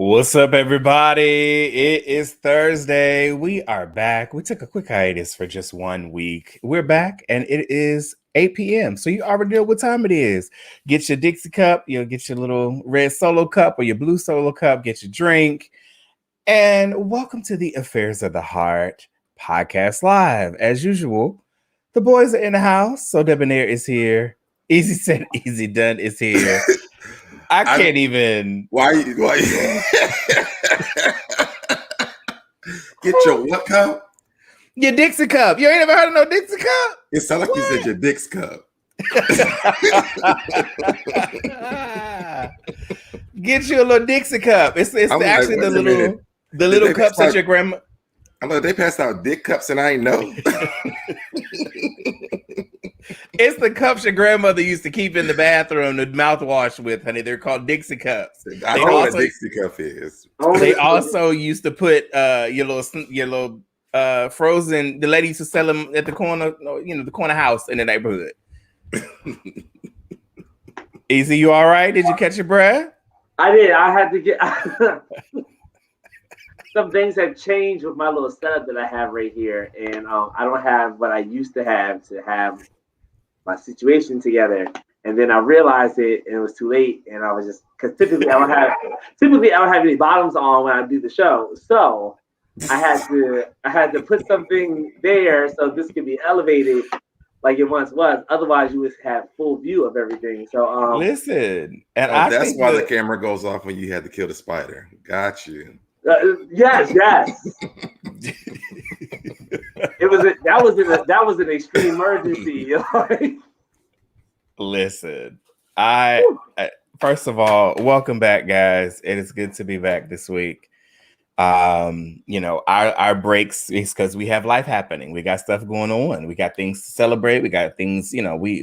What's up, everybody? It is Thursday. We are back. We took a quick hiatus for just 1 week. We're back, and it is 8 p.m. So you already know what time it is. Get your Dixie cup. You'll get your little red Solo cup or your blue Solo cup. Get your drink. And welcome to the Affairs of the Heart podcast live. As usual, the boys are in the house. SoDebNair is here. Easy said, easy done is here. I can't even. Why? Get your what cup? Your Dixie cup. You ain't ever heard of no Dixie cup? It sounds like you said your Dick's cup. Get you a little Dixie cup. It's actually the little cups that your grandma. I'm like, they passed out dick cups and I ain't know. It's the cups your grandmother used to keep in the bathroom to mouthwash with, honey. They're called Dixie cups. I know what a Dixie cup is. They also used to put your little frozen. The lady used to sell them at the corner, the corner house in the neighborhood. Easy, you all right? Did you catch your breath? I did. I had to get some things have changed with my little setup that I have right here, and I don't have what I used to have my situation together. And then I realized it, and it was too late. And I was just because typically I don't have any bottoms on when I do the show, so I had to put something there so this could be elevated like it once was. Otherwise, you would have full view of everything. So listen, and that's why the camera goes off when you had to kill the spider. Got you. Yes. That was an extreme emergency. Listen, I first of all, welcome back, guys. It is good to be back this week. Our breaks is because we have life happening. We got stuff going on. We got things to celebrate. We got things. We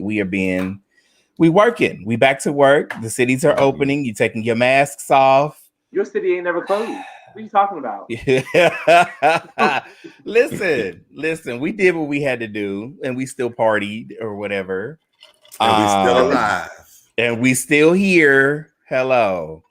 working. We back to work. The cities are opening. You taking your masks off. Your city ain't never closed. What are you talking about? Listen, we did what we had to do, and we still partied or whatever. And we still alive. And we still here. Hello.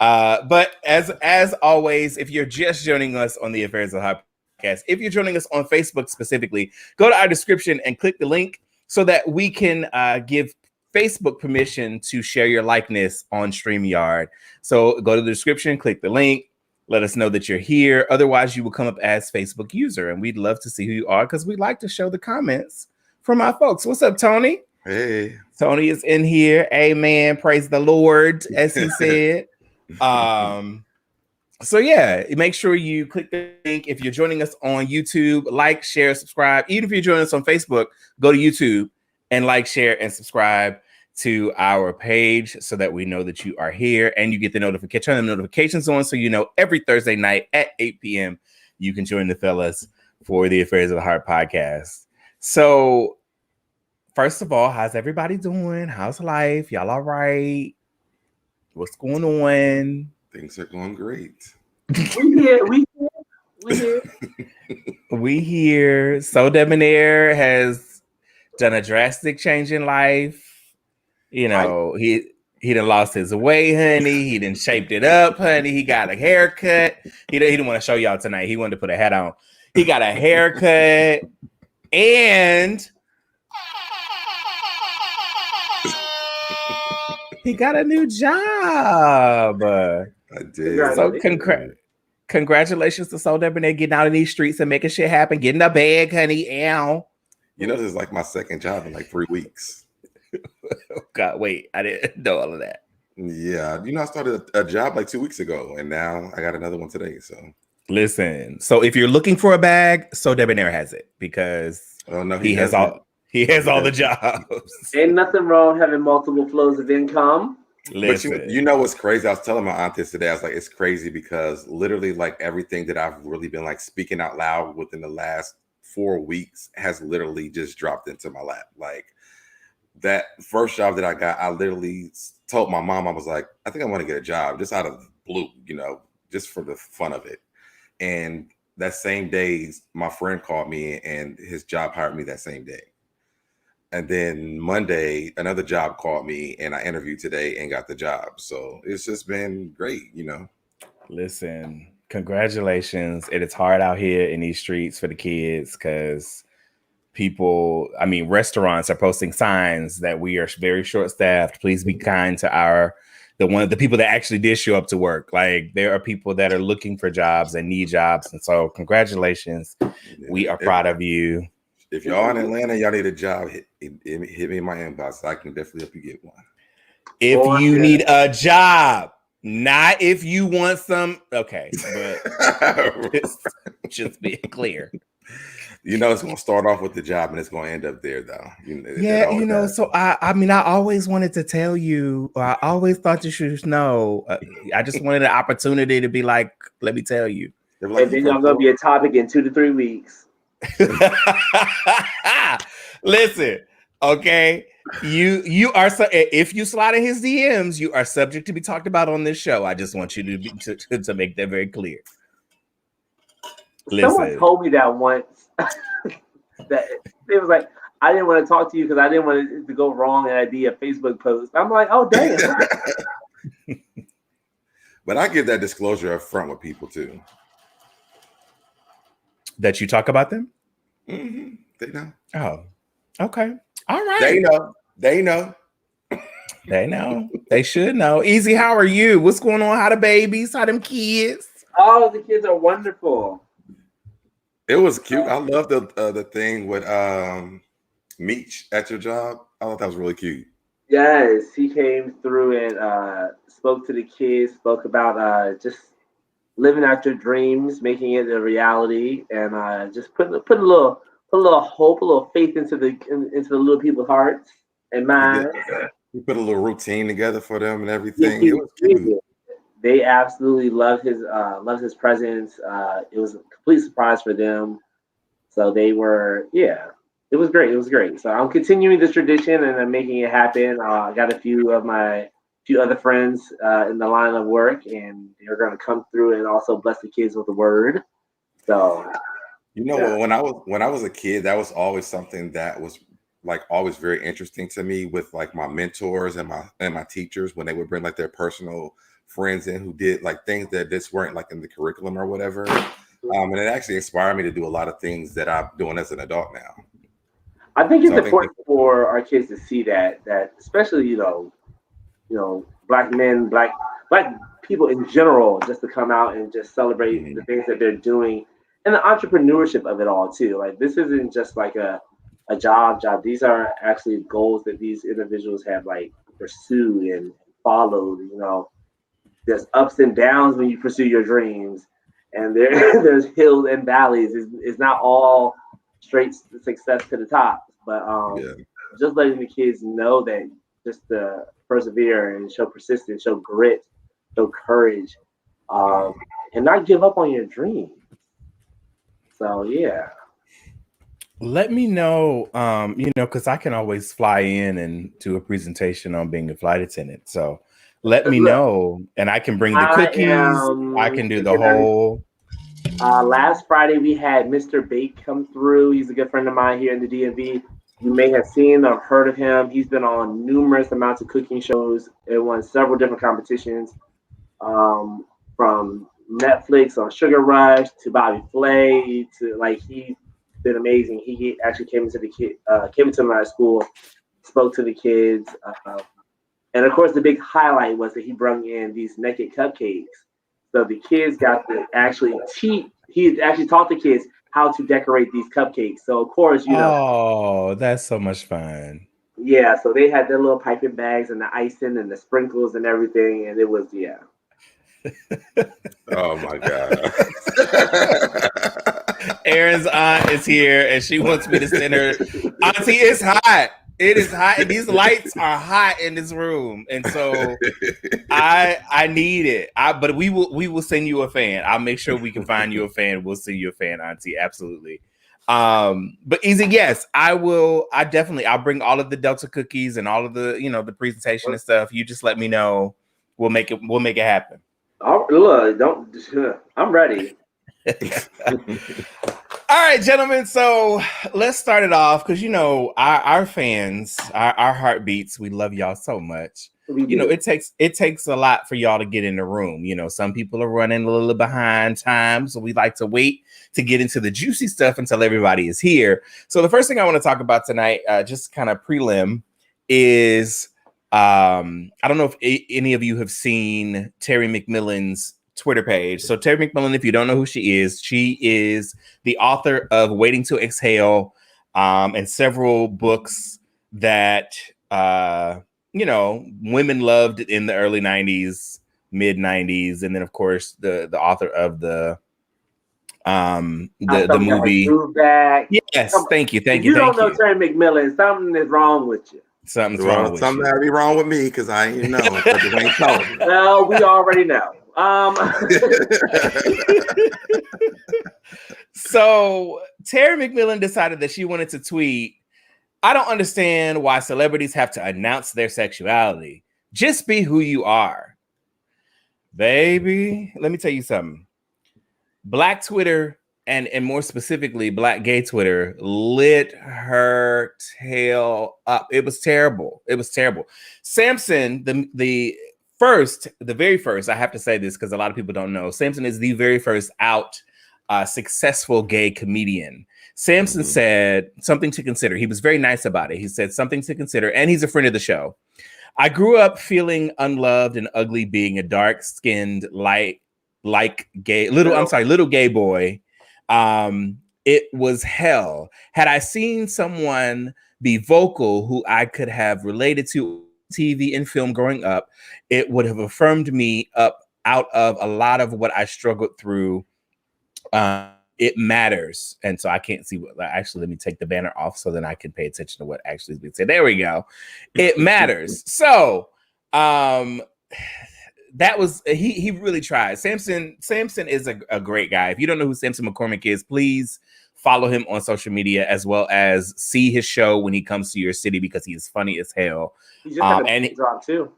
But as always, if you're just joining us on the Affairs of the Heart podcast, if you're joining us on Facebook specifically, go to our description and click the link so that we can give Facebook permission to share your likeness on StreamYard. So go to the description, click the link. Let us know that you're here. Otherwise, you will come up as Facebook user, and we'd love to see who you are because we'd like to show the comments from our folks. What's up, Tony? Hey. Tony is in here. Amen. Praise the Lord, as he said. So yeah, make sure you click the link. If you're joining us on YouTube, like, share, subscribe. Even if you're joining us on Facebook, go to YouTube and like, share, and subscribe to our page so that we know that you are here and you get the notification. Turn the notifications on so you know every Thursday night at 8 p.m. you can join the fellas for the Affairs of the Heart podcast. So first of all, how's everybody doing? How's life? Y'all all right? What's going on? Things are going great. We here. SoDebNair has done a drastic change in life. He done lost his weight, honey. He done shaped it up, honey. He got a haircut. He didn't want to show y'all tonight. He wanted to put a hat on. He got a haircut and he got a new job. I did. So congratulations to SoDebNair getting out in these streets and making shit happen. Getting a bag, honey. Ow. This is like my second job in like 3 weeks. God, wait, I didn't know all of that. Yeah, I started a job like 2 weeks ago, and now I got another one today. So listen, so if you're looking for a bag, SoDebNair has it because he has all the jobs. Ain't nothing wrong having multiple flows of income. Listen. But you know what's crazy? I was telling my aunt this today. I was like, it's crazy because literally like everything that I've really been like speaking out loud within the last 4 weeks has literally just dropped into my lap. Like that first job that I got, I literally told my mom, I was like, I think I want to get a job just out of blue, just for the fun of it. And that same day, my friend called me and his job hired me that same day. And then Monday, another job called me and I interviewed today and got the job. So it's just been great, Listen, congratulations. It is hard out here in these streets for the kids because restaurants are posting signs that we are very short staffed. Please be kind to the people that actually did show up to work. Like, there are people that are looking for jobs and need jobs. And so congratulations. We are proud of you. If y'all in Atlanta, y'all need a job, hit me in my inbox. I can definitely help you get one. If you need a job, not if you want some. Okay, but just being clear. You know, it's going to start off with the job and it's going to end up there, though. So I always wanted to tell you, I always thought you should know. I just wanted an opportunity to be like, let me tell you. Like, and then y'all going to be a topic in 2 to 3 weeks. Listen, okay. You are if you slide in his DMs, you are subject to be talked about on this show. I just want you to make that very clear. Someone told me that once. That it was like, I didn't want to talk to you because I didn't want it to go wrong and I'd be a Facebook post. I'm like, oh damn. But I give that disclosure up front with people too. That you talk about them? Mm-hmm. They know. Oh, okay. All right. They know. They know. They should know. Easy, how are you? What's going on? How the babies? How them kids? Oh, the kids are wonderful. It was cute. I love the thing with Meech at your job. I thought that was really cute. Yes, he came through and spoke to the kids, spoke about just living out your dreams, making it a reality, and just put a little hope, a little faith into the little people's hearts and minds. He put a little routine together for them and everything. It was cute. They absolutely loved his presence. It was a complete surprise for them. So they were, it was great. It was great. So I'm continuing this tradition and I'm making it happen. I got a few other friends in the line of work, and they're going to come through and also bless the kids with the word. So, when I was a kid, that was always something that was like always very interesting to me with like my mentors and my teachers when they would bring like their personal friends in who did like things that just weren't like in the curriculum or whatever. And it actually inspired me to do a lot of things that I'm doing as an adult now. I think it's important for our kids to see that especially, black men, black people in general, just to come out and just celebrate the things that they're doing and the entrepreneurship of it all too. Like, this isn't just like a job. These are actually goals that these individuals have like pursued and followed. There's ups and downs when you pursue your dreams, and there's hills and valleys. It's not all straight success to the top, but just letting the kids know that just to persevere and show persistence, show grit, show courage, and not give up on your dream. So let me know, because I can always fly in and do a presentation on being a flight attendant. So let me know, and I can bring the cookies. I can do the whole. Last Friday, we had Mr. Bake come through. He's a good friend of mine here in the DMV. You may have seen or heard of him. He's been on numerous amounts of cooking shows and won several different competitions, from Netflix on Sugar Rush to Bobby Flay to he's been amazing. He actually came into my school, spoke to the kids. And of course, the big highlight was that he brought in these naked cupcakes. So the kids got to actually he actually taught the kids how to decorate these cupcakes. So of course, oh, that's so much fun. Yeah, so they had their little piping bags and the icing and the sprinkles and everything, and it was Oh my God. Aaron's aunt is here and she wants me to send her. Auntie, it's hot. It is hot, and these lights are hot in this room, and so I need it. But we will send you a fan. I'll make sure we can find you a fan. We'll send you a fan, Auntie. Absolutely. But Easy, yes, I will. I'll bring all of the Delta cookies and all of the the presentation and stuff. You just let me know. We'll make it happen. I'm ready. All right, gentlemen. So let's start it off because our fans, our heartbeats, we love y'all so much. it takes a lot for y'all to get in the room. Some people are running a little behind time, so we like to wait to get into the juicy stuff until everybody is here. So the first thing I want to talk about tonight, just kind of prelim, is I don't know if any of you have seen Terry McMillan's Twitter page. So Terry McMillan, if you don't know who she is the author of Waiting to Exhale, and several books that women loved in the early 90s, mid 90s, and then of course the author of the movie. Yes, thank you. If you don't know Terry McMillan, something is wrong with you. Something's wrong with you. Something be wrong with me because I ain't know. But you ain't told me. Well, we already know. So Terry McMillan decided that she wanted to tweet, "I don't understand why celebrities have to announce their sexuality. Just be who you are." Baby, let me tell you something. Black Twitter, and more specifically, Black gay Twitter, lit her tail up. It was terrible. Samson, the very first, I have to say this because a lot of people don't know, Samson is the very first out successful gay comedian. Samson said something to consider. He was very nice about it. He said something to consider, and he's a friend of the show. "I grew up feeling unloved and ugly, being a dark-skinned, little gay boy. It was hell. Had I seen someone be vocal who I could have related to TV and film growing up, it would have affirmed me up out of a lot of what I struggled through. It matters." And so I can't see what, actually, let me take the banner off so then I can pay attention to what actually is being said. There we go. It matters. So that was, he really tried. Samson is a great guy. If you don't know who Samson McCormick is, please follow him on social media, as well as see his show when he comes to your city, because he is funny as hell. He just had a movie drop too.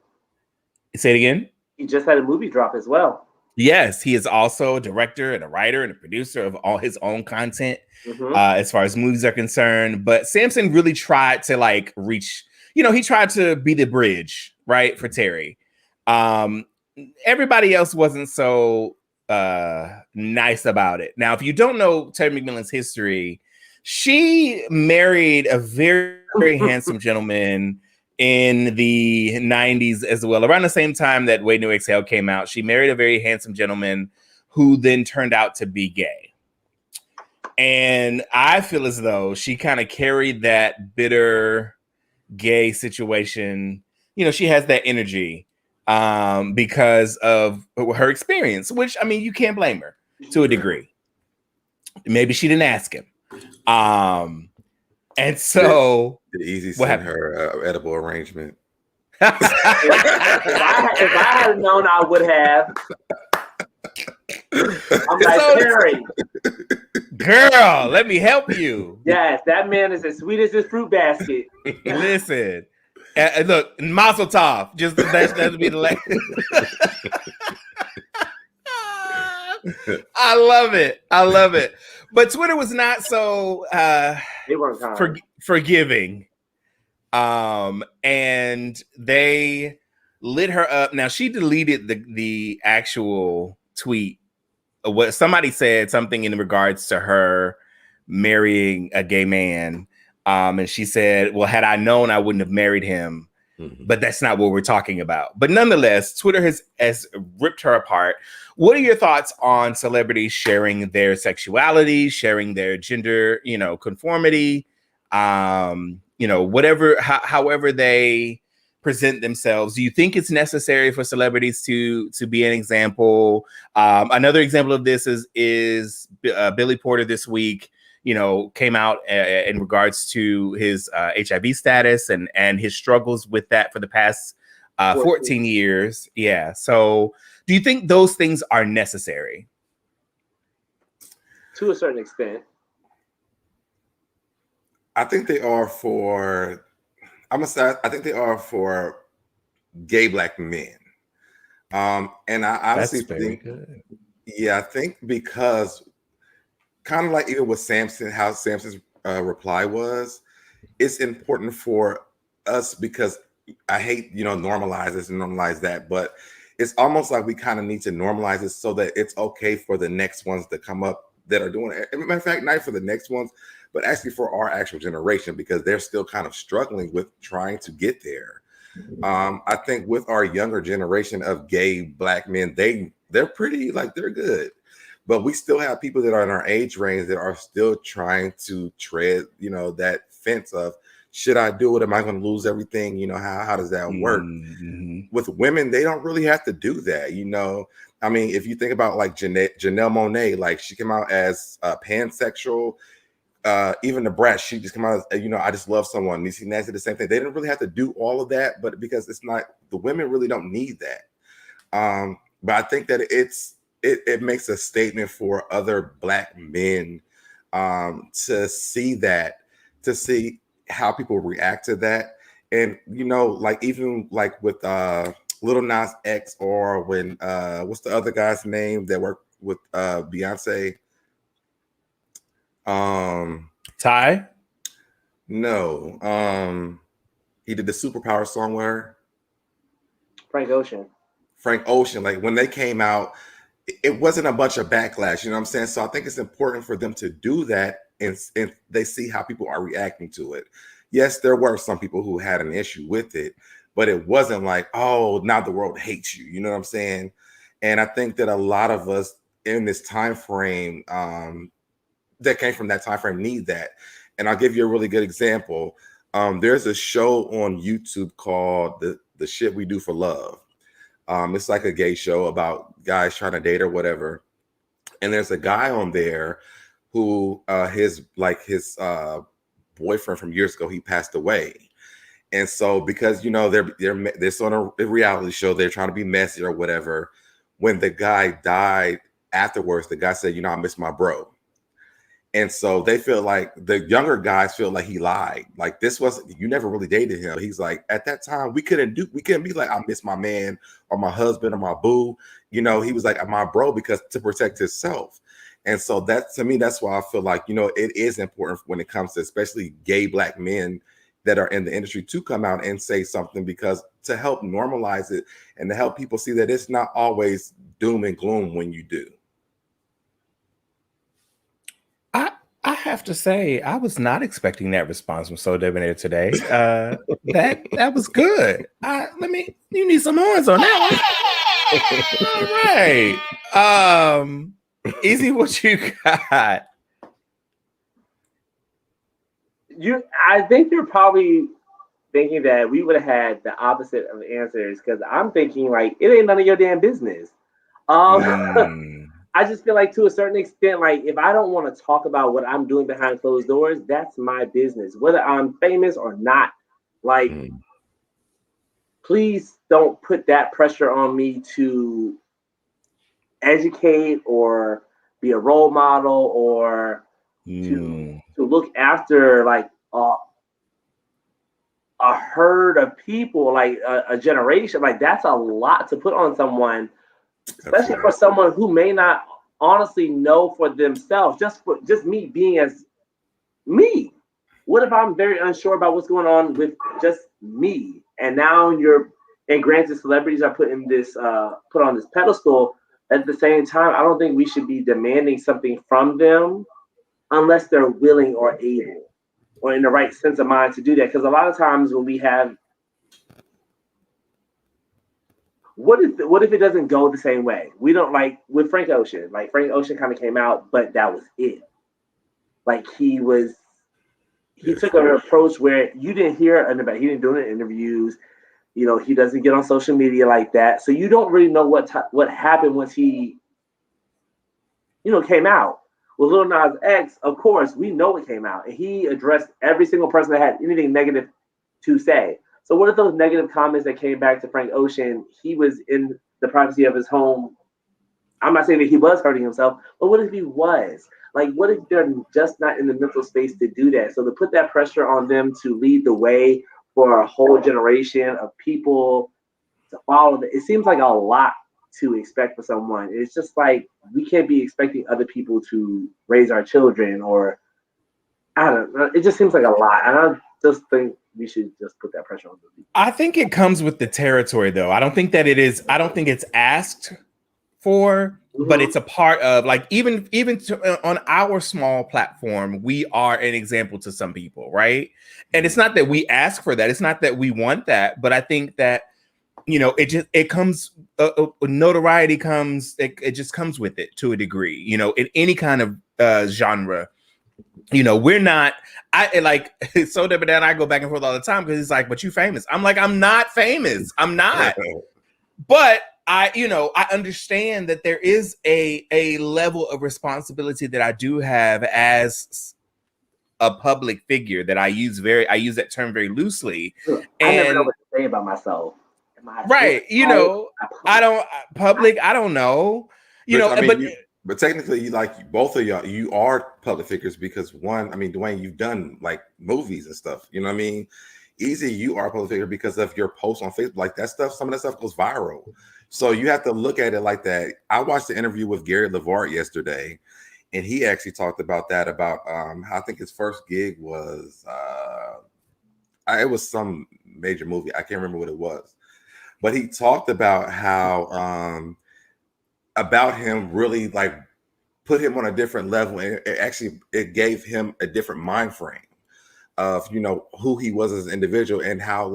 Say it again. He just had a movie drop as well. Yes, he is also a director and a writer and a producer of all his own content, as far as movies are concerned. But Samson really tried to reach, he tried to be the bridge, right, for Terry. Everybody else wasn't so nice about it. Now, if you don't know Terry McMillan's history, she married a very, very handsome gentleman in the 90s as well. Around the same time that Waiting to Exhale came out, she married a very handsome gentleman who then turned out to be gay. And I feel as though she kind of carried that bitter gay situation. She has that energy because of her experience, which, I mean, you can't blame her to a degree. Maybe she didn't ask him. And so the easy send her edible arrangement. If I had known, I would have. I'm like, Terry, girl, let me help you. Yes, that man is as sweet as his fruit basket. Listen, look, Mazel Tov. Just that'll be the last. I love it. But Twitter was not so they weren't forgiving. And they lit her up. Now, she deleted the actual tweet. What somebody said something in regards to her marrying a gay man. And she said, "Well, had I known, I wouldn't have married him." But that's not what we're talking about. But nonetheless, Twitter has ripped her apart. What are your thoughts on celebrities sharing their sexuality, sharing their gender, conformity, whatever, however they present themselves? Do you think it's necessary for celebrities to be an example? Another example of this is Billy Porter this week, came out in regards to his HIV status and his struggles with that for the past 14 years. Yeah. So do you think those things are necessary? To a certain extent. I think they are for, I think they are for gay Black men. And I honestly think, I think because kind of like even with Samson, how Samson's reply was, it's important for us because I hate, normalize this and normalize that, but it's almost like we kind of need to normalize it so that it's okay for the next ones to come up that are doing it. As a matter of fact, not for the next ones, but actually for our actual generation, because they're still kind of struggling with trying to get there. I think with our younger generation of gay Black men, they're pretty, like, they're good. But we still have people that are in our age range that are still trying to tread, that fence of, should I do it? Am I going to lose everything? How does that work? Mm-hmm. With women, they don't really have to do that. I mean, if you think about like Janelle Monáe, like she came out as pansexual. Even the Brat, she just come out as, I just love someone. Niecy Nancy, the same thing. They didn't really have to do all of that, but because it's not, the women really don't need that. But I think that it makes a statement for other Black men to see that, to see how people react to that. And like even like with Little Nas X, or when what's the other guy's name that worked with Beyonce? Ty? No. He did the Superpower song with her. Frank Ocean. Frank Ocean. Like when they came out, it wasn't a bunch of backlash, you know what I'm saying? So I think it's important for them to do that, and they see how people are reacting to it. Yes, there were some people who had an issue with it, but it wasn't like, oh, now the world hates you. You know what I'm saying? And I think that a lot of us in this time frame that came from that time frame need that. And I'll give you a really good example. There's a show on YouTube called the Shit We Do for Love. It's like a gay show about guys trying to date or whatever. And there's a guy on there who his boyfriend from years ago, he passed away. And so because they're on a reality show, they're trying to be messy or whatever. When the guy died afterwards, the guy said, I miss my bro. And so they feel like, the younger guys feel like he lied. Like, this wasn't, you never really dated him. He's like, at that time, we couldn't be like, I miss my man or my husband or my boo. He was like, my bro, because to protect himself. And so that, to me, that's why I feel like, it is important when it comes to especially gay Black men that are in the industry to come out and say something, because to help normalize it and to help people see that it's not always doom and gloom when you do. I have to say, I was not expecting that response from SoDebNair today. That was good. You need some horns on that one. All right. Easy, what you got? I think you're probably thinking that we would have had the opposite of answers, because I'm thinking like, it ain't none of your damn business. I just feel like, to a certain extent, like, if I don't want to talk about what I'm doing behind closed doors, that's my business, whether I'm famous or not. Like, please don't put that pressure on me to educate or be a role model or to look after like a herd of people, like a generation. Like, that's a lot to put on someone, especially for someone who may not honestly know for themselves. Just me being as me. What if I'm very unsure about what's going on with just me? And now and granted, celebrities are put on this pedestal. At the same time, I don't think we should be demanding something from them unless they're willing or able or in the right sense of mind to do that. Because a lot of times when we have, what if it doesn't go the same way? We don't, like with Frank Ocean. Like, Frank Ocean kind of came out, but that was it. Like, he took an approach where you didn't hear about. He didn't do any interviews. He doesn't get on social media like that, so you don't really know what happened once he, came out. With Lil Nas X, of course, we know it came out, and he addressed every single person that had anything negative to say. So what if those negative comments that came back to Frank Ocean, he was in the privacy of his home? I'm not saying that he was hurting himself, but what if he was? Like, what if they're just not in the mental space to do that? So to put that pressure on them to lead the way for a whole generation of people to follow, it seems like a lot to expect for someone. It's just like, we can't be expecting other people to raise our children, or I don't know. It just seems like a lot. And I just think we should just put that pressure on the people? I think it comes with the territory, though. I don't think that it is. I don't think it's asked for, but it's a part of, like, even on our small platform, we are an example to some people, right? And it's not that we ask for that. It's not that we want that, but I think that, you know, it comes, notoriety comes, it just comes with it to a degree, you know, in any kind of genre. You know, we're not, I like, SoDebNair and I go back and forth all the time because he's like, but you famous. I'm like, I'm not famous. I'm not. But I understand that there is a level of responsibility that I do have as a public figure that I use that term very loosely. Look, And I never know what to say about myself. Right, you know, I don't know, you know, I mean, but but technically, you, like, both of y'all, you are public figures because one, I mean, Dwayne, you've done like movies and stuff. You know what I mean? Easy, you are a public figure because of your posts on Facebook. Like that stuff, some of that stuff goes viral. So you have to look at it like that. I watched the interview with Gary LeVar yesterday, and he actually talked about that, about how I think his first gig was it was some major movie. I can't remember what it was. But he talked about how about him really like put him on a different level, and it gave him a different mind frame of, you know, who he was as an individual, and how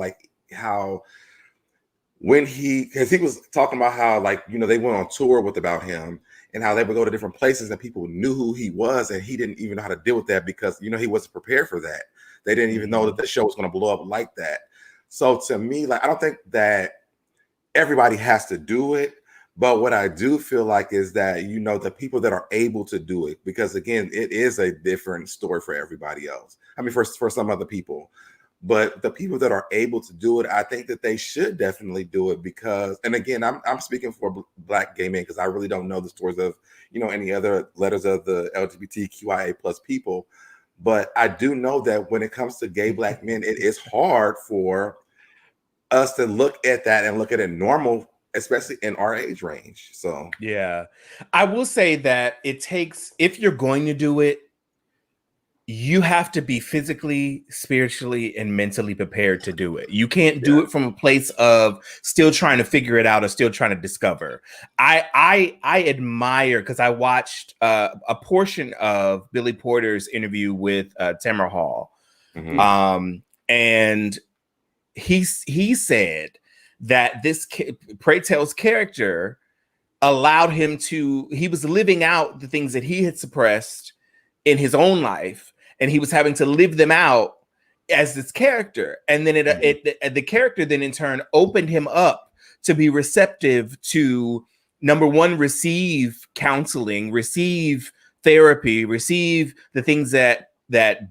when because he was talking about how, like, you know, they went on tour about him and how they would go to different places and people knew who he was, and he didn't even know how to deal with that because, you know, he wasn't prepared for that. They didn't even know that the show was going to blow up like that. So to me, like, I don't think that everybody has to do it, but what I do feel like is that, you know, the people that are able to do it, because again, it is a different story for everybody else. I mean, for some other people, but the people that are able to do it, I think that they should definitely do it because, and again, I'm speaking for Black gay men because I really don't know the stories of, you know, any other letters of the LGBTQIA plus people, but I do know that when it comes to gay Black men, it is hard for us to look at that and look at it normal, especially in our age range. So yeah, I will say that it takes, if you're going to do it, you have to be physically, spiritually, and mentally prepared to do it. You can't do it from a place of still trying to figure it out or still trying to discover. I admire, because I watched a portion of Billy Porter's interview with Tamara Hall, and he said that this Pray Tell's character allowed him to, he was living out the things that he had suppressed in his own life, and he was having to live them out as this character. And then the character then in turn opened him up to be receptive to, number one, receive counseling, receive therapy, receive the things that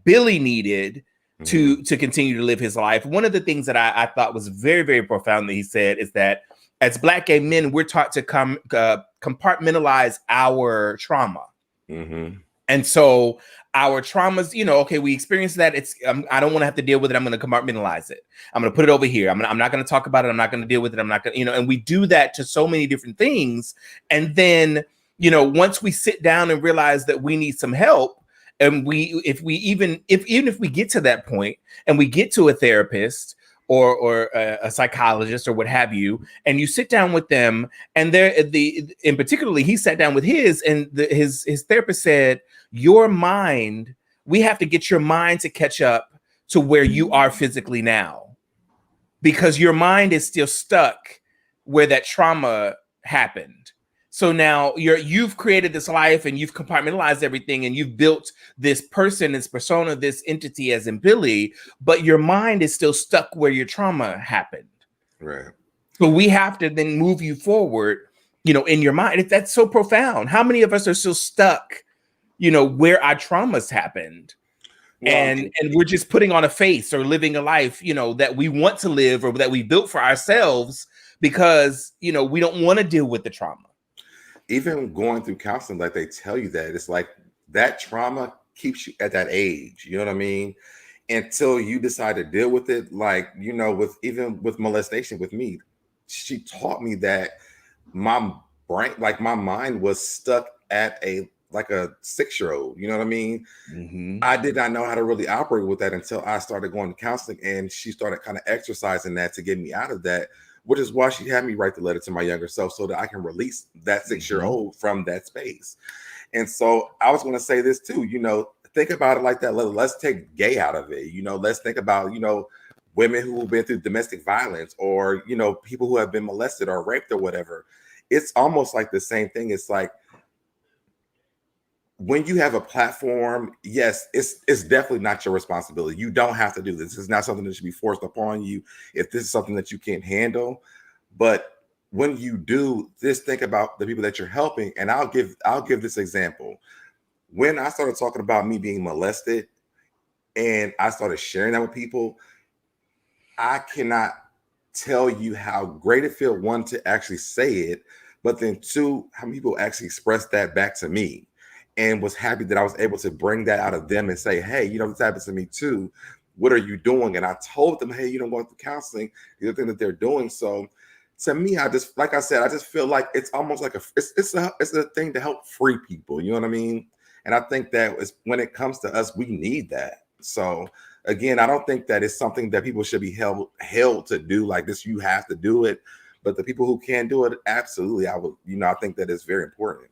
Billy needed to continue to live his life. One of the things that I thought was very, very profound that he said is that as Black gay men, we're taught to compartmentalize our trauma. And so our traumas, you know, okay, we experience that. It's I don't want to have to deal with it. I'm going to compartmentalize it. I'm going to put it over here. I'm not going to talk about it. I'm not going to deal with it. I'm not going to, you know, and we do that to so many different things. And then, you know, once we sit down and realize that we need some help, and if we get to that point and we get to a therapist or a psychologist or what have you, and you sit down with them, and in particularly, he sat down with his therapist said, your mind, we have to get your mind to catch up to where you are physically now, because your mind is still stuck where that trauma happened. So now you've created this life and you've compartmentalized everything and you've built this person, this persona, this entity as in Billy, but your mind is still stuck where your trauma happened. Right. So we have to then move you forward, you know, in your mind. That's so profound. How many of us are still stuck, you know, where our traumas happened? Well, and we're just putting on a face or living a life, you know, that we want to live or that we built for ourselves because, you know, we don't want to deal with the trauma. Even going through counseling, like they tell you that it's like that trauma keeps you at that age, you know what I mean? Until you decide to deal with it. Like, you know, with molestation with me, she taught me that my brain, like my mind was stuck at a like a 6-year-old. You know what I mean? Mm-hmm. I did not know how to really operate with that until I started going to counseling, and she started kind of exercising that to get me out of that, which is why she had me write the letter to my younger self so that I can release that 6-year-old from that space. And so I was going to say this too, you know, think about it like that. Let's take gay out of it. You know, let's think about, you know, women who have been through domestic violence, or, you know, people who have been molested or raped or whatever. It's almost like the same thing. It's like, when you have a platform, yes, it's definitely not your responsibility. You don't have to do this. It's not something that should be forced upon you if this is something that you can't handle. But when you do, just think about the people that you're helping. And I'll give this example. When I started talking about me being molested and I started sharing that with people, I cannot tell you how great it feels, one, to actually say it, but then two, how many people actually expressed that back to me, and was happy that I was able to bring that out of them and say, hey, you know, this happens to me too. What are you doing? And I told them, hey, you know, going through counseling, the other thing that they're doing. So to me, I just, like I said, I just feel like it's almost like it's a thing to help free people. You know what I mean? And I think that when it comes to us, we need that. So again, I don't think that it's something that people should be held to do like this. You have to do it. But the people who can do it, absolutely, I think that is very important.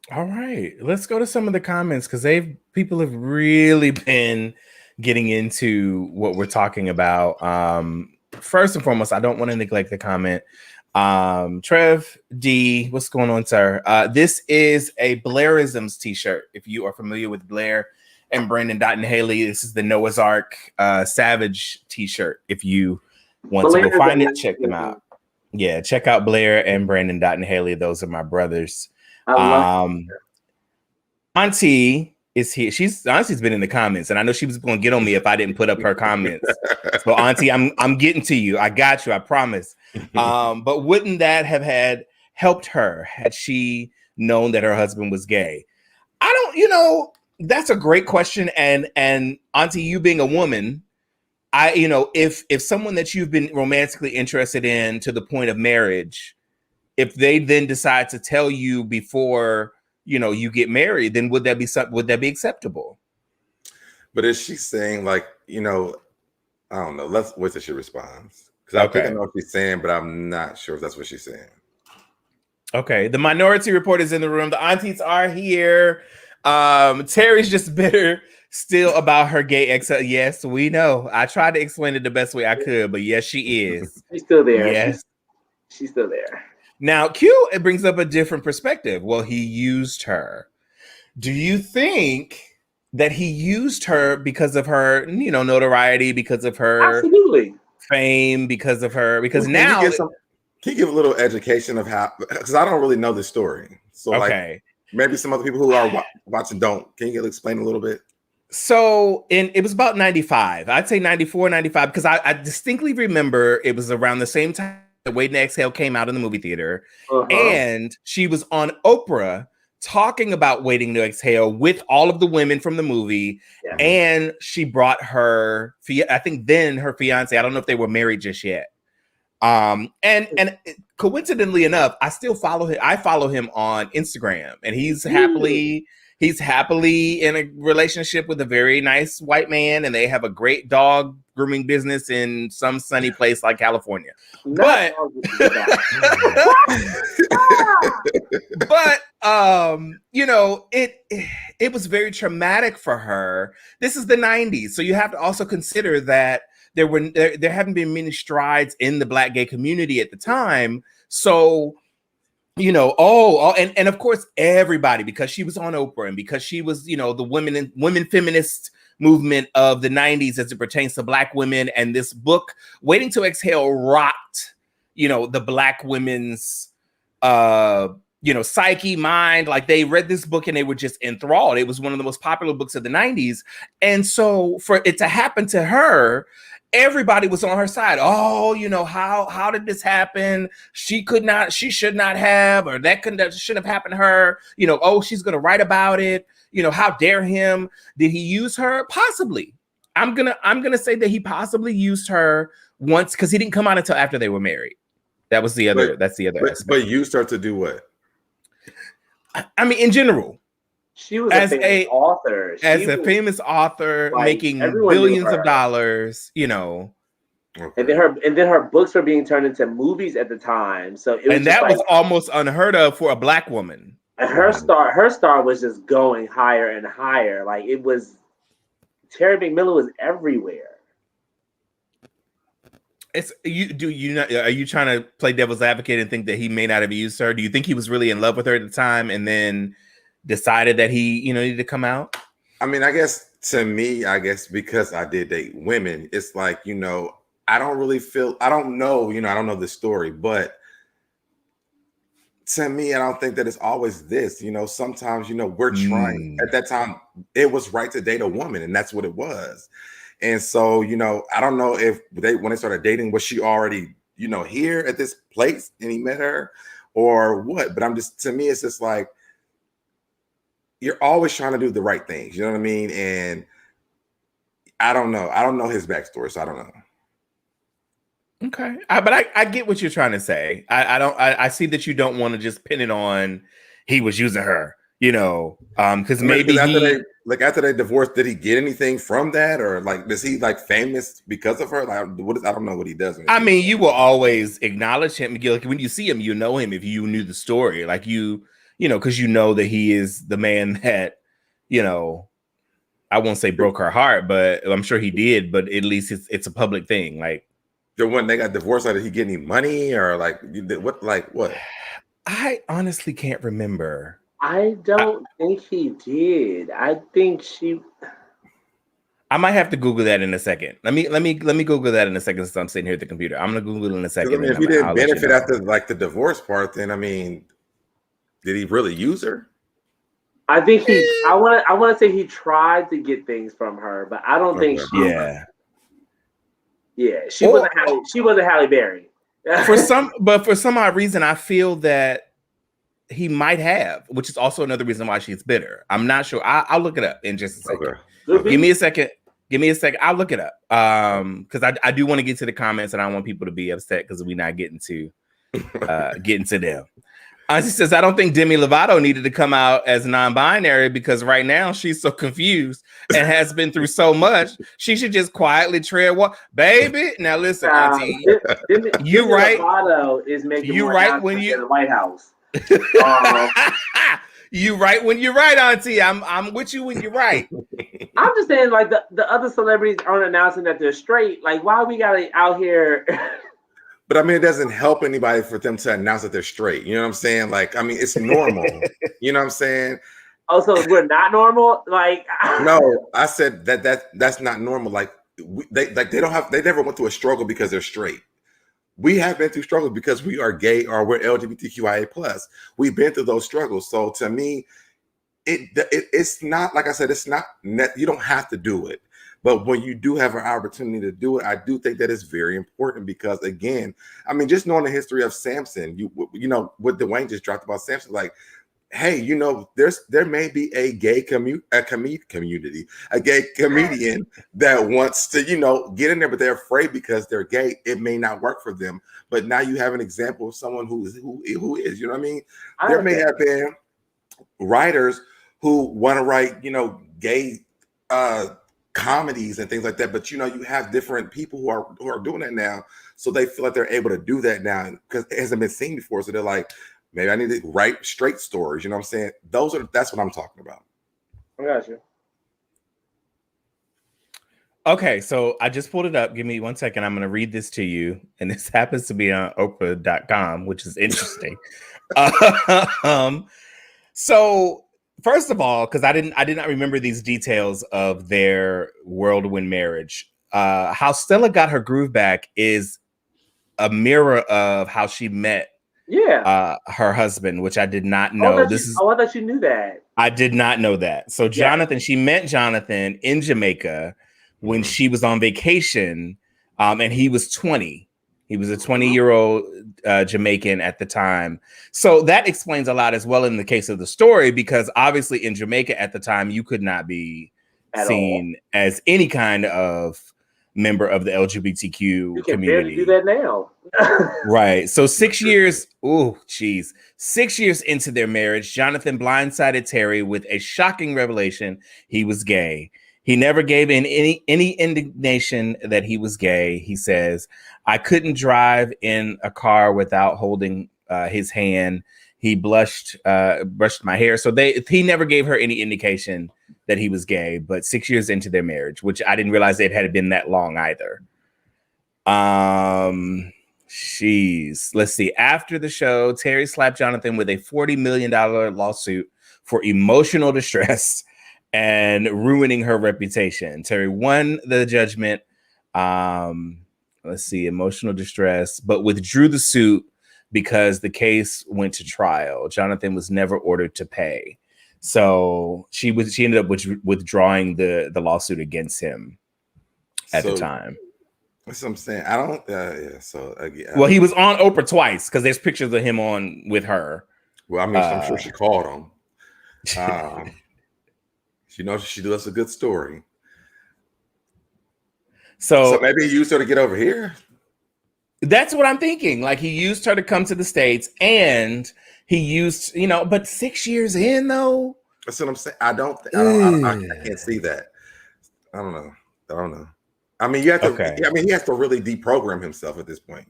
All right, let's go to some of the comments, because people have really been getting into what we're talking about. First and foremost, I don't want to neglect the comment. Trev D, what's going on, sir? This is a Blairisms t-shirt. If you are familiar with Blair and Brandon Dot and Haley, this is the Noah's Ark Savage t-shirt. If you want to go find it, check them out. Yeah, check out Blair and Brandon Dot and Haley. Those are my brothers. Auntie is here. Auntie's been in the comments, and I know she was going to get on me if I didn't put up her comments. So Auntie, I'm getting to you. I got you. I promise. But wouldn't that have helped her had she known that her husband was gay? I don't. That's a great question. And Auntie, you being a woman, if someone that you've been romantically interested in to the point of marriage, if they then decide to tell you before, you get married, then would that be acceptable? But is she saying, like, I don't know. Let's wait till she responds, because I think I know what she's saying, but I'm not sure if that's what she's saying. Okay, the Minority Report is in the room. The aunties are here. Terry's just bitter still about her gay ex. Yes, we know. I tried to explain it the best way I could, but yes, she is. She's still there. Yes, she's still there. Now, Q, it brings up a different perspective. Well, he used her. Do you think that he used her because of her, notoriety, because of her fame, because now... Can you give a little education of how, because I don't really know the story. So like maybe some other people who are watching don't. Can you explain a little bit? So it was about 95. I'd say 94, 95, because I distinctly remember it was around the same time Waiting to Exhale came out in the movie theater, and she was on Oprah talking about Waiting to Exhale with all of the women from the movie, and she brought her, I think then her fiance, I don't know if they were married just yet. And coincidentally enough, I still follow him. I follow him on Instagram, and he's happily in a relationship with a very nice white man, and they have a great dog grooming business in some sunny place like California. But it was very traumatic for her. This is the 90s, so you have to also consider that there haven't been many strides in the Black gay community at the time. So, and of course everybody, because she was on Oprah and because she was, the women feminist movement of the 90s as it pertains to Black women, and this book, Waiting to Exhale, rocked, the Black women's psyche, mind. Like, they read this book and they were just enthralled. It was one of the most popular books of the 90s. And so for it to happen to her, everybody was on her side. Oh, how did this happen? She should not have, or that shouldn't have happened to her. Oh, she's going to write about it. How dare him? Did he use her? Possibly. I'm going to say that he possibly used her once, because he didn't come out until after they were married. That's the other aspect. But used her to do what? I mean, in general, She was as a famous author. Famous author, like, making billions of dollars, Okay. And then her books were being turned into movies at the time. So it was, and that was almost unheard of for a Black woman. And her star was just going higher and higher. Like, it was, Terry McMillan was everywhere. Are you trying to play devil's advocate and think that he may not have used her? Do you think he was really in love with her at the time and then decided that he, needed to come out? I mean, I guess to me, because I did date women, it's like, I don't really feel, I don't know, I don't know the story, but to me, I don't think that it's always this, sometimes, we're trying at that time, it was right to date a woman, and that's what it was. And so, I don't know if when they started dating, was she already, here at this place and he met her or what? But to me, it's just like, you're always trying to do the right things. You know what I mean? And I don't know. I don't know his backstory, so I don't know. Okay. But I get what you're trying to say. I see that you don't want to just pin it on he was using her, because maybe after they divorced, did he get anything from that, or is he famous because of her? I don't know what he does. I mean, you will always acknowledge him. Like, when you see him, you know him if you knew the story. Like, because you know that he is the man that, I won't say broke her heart, but I'm sure he did. But at least it's a public thing. Like, when they got divorced, did he get any money or what? I honestly can't remember. I don't think he did. I think I might have to Google that in a second. Let me Google that in a second since I'm sitting here at the computer. I'm gonna Google it in a second. If he didn't benefit after the divorce part, then did he really use her? I think I want to say he tried to get things from her, but I don't think she. Yeah, she wasn't Halle Berry. for some odd reason, I feel that he might have, which is also another reason why she's bitter. I'm not sure. I'll look it up in just a second. Okay. Give me a second. I'll look it up. Because I do want to get to the comments, and I don't want people to be upset because we're not getting to them. She says, I don't think Demi Lovato needed to come out as non-binary because right now she's so confused and has been through so much. She should just quietly tread water. Baby, now listen, Auntie. You right. Lovato is making you more right when you in the White House. You right when you're right, Auntie. I'm with you when you're right. I'm just saying, the other celebrities aren't announcing that they're straight. Like, why we gotta out here? But it doesn't help anybody for them to announce that they're straight. You know what I'm saying? It's normal. You know what I'm saying? Oh, so we're not normal? No, I said that's not normal. They never went through a struggle because they're straight. We have been through struggles because we are gay or we're LGBTQIA+. We've been through those struggles. So to me, it's not, like I said, it's not, you don't have to do it. But when you do have an opportunity to do it, I do think that is very important because, again, just knowing the history of Samson, what Dwayne just dropped about Samson, hey, there may be a gay community, a gay comedian that wants to, get in there, but they're afraid because they're gay. It may not work for them. But now you have an example of someone who is, you know what I mean? There may have been writers who want to write, gay comedies and things like that. But, you have different people who are doing that now. So they feel like they're able to do that now because it hasn't been seen before. So they're like, maybe I need to write straight stories. You know what I'm saying? That's what I'm talking about. I got you. Okay, so I just pulled it up. Give me 1 second. I'm going to read this to you. And this happens to be on Oprah.com, which is interesting. So first of all, because I did not remember these details of their whirlwind marriage. How Stella got her groove back is a mirror of how she met her husband, which I did not know. I thought you knew that. I did not know that. So Jonathan, she met Jonathan in Jamaica when she was on vacation, and he was 20. He was a 20-year-old Jamaican at the time. So that explains a lot as well in the case of the story, because obviously in Jamaica at the time, you could not be seen as any kind of member of the You LGBTQ can barely do community. that now. Right. So 6 years, 6 years into their marriage, Jonathan blindsided Terry with a shocking revelation. He was gay. He never gave in any indignation that he was gay. He says, I couldn't drive in a car without holding his hand. He brushed my hair. So he never gave her any indication that he was gay, but 6 years into their marriage, which I didn't realize it had been that long either. Let's see. After the show, Terry slapped Jonathan with a $40 million lawsuit for emotional distress and ruining her reputation. Terry won the judgment. Let's see, emotional distress, but withdrew the suit because the case went to trial. Jonathan was never ordered to pay. So she ended up withdrawing the lawsuit against him at the time. That's what I'm saying. I don't. Yeah. So well, he was on Oprah twice because there's pictures of him on with her. Well, I mean, I'm sure she called him. She knows she does a good story. So maybe he used her to get over here. That's what I'm thinking. Like he used her to come to the States, and he used, but 6 years in though. That's what I'm saying. I can't see that. I don't know. I mean, you have to. Okay. I mean, he has to really deprogram himself at this point.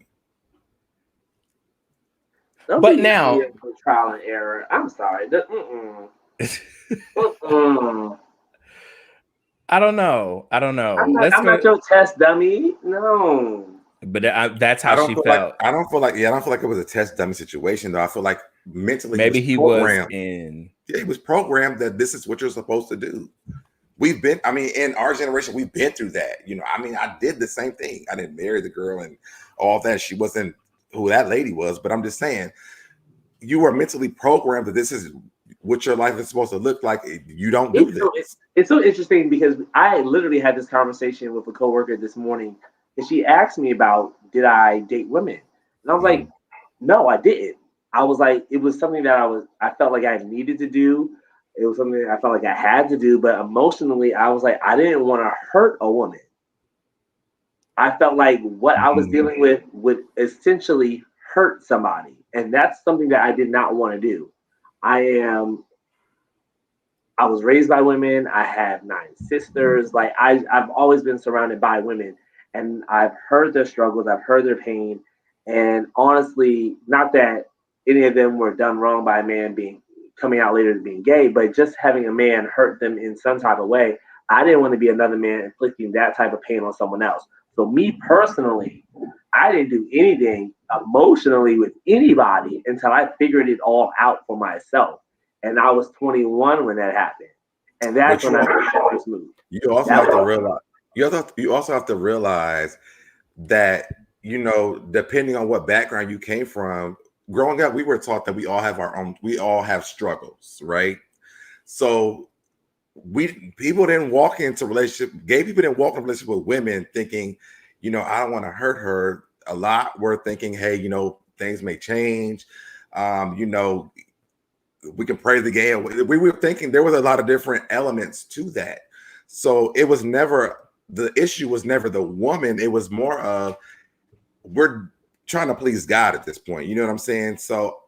But now, trial and error. I'm sorry. I don't know. I'm not your test dummy. No. But that's how she felt. I don't feel like it was a test dummy situation though. I feel like mentally maybe he was in. Yeah, he was programmed that this is what you're supposed to do. In our generation, we've been through that. I did the same thing. I didn't marry the girl and all that. She wasn't who that lady was, but I'm just saying, you are mentally programmed that this is what your life is supposed to look like. You don't do this. It's so interesting because I literally had this conversation with a coworker this morning, and she asked me about, did I date women? And I was like, no, I didn't. I was like, it was something that I felt like I needed to do. It was something that I felt like I had to do, but emotionally, I was like, I didn't want to hurt a woman. I felt like what I was dealing with would essentially hurt somebody. And that's something that I did not want to do. I was raised by women. I have 9 sisters. Like I've always been surrounded by women, and I've heard their struggles. I've heard their pain. And honestly, not that any of them were done wrong by a man coming out later as being gay, but just having a man hurt them in some type of way, I didn't want to be another man inflicting that type of pain on someone else. So me personally, I didn't do anything emotionally with anybody until I figured it all out for myself. And I was 21 when that happened. And that's when I made the first move. You also have to realize you also have to realize that, depending on what background you came from, growing up, we were taught that we all have struggles, right? So gay people didn't walk into relationship with women thinking, I don't want to hurt her. A lot were thinking, hey, things may change. We can pray the gay. We were thinking there was a lot of different elements to that. So the issue was never the woman. It was more of, we're trying to please God at this point. You know what I'm saying? So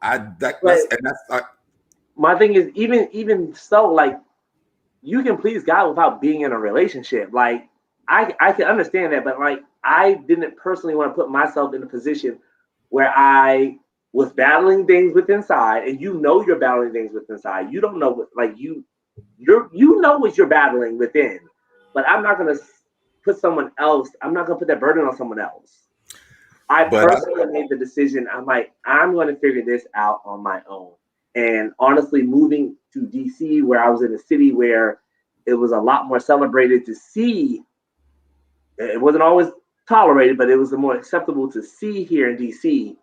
my thing is, even so, like, you can please God without being in a relationship. Like, I can understand that, but like, I didn't personally want to put myself in a position where I was battling things with inside, and you're battling things with inside. You don't know what, like, you know what you're battling within, but I'm not going to put that burden on someone else. I personally made the decision. I'm like, I'm going to figure this out on my own. And honestly, moving to DC, where I was in a city where it was a lot more celebrated to see, it wasn't always tolerated, but it was more acceptable to see here in DC,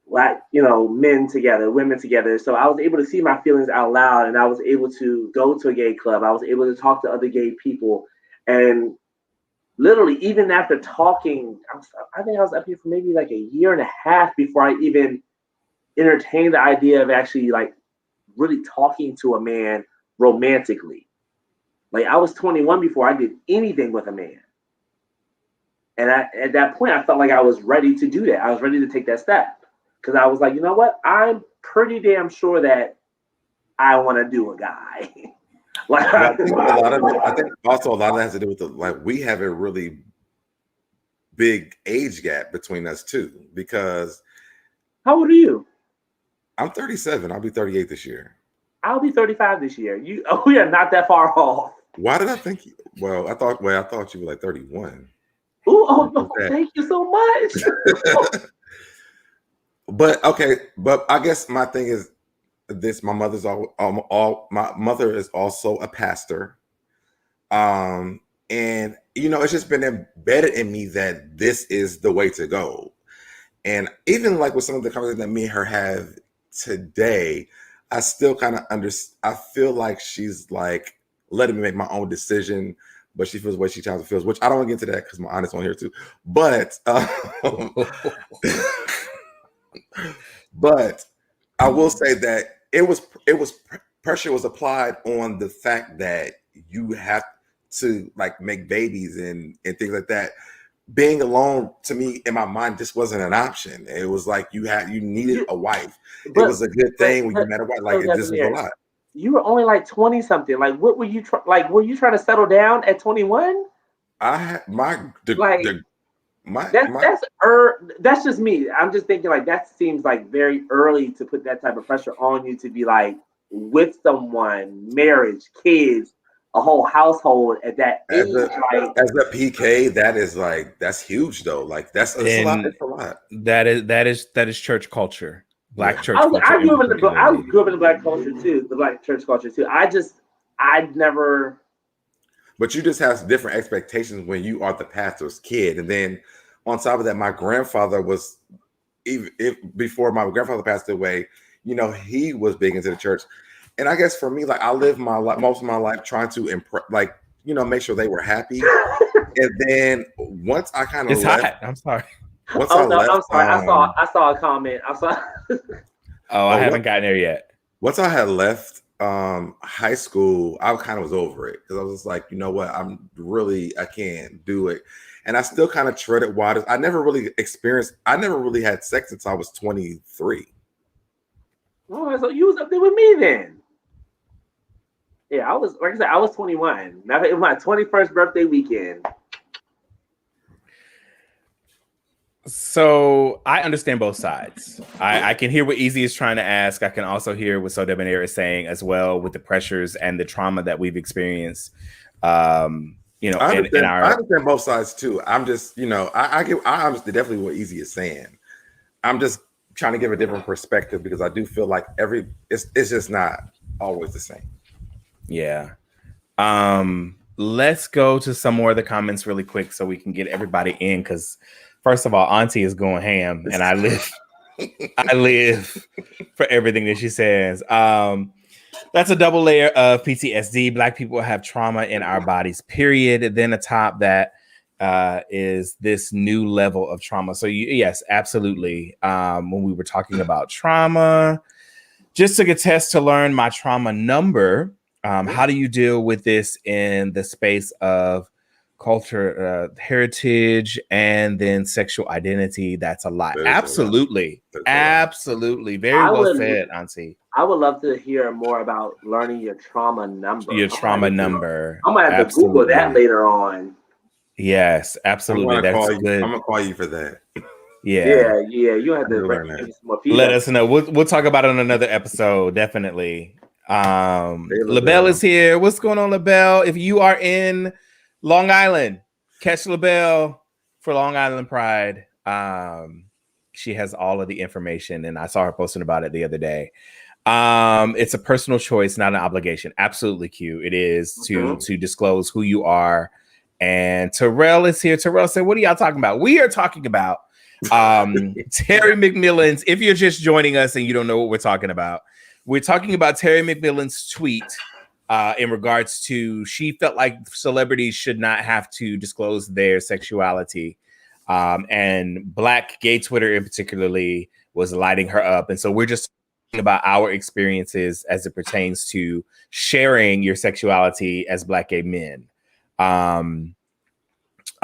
like, men together, women together. So I was able to see my feelings out loud, and I was able to go to a gay club. I was able to talk to other gay people. And literally, even after talking, I think I was up here for maybe like a year and a half before I even entertained the idea of actually like really talking to a man romantically. Like, I was 21 before I did anything with a man. And at that point, I felt like I was ready to do that. I was ready to take that step because I was like, you know what? I'm pretty damn sure that I want to do a guy. Like, But I think a lot of it, I think also a lot of that has to do with we have a really big age gap between us too, because how old are you? I'm 37. I'll be 38 this year. I'll be 35 this year. We are not that far off. Why did I think? I thought you were like 31. Ooh, oh no! Thank you so much. But okay, but I guess my thing is this: my mother's my mother is also a pastor, and it's just been embedded in me that this is the way to go. And even like with some of the conversations that me and her have today, I still kind of I feel like she's like letting me make my own decision, but she feels the way she tells feels, which I don't want to get into that because my aunt is on here too. But but I will say that pressure was applied on the fact that you have to like make babies and things like that. Being alone to me in my mind just wasn't an option. It was like you needed a wife. It was a good thing when you met a wife. Like this was a lot. You were only like 20 something. Like what were you were you trying to settle down at 21? That's just me. I'm just thinking like that seems like very early to put that type of pressure on you to be like with someone, marriage, kids, a whole household at that age. As a PK, that's huge though. Like that's a lot. That's a lot. That is church culture. Black church culture. I grew up in the black culture too, the black church culture too. I'd never. But you just have different expectations when you are the pastor's kid, and then on top of that, my grandfather was before my grandfather passed away. He was big into the church, and I guess for me, like I lived most of my life trying to make sure they were happy, and then once I kind of left, hot. I'm sorry. Once I left, I'm sorry. I saw a comment. I haven't gotten there yet. Once I had left high school, I kind of was over it because I was like, you know what, I can't do it, and I still kind of treaded waters. I never really had sex since I was 23. Oh, so you was up there with me then? Yeah, I was. Like I said, I was 21. Now it was my 21st birthday weekend. So I understand both sides. I can hear what Easy is trying to ask. I can also hear what SoDebNair is saying as well with the pressures and the trauma that we've experienced. I understand both sides too. I'm just, I understand definitely what Easy is saying. I'm just trying to give a different perspective because I do feel like it's just not always the same. Yeah. Let's go to some more of the comments really quick so we can get everybody in because first of all, Auntie is going ham, and I live for everything that she says. That's a double layer of PTSD. Black people have trauma in our bodies, period. And then atop that is this new level of trauma. So yes, absolutely. When we were talking about trauma, just took a test to learn my trauma number. How do you deal with this in the space of culture, heritage, and then sexual identity? That's a lot. Absolutely. Absolutely. Very well said, Auntie. I would love to hear more about learning your trauma number. Your trauma number. I'm gonna have to Google that later on. Yes, absolutely. That's good. I'm gonna call you for that. Yeah. You have to learn some more feedback. Let us know. We'll talk about it on another episode. Definitely. LaBelle is here. What's going on, LaBelle? If you are in Long Island, catch LaBelle for Long Island Pride. She has all of the information, and I saw her posting about it the other day. It's a personal choice, not an obligation. Absolutely, Q. It is to disclose who you are. And Terrell is here. Terrell said, "What are y'all talking about?" We are talking about Terry McMillan's. If you're just joining us and you don't know what we're talking about, we're talking about Terry McMillan's tweet in regards to she felt like celebrities should not have to disclose their sexuality. And Black gay Twitter in particularly was lighting her up. And so we're just talking about our experiences as it pertains to sharing your sexuality as Black gay men.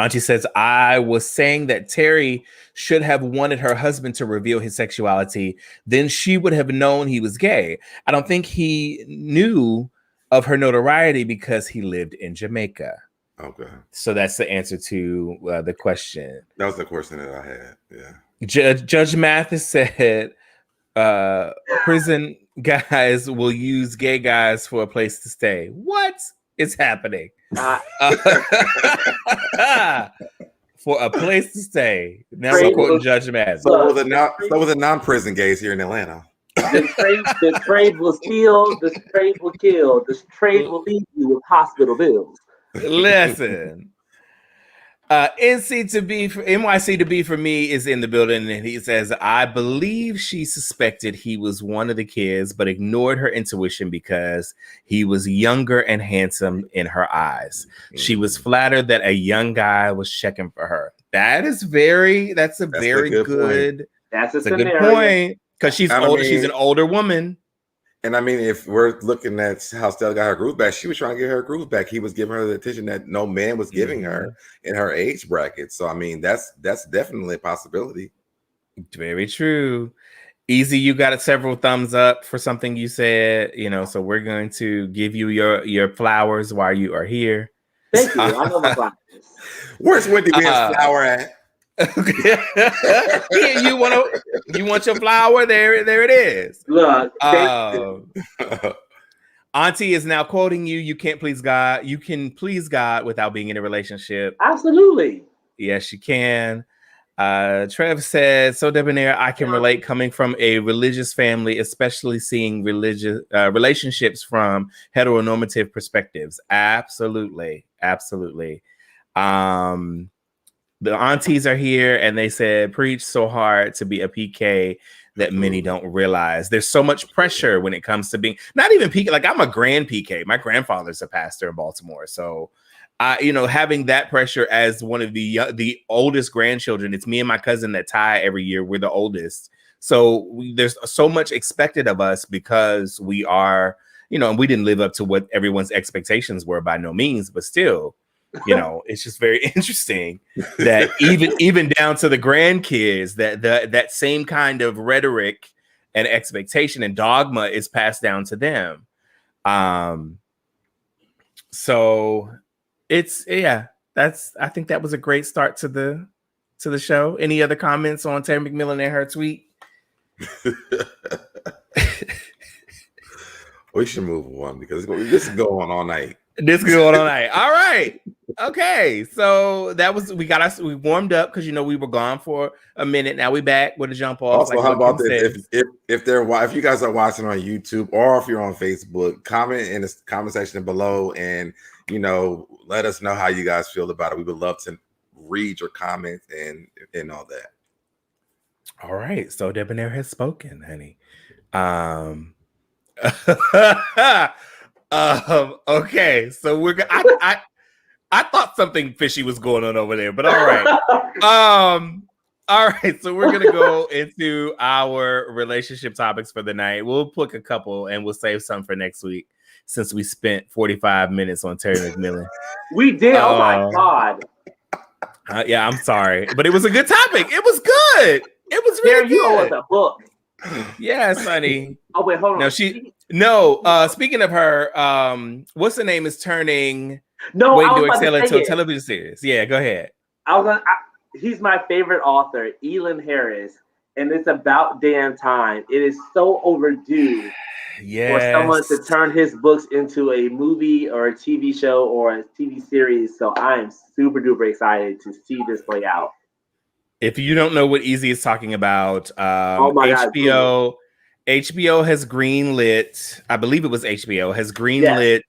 Auntie says, I was saying that Terry should have wanted her husband to reveal his sexuality. Then she would have known he was gay. I don't think he knew of her notoriety because he lived in Jamaica. Okay. So that's the answer to the question. That was the question that I had. Yeah. Judge Mathis said, prison guys will use gay guys for a place to stay. What is happening? For a place to stay. Now we're quoting Judge Mathis. So with the non-prison gays here in Atlanta. The trade will steal, the trade will kill, the trade will leave you with hospital bills. Listen. NYC to be for me is in the building, and he says, I believe she suspected he was one of the kids, but ignored her intuition because he was younger and handsome in her eyes. She was flattered that a young guy was checking for her. That's a very good point. Because she's older, she's an older woman. And I mean, if we're looking at how Stella got her groove back, she was trying to get her groove back. He was giving her the attention that no man was giving her in her age bracket. So I mean, that's definitely a possibility. Very true. Easy, you got several thumbs up for something you said. So we're going to give you your flowers while you are here. Thank you. I love the flowers. Where's Wendy Ben's flower at? You want your flower? There it is. Look, Auntie is now quoting you. You can't please God. You can please God without being in a relationship. Absolutely. Yes, you can. Trev says, SoDebNair, I can relate coming from a religious family, especially seeing religious relationships from heteronormative perspectives. Absolutely. The aunties are here, and they said, preach so hard to be a PK that many don't realize. There's so much pressure when it comes to being not even PK. Like, I'm a grand PK. My grandfather's a pastor in Baltimore. So, having that pressure as one of the oldest grandchildren, it's me and my cousin that tie every year. We're the oldest. So there's so much expected of us because we are, and we didn't live up to what everyone's expectations were by no means, but still. It's just very interesting that even down to the grandkids, that same kind of rhetoric and expectation and dogma is passed down to them. So I think that was a great start to the show. Any other comments on Terry McMillan and her tweet? We should move on because this is going on all night. All right. Okay. So we warmed up because we were gone for a minute. Now we back with a jump off. Also, how about this? If you guys are watching on YouTube or if you're on Facebook, comment in the comment section below and let us know how you guys feel about it. We would love to read your comments and all that. All right. SoDebNair has spoken, honey. Okay, so we're I thought something fishy was going on over there, but all right. All right, so we're gonna go into our relationship topics for the night. We'll pick a couple and we'll save some for next week since we spent 45 minutes on Terry McMillan. We did. Oh my God. Yeah, I'm sorry, but it was a good topic. It was good. It was really good. You owe us a book. Yes, honey. Oh wait, hold on. Speaking of her, what's the name is turning Waiting to Exhale into a television series. Yeah, go ahead. He's my favorite author, Elin Harris, and it's about damn time. It is so overdue for someone to turn his books into a movie or a TV show or a TV series. So I am super duper excited to see this play out. If you don't know what Easy is talking about, HBO has greenlit, I believe it was HBO, has greenlit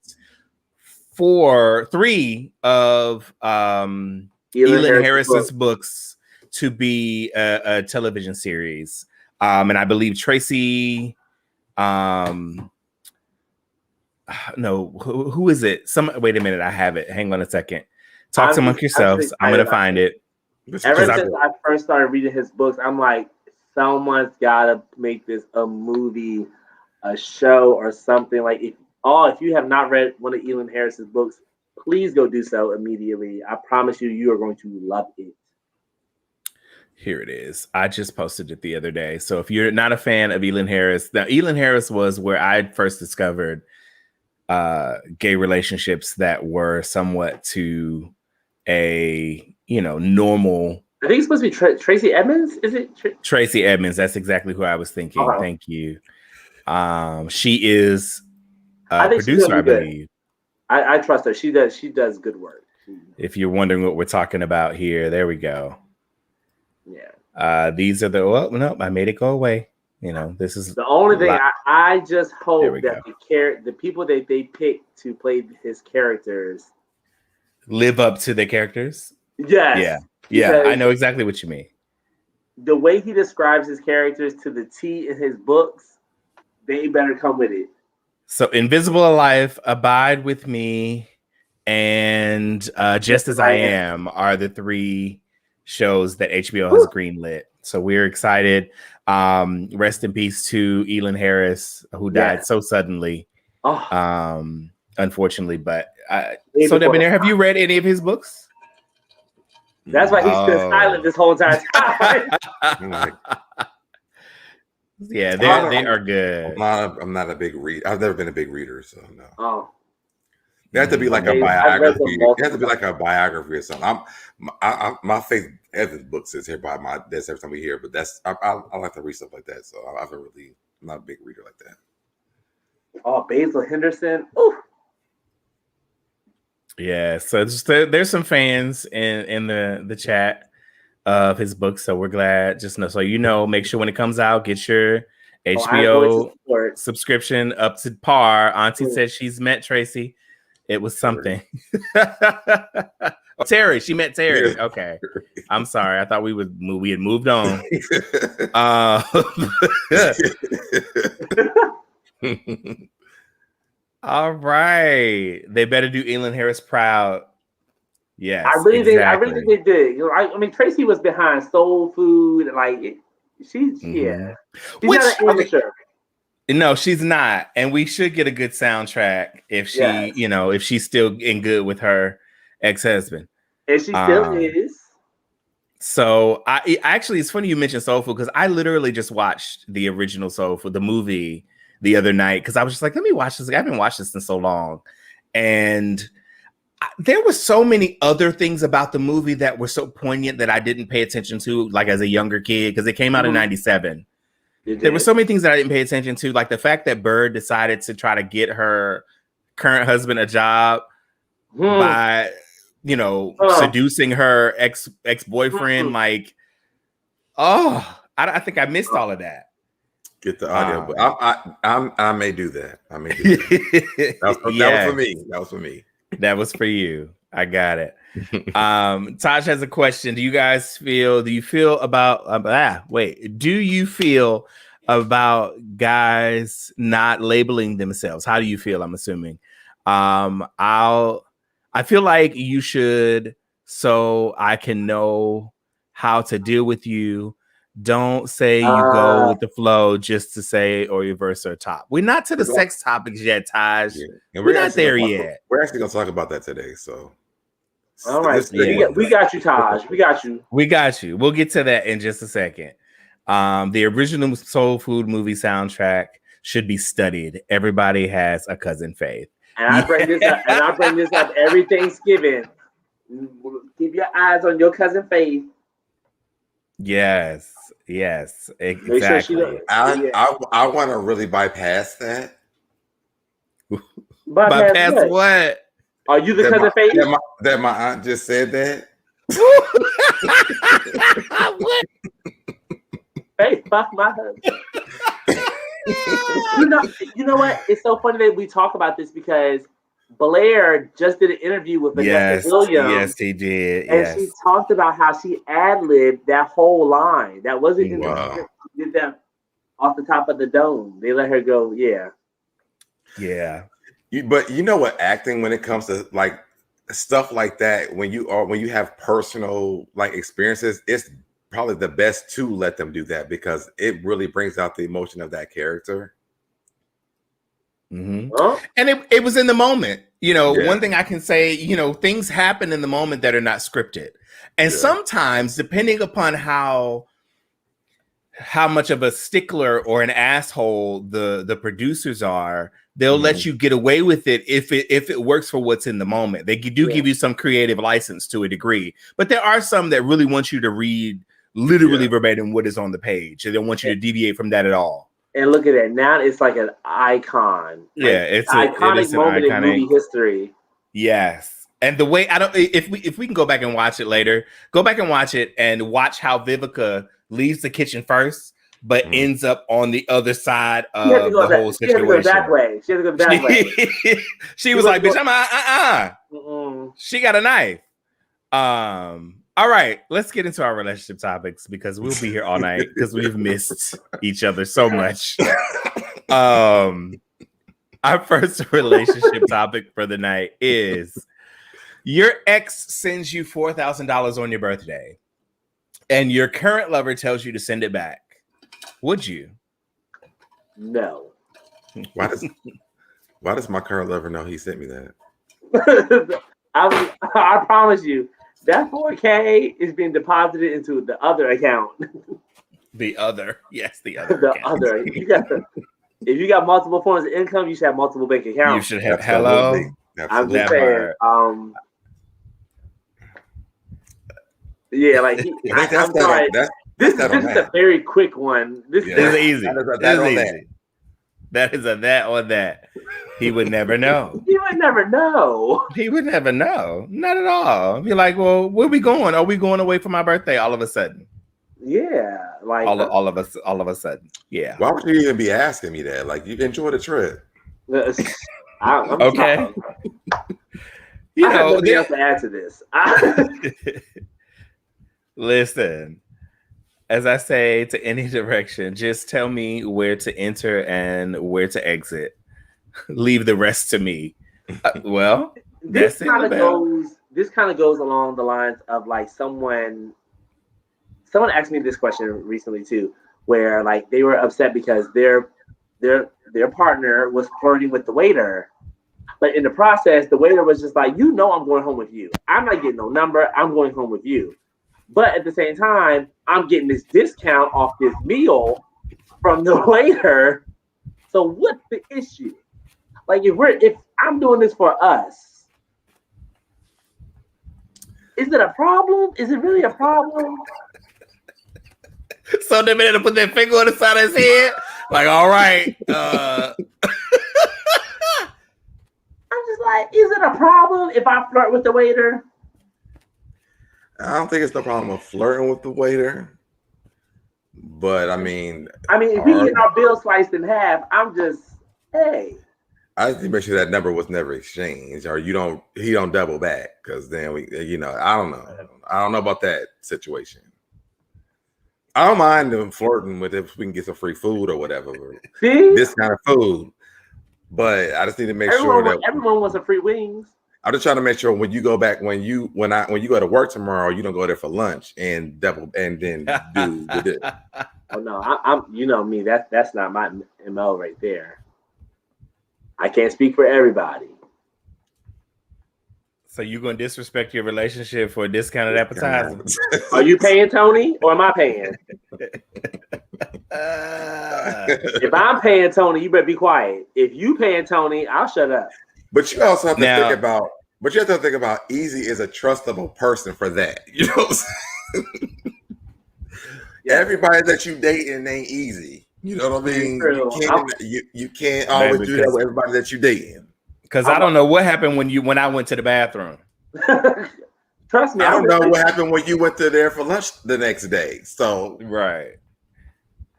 3 of Elin Harris's books to be a television series. And I believe Tracy, who is it? Wait a minute, I have it. Hang on a second. Talk amongst yourselves. I'm going to find it. Ever since I first started reading his books, I'm like, someone's got to make this a movie, a show, or something. Like, if you have not read one of Elin Harris's books, please go do so immediately. I promise you, you are going to love it. Here it is. I just posted it the other day. So if you're not a fan of Elin Harris, now Elin Harris was where I first discovered gay relationships that were somewhat to a normal. I think it's supposed to be Tracy Edmonds. Is it Tracy Edmonds? That's exactly who I was thinking. Uh-huh. Thank you. She is a producer, I believe. I trust her. She does good work. If you're wondering what we're talking about here, there we go. Yeah. These are no, I made it go away. This is the only thing. I just hope that go. the people that they picked to play his characters live up to their characters. Yes. Yeah. I know exactly what you mean. The way he describes his characters to the T in his books, they better come with it. So Invisible Alive, Abide with Me, and Just As I Am are the 3 shows that HBO has greenlit. So we're excited. Rest in peace to Elin Harris, who died so suddenly. Unfortunately, but SoDebNair, have you read any of his books? That's why he's been silent this whole entire time. Yeah, they are good. I'm not a big reader. I've never been a big reader, so no. Oh. It has to be like a biography. It has to be like a biography or something. My faith Evans books is here by my desk every time we hear, but I like to read stuff like that. So I'm not a big reader like that. Oh, Basil Henderson. Ooh. Yeah, so there's some fans in the chat of his book, so we're glad. Just know, make sure when it comes out, get your HBO subscription up to par. Auntie said she's met Tracy. It was something. Terry, she met Terry. Okay, I'm sorry. I thought we had moved on. All right, they better do Elin Harris proud. Yes, I really think they did. I mean, Tracy was behind Soul Food, she's not an amateur. No, she's not, and we should get a good soundtrack if she, if she's still in good with her ex-husband, and she still is. So I actually, it's funny you mentioned Soul Food because I literally just watched the original Soul Food, the movie, the other night because I was just like, let me watch this. I haven't watched this in so long, and there were so many other things about the movie that were so poignant that I didn't pay attention to, like as a younger kid, because it came out in '97. There were so many things that I didn't pay attention to, like the fact that Bird decided to try to get her current husband a job by, seducing her ex-boyfriend. I think I missed all of that. Get the audio, but I may do that. That was for me. That was for me. That was for you. I got it. Taj has a question. Do you feel about guys not labeling themselves? How do you feel? I'm assuming. I feel like you should, so I can know how to deal with you. Don't say you go with the flow just to say or reverse or top. We're not to the sex topics yet, Taj. Yeah. We're not there yet. We're actually going to talk about that today. So, all right. We got you, Taj. We got you. We got you. We'll get to that in just a second. The original Soul Food movie soundtrack should be studied. Everybody has a cousin Faith. And I bring this up every Thanksgiving. Keep your eyes on your cousin Faith. Yes, exactly. Sure I want to really bypass that. Bypass what? Are you the cousin Faith? That my aunt just said that. What? Hey, fuck my husband. You know what? It's so funny that we talk about this because Blair just did an interview with Vanessa Williams. Yes, he did. And she talked about how she ad-libbed that whole line. That wasn't in the script. She did that off the top of the dome. They let her go, yeah. But you know what, acting, when it comes to like stuff like that, when you have personal like experiences, it's probably the best to let them do that because it really brings out the emotion of that character. Mm-hmm. Huh? And it was in the moment. One thing I can say, things happen in the moment that are not scripted. And sometimes, depending upon how much of a stickler or an asshole the producers are, they'll let you get away with it if it works for what's in the moment. They do give you some creative license to a degree, but there are some that really want you to read literally verbatim what is on the page. They don't want you to deviate from that at all. And look at it now; it's like an icon. It's an iconic moment in movie history. Yes, and the way if we can go back and watch it later, go back and watch it and watch how Vivica leaves the kitchen first, but ends up on the other side of the whole situation. She had to go that way. She was like, "Bitch, I'm She got a knife." All right, let's get into our relationship topics because we'll be here all night because we've missed each other so much. Our first relationship topic for the night is your ex sends you $4,000 on your birthday and your current lover tells you to send it back. Would you? No. Why does my current lover know he sent me that? I promise you, that $4K is being deposited into the other account. The other. Yes, the other. The other. If you got multiple forms of income, you should have multiple bank accounts. You should have. Hello. I'm just saying. Yeah, like I'm sorry. This is a very quick one. This is easy. That is a that on that. He would never know. He would never know. He would never know. Not at all. Be like, well, where are we going? Are we going away for my birthday all of a sudden? Yeah, like all of a sudden. Yeah. Why would you even be asking me that? Like, you enjoy the trip. I'm okay. I have nothing else to add to this. Listen, as I say to any direction, just tell me where to enter and where to exit. Leave the rest to me. Well, this kind of goes along the lines of like someone asked me this question recently too, where like they were upset because their partner was flirting with the waiter, but in the process, the waiter was just like, I'm going home with you. I'm not getting no number. I'm going home with you. But at the same time, I'm getting this discount off this meal from the waiter. So what's the issue? Like if I'm doing this for us, is it a problem? Is it really a problem? So they made him put that finger on the side of his head. Like, all right. I'm just like, is it a problem if I flirt with the waiter? I don't think it's the problem of flirting with the waiter. But I mean, if we get our bill sliced in half, I'm just, hey. I just need to make sure that number was never exchanged, or he don't double back, because then I don't know about that situation. I don't mind them flirting with if we can get some free food or whatever. See? This kind of food. But I just need to make sure that everyone wants a free wings. I'm just trying to make sure when you go back, when you go to work tomorrow, you don't go there for lunch and double and then do with it. Oh no, I'm me, that's not my MO right there. I can't speak for everybody. So you're gonna disrespect your relationship for a discounted appetizer? Are you paying, Tony, or am I paying? If I'm paying, Tony, you better be quiet. If you paying, Tony, I'll shut up. But you also have to think about. But you have to think about Easy is a trustable person for that. You know what I'm saying? Yeah. Everybody that you dating ain't easy. You know what I mean? You can't always do that with everybody that you dating. Because I don't know what happened when I went to the bathroom. Trust me. I don't know what happened when you went to there for lunch the next day. So right.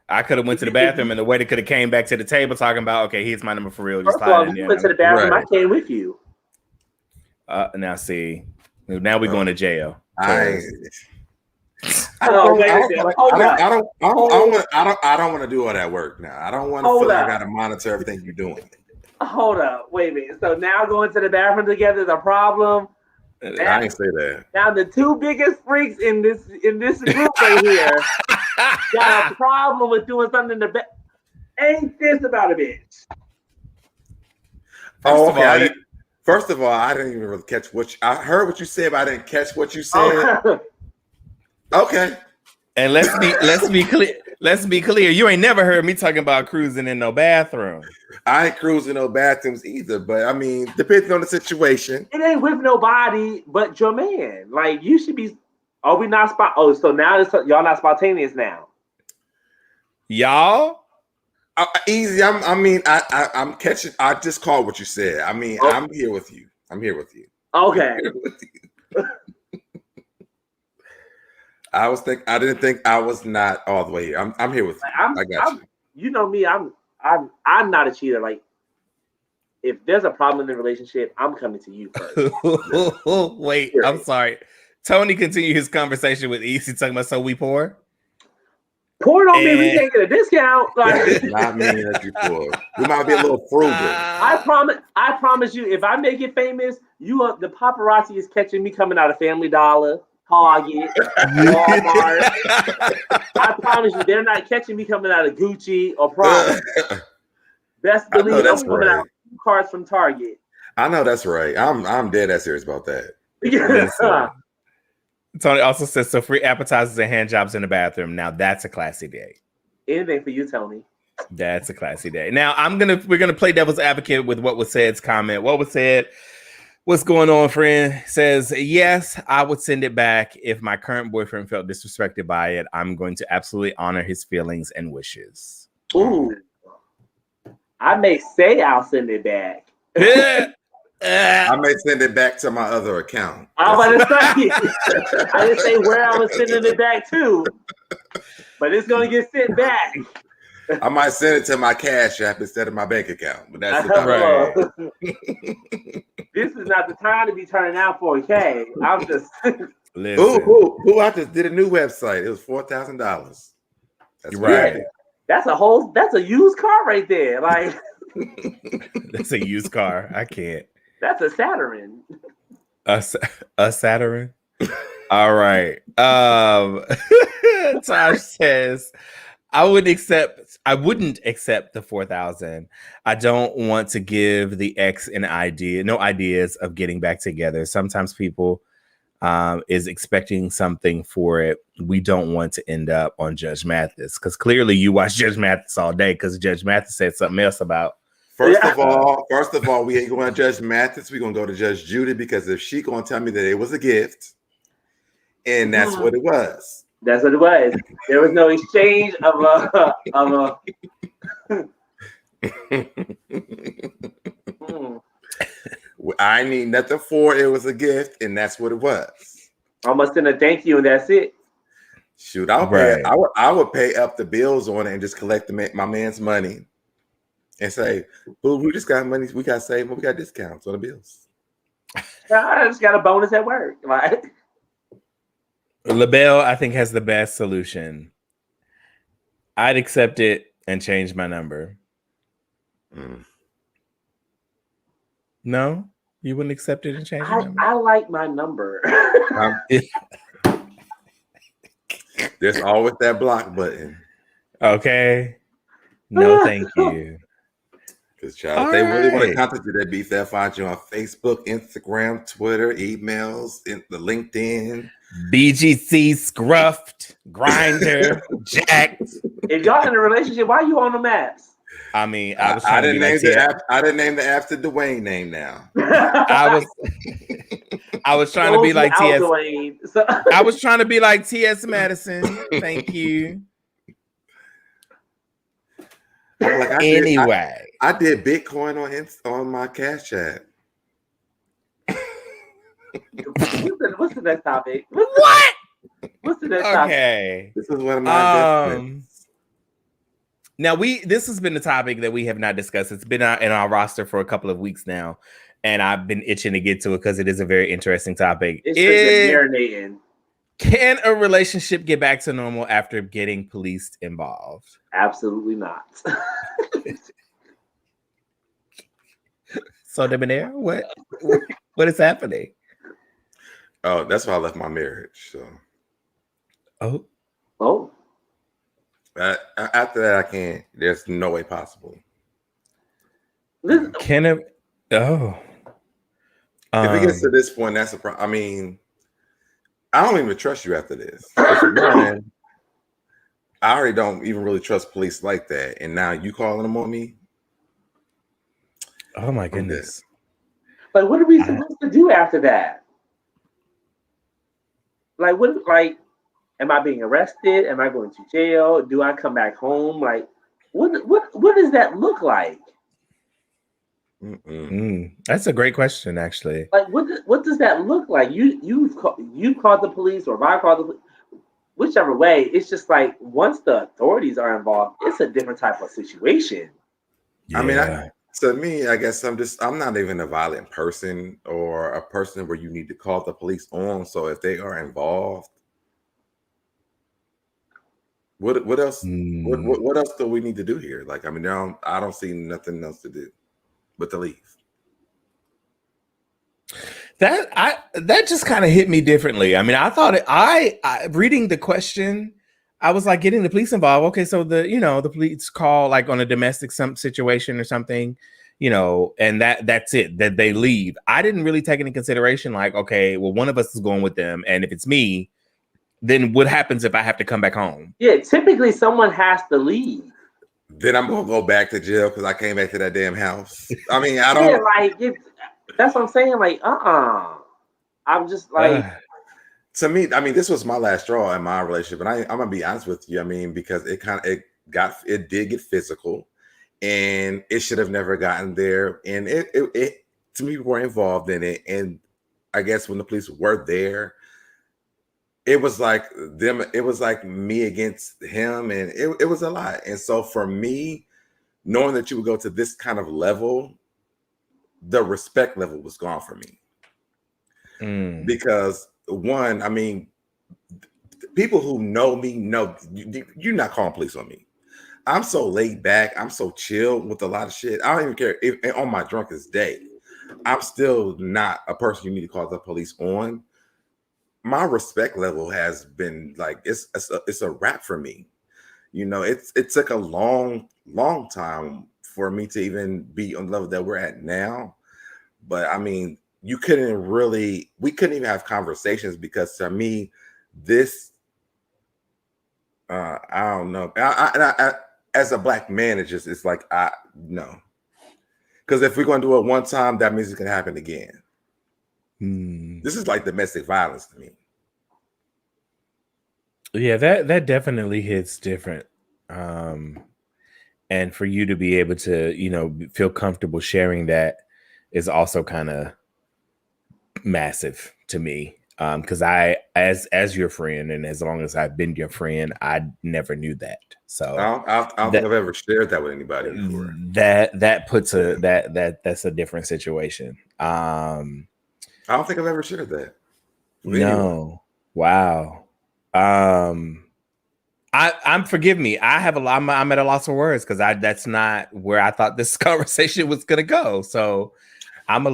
I could have went to the bathroom and the waiter could have came back to the table talking about, okay, here's my number for real. Just slide in there. You went to the bathroom. Right. I came with you. Now see, now we're going to jail. I don't want to do all that work now. I don't want to feel like I got to monitor everything you're doing. Hold up, wait a minute. So now going to the bathroom together is a problem. I ain't say that. Now the two biggest freaks in this group right here got a problem with doing something in the bed. Ain't this about a bitch? First of all, I didn't even really catch I heard what you said, but I didn't catch what you said. Oh. Okay. And let's be clear. Let's be clear. You ain't never heard me talking about cruising in no bathroom. I ain't cruising no bathrooms either, but I mean, depending on the situation. It ain't with nobody but your man. Like you should be. Are we not spot? Oh, so now y'all not spontaneous now. Y'all? Easy. I'm catching. I just called what you said. I mean, Oh. I'm here with you. Okay. I didn't think I was not all the way here. I'm here with you. I got you. You know me. I'm not a cheater. Like if there's a problem in the relationship, I'm coming to you first. Wait, I'm sorry. Tony continued his conversation with Easy talking about so we poor. Poor don't mean we can't get a discount. Like not mean that you poor. We might be a little frugal. I promise you, if I make it famous, the paparazzi is catching me coming out of Family Dollar, Target, Walmart. I promise you, they're not catching me coming out of Gucci or Prada. Best believe I'm coming out with cards from Target. I know that's right. I'm dead that serious about that. Tony also says so free appetizers and hand jobs in the bathroom. Now that's a classy day. Anything for you, Tony. That's a classy day. Now we're gonna play devil's advocate with what was said's comment. What was said? What's going on, friend? Says yes, I would send it back if my current boyfriend felt disrespected by it. I'm going to absolutely honor his feelings and wishes. Ooh, I may say I'll send it back. I may send it back to my other account. I was about to say, I didn't say where I was sending it back to, but it's going to get sent back. I might send it to my Cash App instead of my bank account, but that's right. This is not the time to be turning out $4K. I'm just who I just did a new website. It was $4,000. That's right. That's a used car right there. Like that's a used car. I can't. That's a Saturn. A Saturn. All right. Tosh says, I wouldn't accept the 4,000. I don't want to give the ex no ideas of getting back together. Sometimes people is expecting something for it. We don't want to end up on Judge Mathis because clearly you watch Judge Mathis all day because Judge Mathis said something else about. First of all, we ain't going to Judge Mathis. We're going to go to Judge Judy because if she going to tell me that it was a gift, and that's what it was. That's what it was. There was no exchange of a. I need nothing for it. It was a gift, and that's what it was. I'm gonna send a thank you, and that's it. Shoot, I would pay up the bills on it and just collect my man's money. And say, "Boo, we just got money. We got saved. We got discounts on the bills." I just got a bonus at work. Right? LaBelle, I think, has the best solution. I'd accept it and change my number. No, you wouldn't accept it and change your number. I like my number. There's always that block button. Okay. No, thank you. Because, child, if they really want to contact you, they'll find you on Facebook, Instagram, Twitter, emails, the LinkedIn. BGC, Scruffed, Grinder, Jacked. If y'all in a relationship, why are you on the maps? I mean, I didn't name the app. I didn't name the app to Dwayne name now. I was trying to be like T.S. I was trying to be like T.S. Madison. Thank you. Anyway, I did Bitcoin on my Cash App. What's the next topic? What? What's the next topic? Okay. This is one of my investments. Now this has been the topic that we have not discussed. It's been in our roster for a couple of weeks now, and I've been itching to get to it because it is a very interesting topic. It's marinating. Can a relationship get back to normal after getting police involved? Absolutely not. SoDebNair, what is happening? Oh, that's why I left my marriage. So. Oh. After that, I can't. There's no way possible. Can it? Oh. If it gets to this point, that's a problem. I mean, I don't even trust you after this. Because one, I already don't even really trust police like that. And now you calling them on me? Oh my I'm dead. goodness. Like, what are we supposed to do after that? Like, what? Like, am I being arrested? Am I going to jail? Do I come back home? Like, what does that look like? That's a great question, actually. Like, what does that look like? You called the police, or I called the police. Whichever way, it's just like once the authorities are involved, it's a different type of situation. Yeah. I mean, to me, I guess I'm not even a violent person or a person where you need to call the police on. So if they are involved, what else? What else do we need to do here? Like, I mean, I don't see nothing else to do but to leave. That just kind of hit me differently. I mean, I thought I reading the question, I was like getting the police involved. Okay, so the police call like on a domestic situation or something, and that's it, that they leave. I didn't really take into consideration like, okay, well, one of us is going with them, and if it's me, then what happens if I have to come back home? Yeah, typically someone has to leave. Then I'm gonna go back to jail because I came back to that damn house. I mean, I don't. Yeah, that's what I'm saying. Like, I'm just like. To me, I mean, this was my last straw in my relationship, and I'm gonna be honest with you. I mean, because it did get physical, and it should have never gotten there. And it to me, we were involved in it, and I guess when the police were there, it was like them. It was like me against him, and it was a lot. And so for me, knowing that you would go to this kind of level, the respect level was gone for me. Because one, I mean, people who know me know you're not calling police on me. I'm so laid back. I'm so chill with a lot of shit. I don't even care if on my drunkest day, I'm still not a person you need to call the police on. My respect level has been like it's a wrap for me. It took a long time for me to even be on the level that we're at now. But I mean, we couldn't even have conversations because to me, this I don't know. I as a black man, it's like no, because if we're going to do it one time, that means it can happen again. This is like domestic violence to me. Yeah, that definitely hits different. And for you to be able to, feel comfortable sharing that is also kind of massive to me. Because I, as your friend, and as long as I've been your friend, I never knew that. So I don't think I've ever shared that with anybody before. That puts that's a different situation. I don't think I've ever shared that. No. Wow. Forgive me. I have I'm at a loss for words because that's not where I thought this conversation was gonna go. So I'm a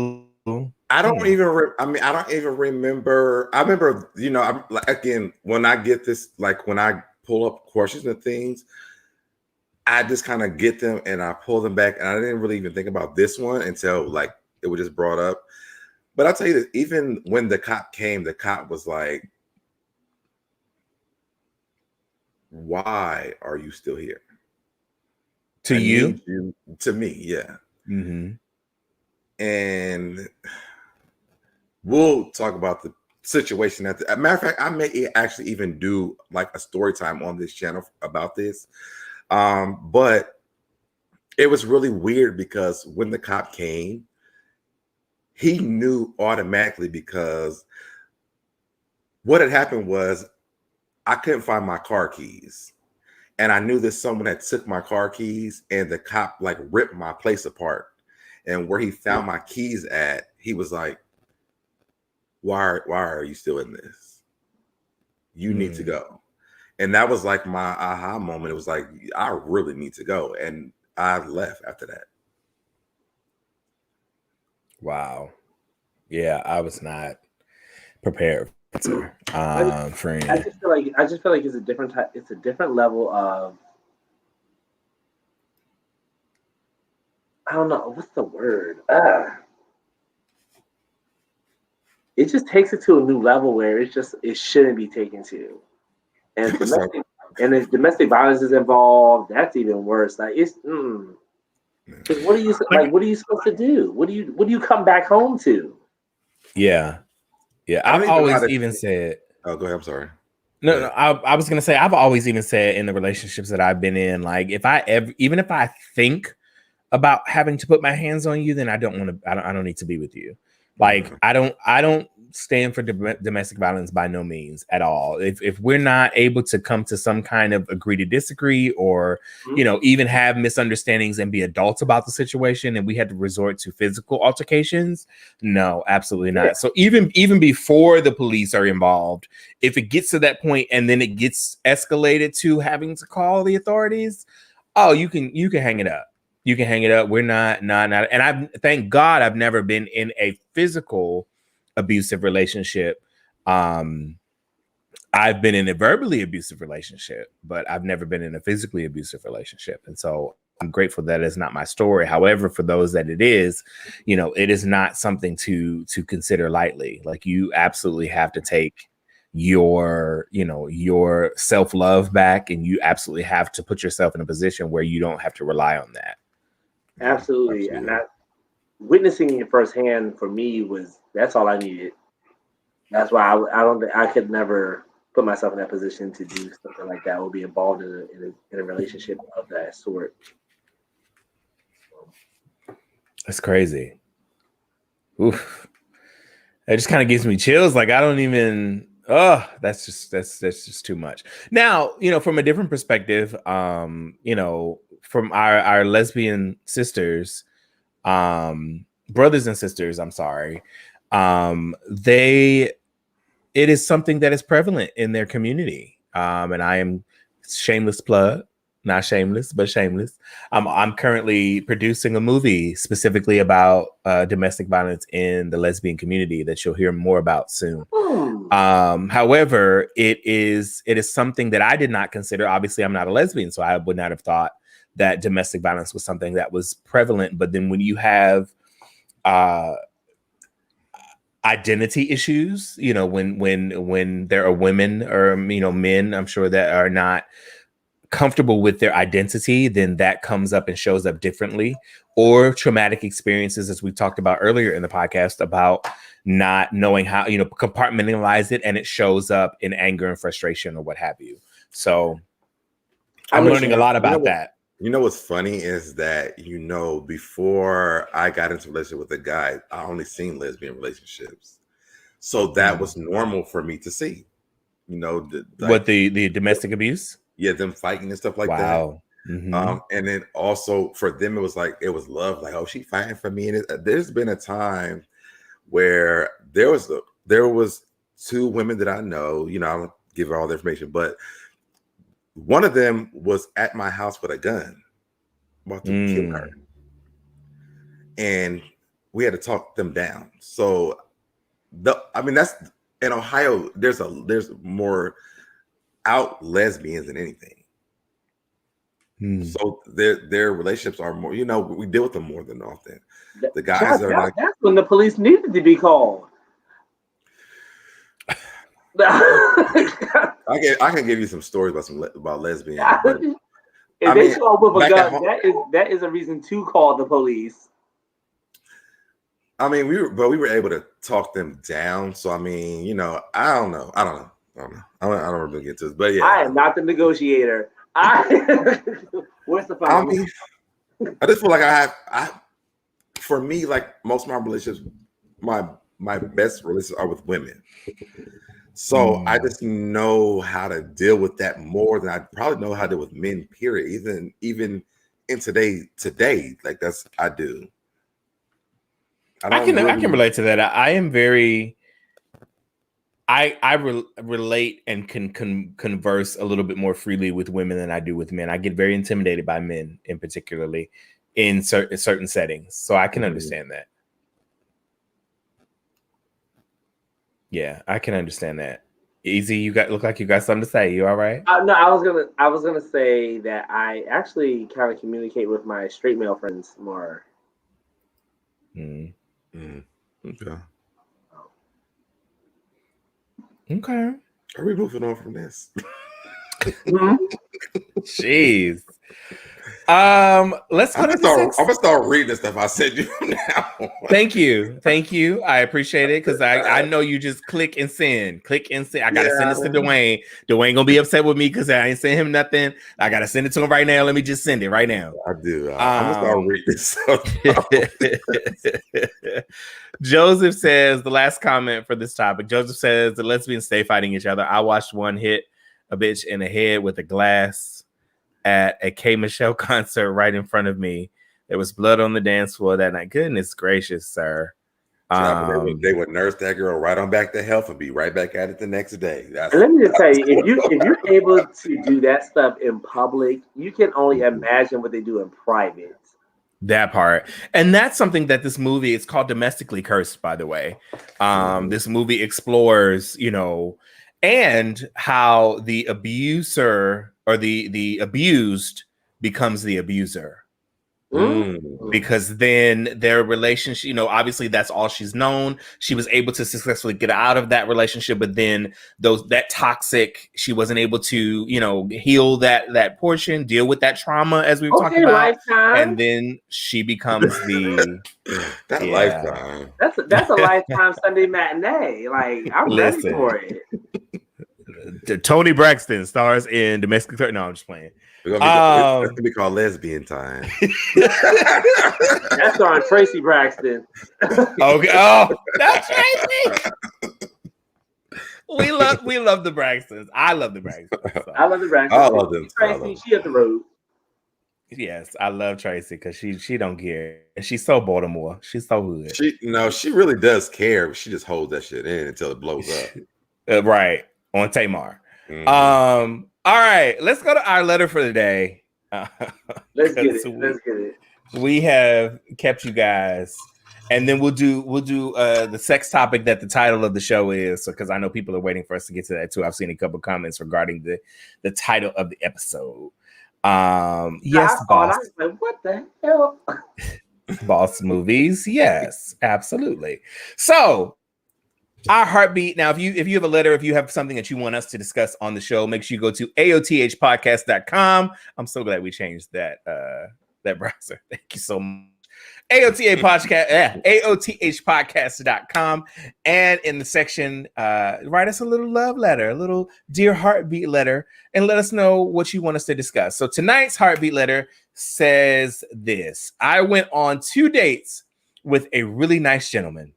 little. I don't even. I don't even remember. I remember, I'm like, again, when I get this, like when I pull up questions and things, I just kind of get them and I pull them back, and I didn't really even think about this one until like it was just brought up. But I'll tell you this: even when the cop came, the cop was like, "Why are you still here?" To you? To me, yeah. Mm-hmm. And we'll talk about the situation at the matter of fact, I may actually even do like a story time on this channel about this. But it was really weird because when the cop came, he knew automatically because what had happened was I couldn't find my car keys. And I knew that someone had took my car keys and the cop like ripped my place apart. And where he found my keys at, he was like, why are you still in this? You need to go. And that was like my aha moment. It was like, I really need to go. And I left after that. Wow. Yeah, I was not prepared for friend. I just feel like it's a different type. It's a different level of. I don't know what's the word. it just takes it to a new level where it shouldn't be taken to. And if domestic violence is involved, that's even worse. Like it's because what are you like? What are you supposed to do? What do you come back home to? Yeah. I I've don't even know how always to. even said. Oh, go ahead. I'm sorry. No. I was gonna say I've always even said in the relationships that I've been in, like if I ever, even if I think about having to put my hands on you, then I don't want to. I don't need to be with you. Like I don't stand for domestic violence by no means at all. If we're not able to come to some kind of agree to disagree, or even have misunderstandings and be adults about the situation, and we had to resort to physical altercations, no, absolutely not. So even before the police are involved, if it gets to that point and then it gets escalated to having to call the authorities, oh, you can hang it up. You can hang it up. We're not. And I thank God I've never been in a physical abusive relationship. I've been in a verbally abusive relationship, but I've never been in a physically abusive relationship. And so I'm grateful that it's not my story. However, for those that it is, it is not something to consider lightly. Like you absolutely have to take your self-love back, and you absolutely have to put yourself in a position where you don't have to rely on that. Absolutely. And witnessing it firsthand for me that's all I needed. That's why I don't think I could never put myself in that position to do something like that or be involved in a relationship of that sort. That's crazy. Oof. It just kind of gives me chills. Like I don't even. Oh, that's just too much. Now, from a different perspective, from our lesbian sisters, brothers and sisters, I'm sorry, it is something that is prevalent in their community. And I am shameless plug, not shameless, but shameless. I'm currently producing a movie specifically about domestic violence in the lesbian community that you'll hear more about soon. However, it is something that I did not consider. Obviously, I'm not a lesbian, so I would not have thought that domestic violence was something that was prevalent. But then when you have identity issues, when there are women or men, I'm sure, that are not comfortable with their identity, then that comes up and shows up differently. Or traumatic experiences, as we talked about earlier in the podcast, about not knowing how compartmentalize it, and it shows up in anger and frustration or what have you. So I'm learning a lot about that. What's funny is that before I got into a relationship with a guy, I only seen lesbian relationships, so that was normal for me to see. The domestic abuse, them fighting and stuff like that. Mm-hmm. And then also for them, it was love. Like, oh, she fighting for me. And there's been a time where there was two women that I know. I don't give her all the information, but one of them was at my house with a gun, about to kill her, and we had to talk them down. So, that's in Ohio. There's more out lesbians than anything. So their relationships are more. We deal with them more than often. The guys that's when the police needed to be called. I can give you some stories about lesbians. But, if they show up with a gun, that is a reason to call the police. We were able to talk them down. So I don't know. I don't really get to this, but yeah, I am not the negotiator. Where's the fight? I just feel like for me, like most of my relationships, my best relationships are with women. So I just know how to deal with that more than I probably know how to deal with men, period. Even in today, like I do. I can relate to that. I am very. I relate and can converse a little bit more freely with women than I do with men. I get very intimidated by men, in particularly in certain settings. So I can understand that. Yeah, I can understand that. Easy, look like you got something to say. You all right? No, I was gonna say that I actually kind of communicate with my straight male friends more. Okay. Okay. Are we moving on from this? Jeez. Let's go to the sex. I'm gonna start reading the stuff I sent you now. Thank you. I appreciate it because I know you just click and send. I gotta send this to Dwayne. Dwayne gonna be upset with me because I ain't sent him nothing. I gotta send it to him right now. Let me just send it right now. I do. I'm gonna start reading this. Joseph says the last comment for this topic. Joseph says the lesbians stay fighting each other. I watched one hit a bitch in the head with a glass at a K Michelle concert right in front of me. There was blood on the dance floor that night. Goodness gracious, sir. They would nurse that girl right on back to health and be right back at it the next day. Let me just tell you, if you're able to do that stuff in public, you can only imagine what they do in private. That part. And that's something that this movie, it's called Domestically Cursed, by the way. This movie explores, and how the abuser or the abused becomes the abuser. Because then their relationship, obviously that's all she's known. She was able to successfully get out of that relationship, but then that toxic, she wasn't able to, heal that portion, deal with that trauma as we've talked about. Lifetime. And then she becomes the lifetime. That's a lifetime Sunday matinee. Like, I'm ready for it. Tony Braxton stars in Domestic. No, I'm just playing. It's gonna be called Lesbian Time. That's on Tracy Braxton. Okay. Oh, that's Tracy. We love the Braxtons. I love the Braxtons. So. I love the Braxtons. I love them. Tracy, she hit the road. Yes, I love Tracy because she don't care. She's so Baltimore. She's so hood. She really does care. She just holds that shit in until it blows up. Right. On Tamar. Mm-hmm. All right, let's go to our letter for the day. Let's get it. We have kept you guys, and then we'll do the sex topic that the title of the show is. So, because I know people are waiting for us to get to that too. I've seen a couple comments regarding the title of the episode. Yes, boss. Like, what the hell? Boss movies. Yes, absolutely. So. Our heartbeat. Now, if you have a letter, if you have something that you want us to discuss on the show, make sure you go to aothpodcast.com. I'm so glad we changed that browser. Thank you so much. aothpodcast.com. And in the section, write us a little love letter, a little dear heartbeat letter, and let us know what you want us to discuss. So tonight's heartbeat letter says this. I went on 2 dates with a really nice gentleman.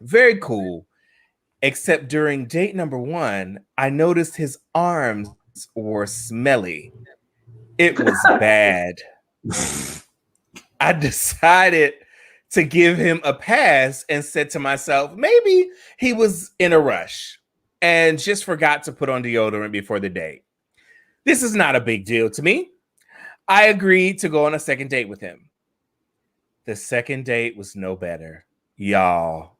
Very cool. Except during date number 1, I noticed his arms were smelly. It was bad. I decided to give him a pass and said to myself, maybe he was in a rush and just forgot to put on deodorant before the date. This is not a big deal to me. I agreed to go on a second date with him. The second date was no better. Y'all.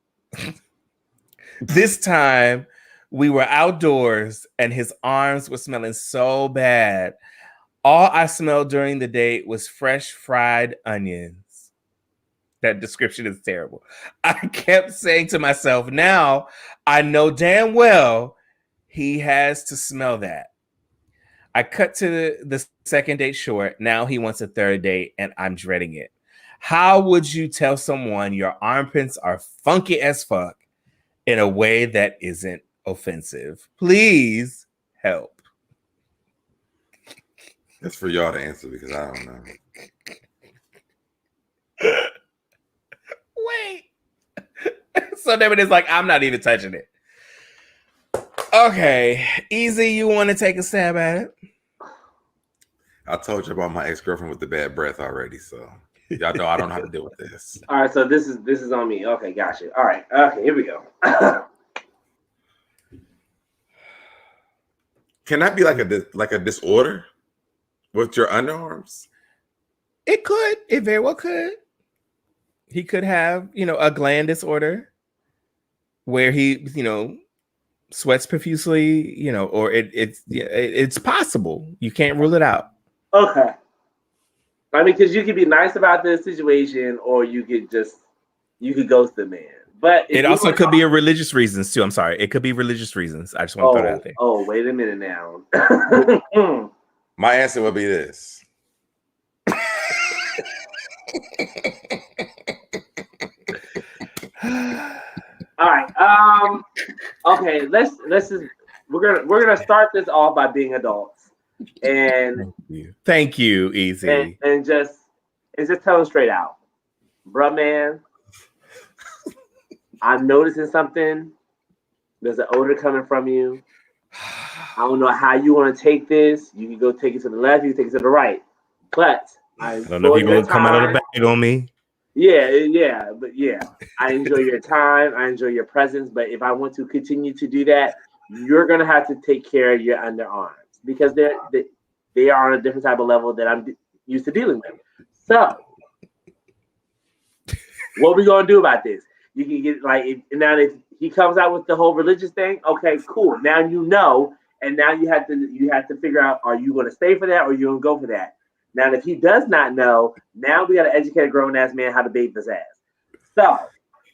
This time we were outdoors and his arms were smelling so bad. All I smelled during the date was fresh fried onions. That description is terrible. I kept saying to myself, now I know damn well he has to smell that. I cut to the second date short. Now he wants a third date and I'm dreading it. How would you tell someone your armpits are funky as fuck in a way that isn't offensive? Please help. That's for y'all to answer because I don't know. Wait. So David is like, I'm not even touching it. Okay. Easy, you want to take a stab at it? I told you about my ex-girlfriend with the bad breath already, so y'all know I don't know how to deal with this. All right, so this is on me. Okay, gotcha. All right, okay, here we go. Can that be like a disorder with your underarms? It could. It very well could. He could have, a gland disorder where he, sweats profusely, or it's possible. You can't rule it out. Okay. I mean, because you could be nice about this situation, or you could ghost the man. But it also could be a religious reasons too. I'm sorry. It could be religious reasons. I just want to throw that out there. Oh, wait a minute now. My answer would be this. All right. Okay. Let's just we're gonna start this off by being adults and thank you, Easy, and just tell them straight out, bruh, man. I'm noticing something. There's an odor coming from you. I don't know how you want to take this. You can go take it to the left. You can take it to the right. But I don't know if you're gonna come out of the bag on me. Yeah, but yeah, I enjoy your time. I enjoy your presence. But if I want to continue to do that, you're gonna have to take care of your underarms because they are on a different type of level that I'm used to dealing with. So, what are we gonna do about this? You can get if he comes out with the whole religious thing. Okay, cool. Now you know, and now you have to figure out: are you gonna stay for that or are you gonna go for that? Now, if he does not know, now we got to educate a grown-ass man how to bathe his ass. So,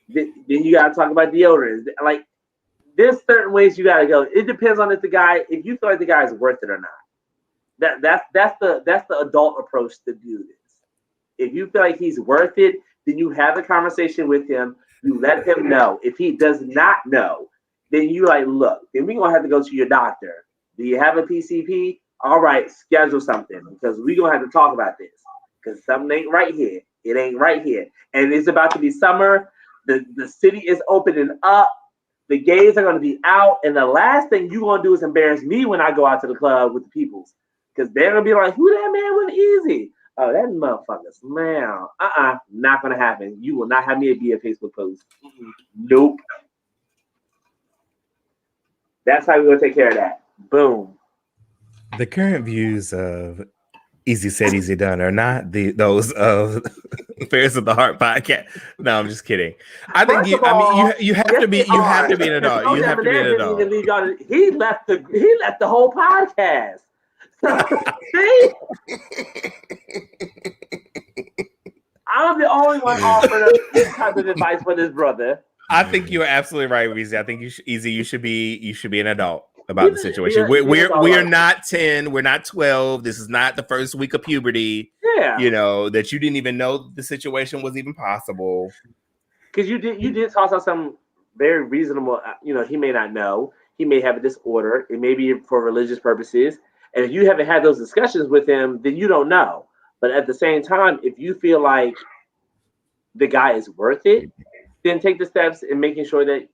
then you got to talk about deodorants. Like, there's certain ways you got to go. It depends on if you feel like the guy is worth it or not. That's the adult approach to do this. If you feel like he's worth it, then you have a conversation with him. You let him know. If he does not know, then you look, then we're going to have to go to your doctor. Do you have a PCP? All right, schedule something because we're going to have to talk about this because something ain't right here. It ain't right here. And it's about to be summer. The city is opening up. The gays are going to be out. And the last thing you're going to do is embarrass me when I go out to the club with the peoples because they're going to be like, who that man with Easy? Oh, that motherfucker smell. Not going to happen. You will not have me be a Facebook post. Nope. That's how we're going to take care of that. Boom. The current views of Easy Said, Easy Done are not those of Affairs of the Heart podcast. No, I'm just kidding. I think you have to be an adult. You have to be an adult. He left the whole podcast. See? I'm the only one offering this type of advice for this brother. I think you're absolutely right, Easy. I think you should be an adult about the situation. We're not 10, we're not 12. This is not the first week of puberty. Yeah. That you didn't even know the situation was even possible. Because you did toss out some very reasonable, he may not know. He may have a disorder. It may be for religious purposes. And if you haven't had those discussions with him, then you don't know. But at the same time, if you feel like the guy is worth it, then take the steps in making sure that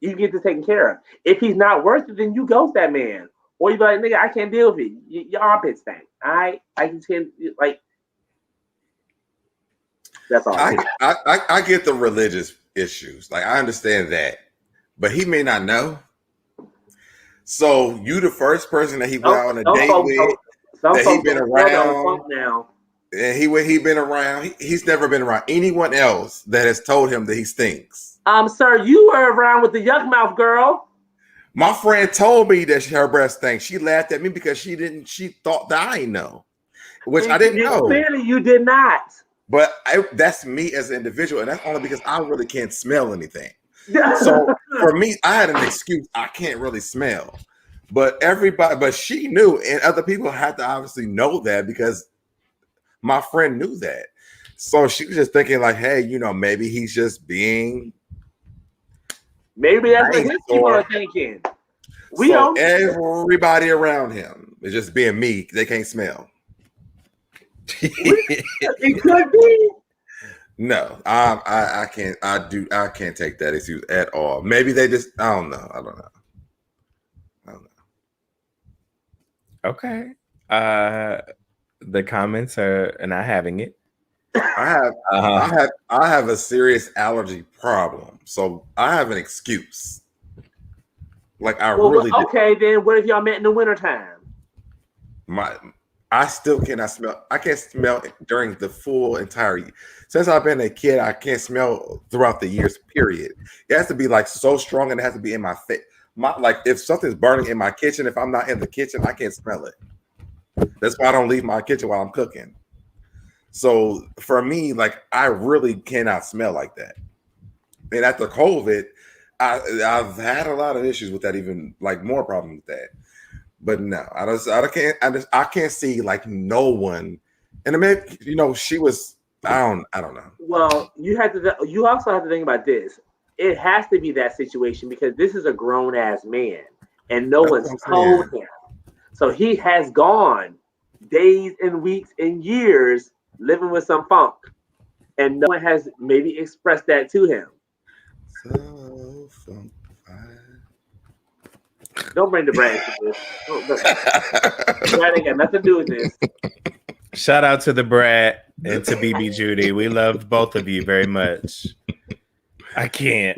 you get this taken care of. If he's not worth it, then you ghost that man. Or you be like, nigga, I can't deal with it. Your armpits stink. I can that's all. I get the religious issues. Like, I understand that. But he may not know. So you the first person that he went out on a date with, that he been around now. And he been around. He's never been around anyone else that has told him that he stinks. Sir, you were around with the yuck mouth girl. My friend told me that her breath stinks. She laughed at me because she thought that I know, which I didn't know. Clearly, you did not. But that's me as an individual, and that's only because I really can't smell anything. So for me, I had an excuse. I can't really smell. But she knew, and other people had to obviously know that because my friend knew that. So she was just thinking like, hey, maybe he's just being. Maybe that's what his people are thinking. Everybody around him is just being me. They can't smell. It could be. No, I can't. I can't take that excuse at all. Maybe they just. I don't know. Okay. The comments are not having it. I have a serious allergy problem, so I have an excuse. Like okay, then what if y'all met in the wintertime? I still cannot smell. I can't smell during the full entire year. Since I've been a kid, I can't smell throughout the years, period. It has to be like so strong and it has to be in my face. Like if something's burning in my kitchen, if I'm not in the kitchen, I can't smell it. That's why I don't leave my kitchen while I'm cooking. So for me, like I really cannot smell like that. And after COVID, I've had a lot of issues with that, even like more problem with that. But no, I can't see like no one. And I mean, you know, she was. I don't know. Well, you also have to think about this. It has to be that situation because this is a grown ass man, and no That's one's what I'm told saying. him. So he has gone days and weeks and years living with some funk, and no one has maybe expressed that to him. So fun. Don't bring the brand to this. Brad ain't got nothing to do with this. Shout out to the Brat and to BB Judy. We love both of you very much. I can't.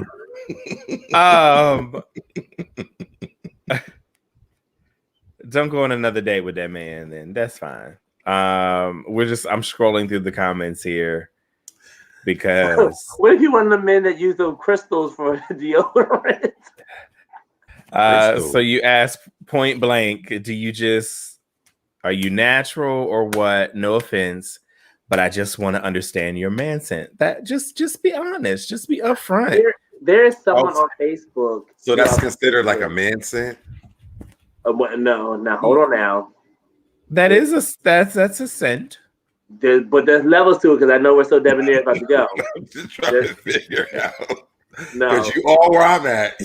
Don't go on another date with that man, then that's fine. I'm scrolling through the comments here because what if you one of the men that use those crystals for deodorant? So you ask point blank, are you natural or what? No offense, but I just want to understand your man scent. That just be honest, just be upfront. There is someone on Facebook. So that's considered like a man scent? No, now hold on now. That's a scent. But there's levels to it because I know where SoDebNair is about to go. I'm just trying to figure out. No, because you are where I'm at.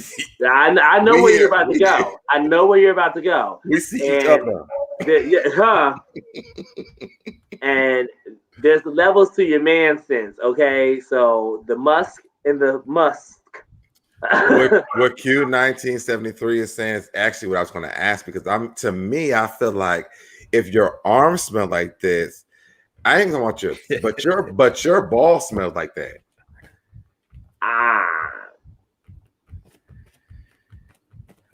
I know where you're about to go. I know where you're about to go. We see each other. And there's levels to your man sense. Okay, so the musk and the musk. What Q1973 is saying is actually what I was going to ask, because to me, I feel like if your arms smell like this, I ain't gonna want but your ball smells like that.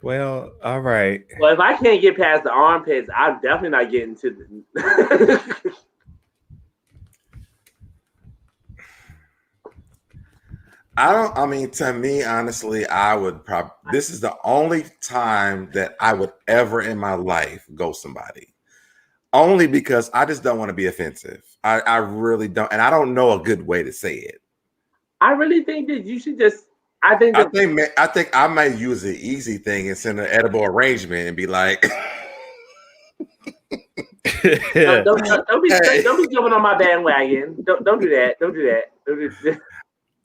Well, all right. Well, if I can't get past the armpits, I'm definitely not getting to the. To me, honestly, I would probably. This is the only time that I would ever in my life ghost somebody. Only because I just don't want to be offensive. I really don't, and I don't know a good way to say it. I really think that you should just. I think I might use the easy thing and send an edible arrangement and be like, don't be jumping on my bandwagon. Don't do that. Don't do that.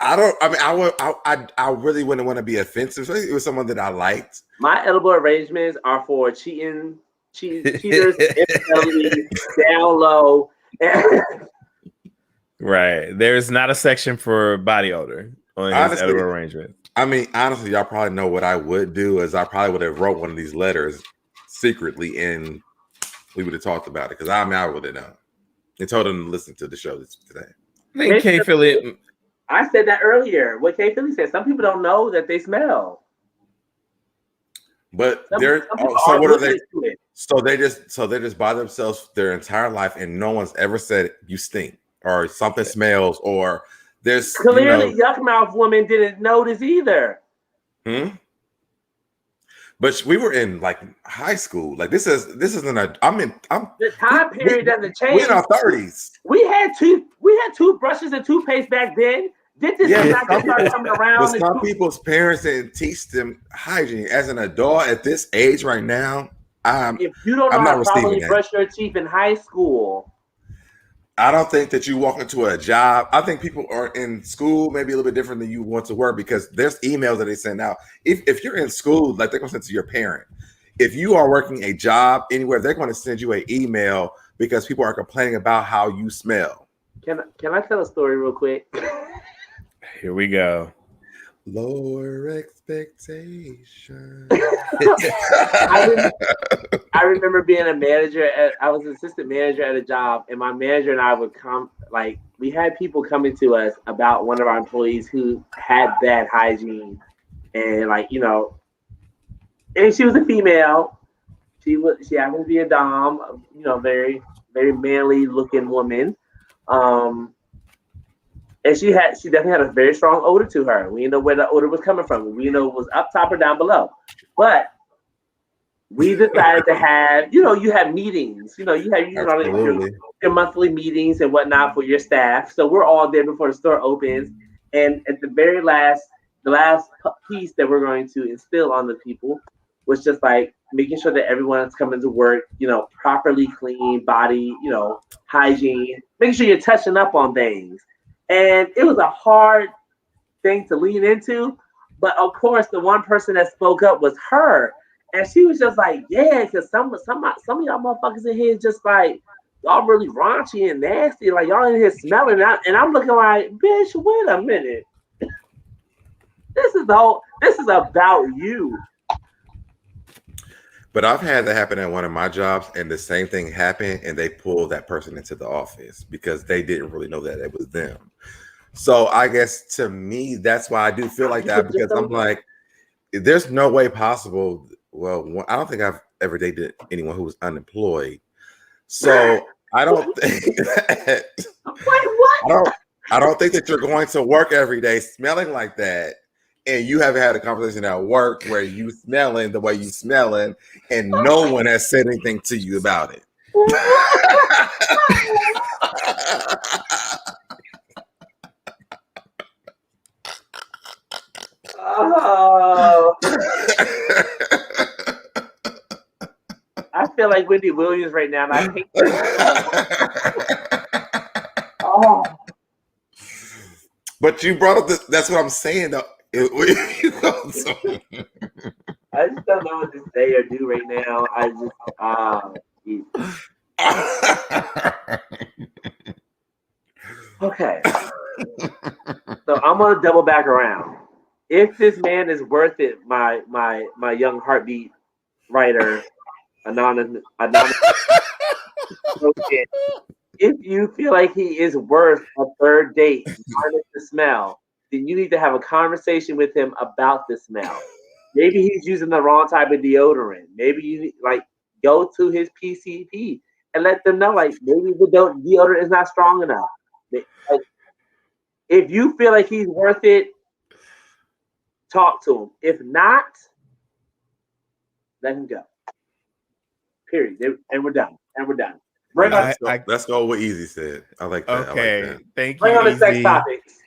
I really wouldn't want to be offensive, especially with someone that I liked. My edible arrangements are for cheaters, infidelity, down low. Right. There's not a section for body odor on his edible arrangement. I mean, honestly, y'all probably know what I would do is I probably would have wrote one of these letters secretly and we would have talked about it, because I would have known and told them to listen to the show today. I think K Philly. I said that earlier. What K Philly said. Some people don't know that they smell. But what are they? So they just by themselves their entire life, and no one's ever said you stink or something smells, or there's clearly yuck mouth woman didn't notice either. But we were in like high school. Like this isn't the time period doesn't change. We're in our 30s. We had toothbrushes and toothpaste back then. Did this not just start coming around? But some people's parents didn't teach them hygiene. As an adult at this age right now, if you don't know how to properly brush your teeth in high school, I don't think that you walk into a job. I think people are in school maybe a little bit different than you want to work, because there's emails that they send out. If you're in school, like they're going to send to your parent. If you are working a job anywhere, they're going to send you an email because people are complaining about how you smell. Can I tell a story real quick? Here we go. Lower expectations. I remember being a manager I was an assistant manager at a job, and my manager and I would come, like, we had people coming to us about one of our employees who had bad hygiene, and and she was a female. She happened to be a dom, very, very manly looking woman. And she definitely had a very strong odor to her. We didn't know where the odor was coming from. We didn't know it was up top or down below. But we decided to have, you have meetings. You have your monthly meetings and whatnot for your staff. So we're all there before the store opens. And at the very last piece that we're going to instill on the people was just like making sure that everyone's coming to work, properly clean body, hygiene, making sure you're touching up on things. And it was a hard thing to lean into. But of course, the one person that spoke up was her. And she was just like, yeah, because some of y'all motherfuckers in here just like, y'all really raunchy and nasty. Like, y'all in here smelling. And I'm looking like, bitch, wait a minute. This is about you. But I've had that happen at one of my jobs, and the same thing happened, and they pulled that person into the office because they didn't really know that it was them. So I guess to me, that's why I do feel like that, because I'm like, there's no way possible. Well, I don't think I've ever dated anyone who was unemployed. So I don't think that. Wait, what? I don't think that you're going to work every day smelling like that, and you haven't had a conversation at work where you smelling the way you smelling, and no one has said anything to you about it. Oh. I feel like Wendy Williams right now, and I hate that. Oh. But you brought up that's what I'm saying, though. I just don't know what to say or do right now. Okay. So I'm gonna double back around. If this man is worth it, my young heartbeat writer, anonymous. If you feel like he is worth a third date, minus the smell, then you need to have a conversation with him about the smell. Maybe he's using the wrong type of deodorant. Maybe you go to his PCP and let them know maybe the deodorant is not strong enough. If you feel like he's worth it, talk to him. If not, let him go. Period. And we're done. Let's go with what Easy said. I like that. Okay. I like that. Thank you. Bring on the sex topics.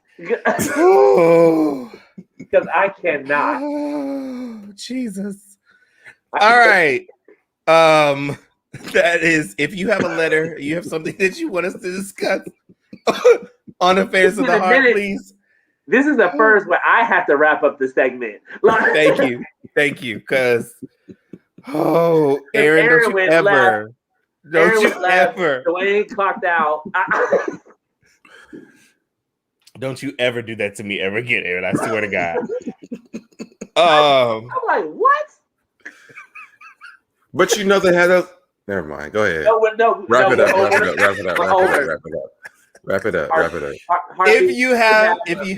Because I cannot. Oh, Jesus. All right. That is, if you have a letter, you have something that you want us to discuss on Affairs of the Heart, please. This is the first where I have to wrap up the segment. Thank you. Because, Aaron, don't you ever. Dwayne clocked out. Don't you ever do that to me ever again, Aaron. I swear to God. I'm like, what? But they had a. Never mind. Go ahead. Wrap it up.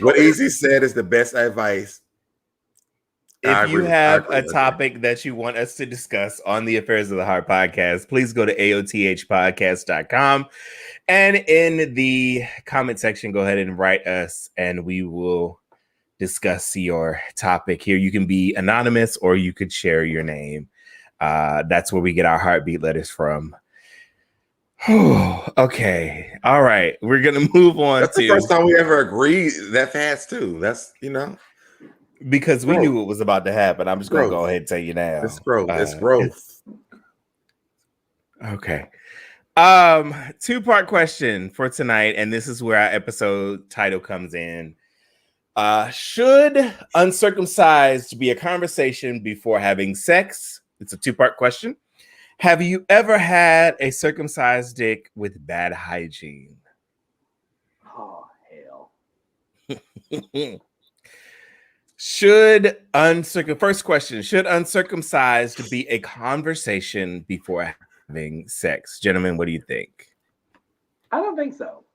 What Easy said is the best advice. If you have a topic that you want us to discuss on the Affairs of the Heart podcast, please go to aothpodcast.com. And in the comment section, go ahead and write us, and we will discuss your topic here. You can be anonymous, or you could share your name. That's where we get our heartbeat letters from. Okay. All right. We're going to move on. That's the first time we ever agreed that fast, too. That's, because we knew what was about to happen. I'm just going to go ahead and tell you now. It's growth. It's growth. Okay. 2-part question for tonight, and this is where our episode title comes in. Should uncircumcised be a conversation before having sex? It's a 2-part question. Have you ever had a circumcised dick with bad hygiene? Oh, hell. First question, should uncircumcised be a conversation before having sex? Gentlemen, what do you think? I don't think so.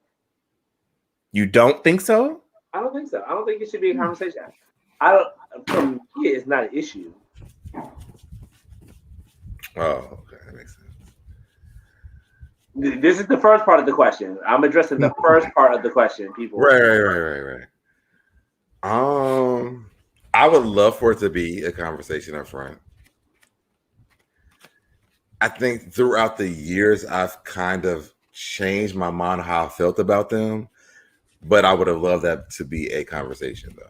You don't think so? I don't think so. I don't think it should be a conversation. For me, it's not an issue. Oh, okay. That makes sense. This is the first part of the question. I'm addressing the first part of the question, people. Right. I would love for it to be a conversation up front. I think throughout the years, I've kind of changed my mind on how I felt about them, but I would have loved that to be a conversation, though.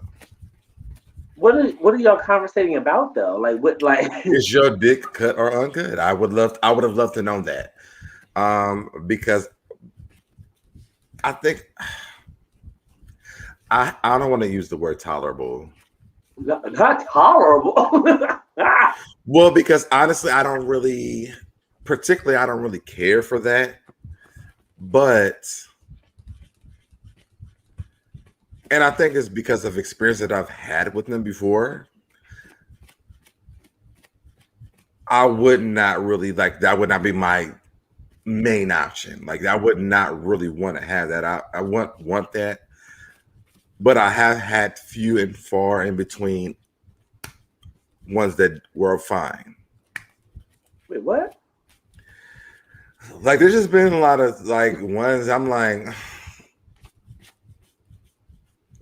What are y'all conversating about though? Like what? Like Is your dick cut or uncut? I would have loved to know that. Because I think I don't want to use the word tolerable. not tolerable. Well, because honestly, I don't really care for that. But and I think it's because of experience that I've had with them before. I would not really like that would not be my main option. Like I would not really want to have that. I want that. But I have had few and far in between ones that were fine. Wait, what? Like there's just been a lot of like ones I'm like,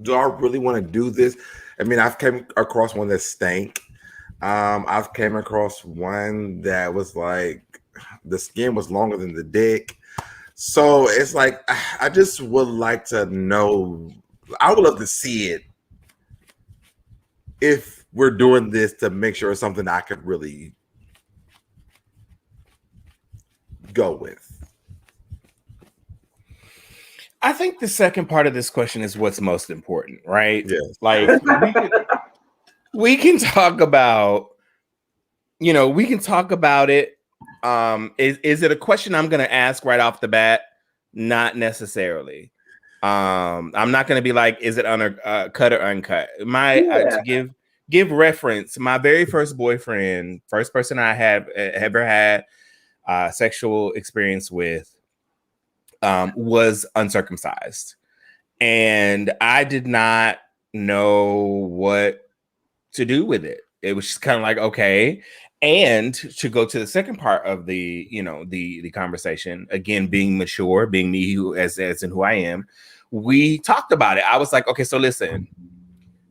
do I really want to do this? I mean, I've came across one that stank. I've came across one that was like the skin was longer than the dick. So it's like I just would like to know. I would love to see it if we're doing this to make sure it's something I could really go with. I think the second part of this question is what's most important, right? Yes. Like we can talk about, we can talk about it. Is it a question I'm going to ask right off the bat? Not necessarily. I'm not going to be like, is it cut or uncut? To give reference, my very first boyfriend, first person I have ever had sexual experience with, was uncircumcised, and I did not know what to do with it. It was just kind of like, okay. And to go to the second part of the the conversation, again, being mature, being me who as in who I am, we talked about it. I was like, okay, so listen,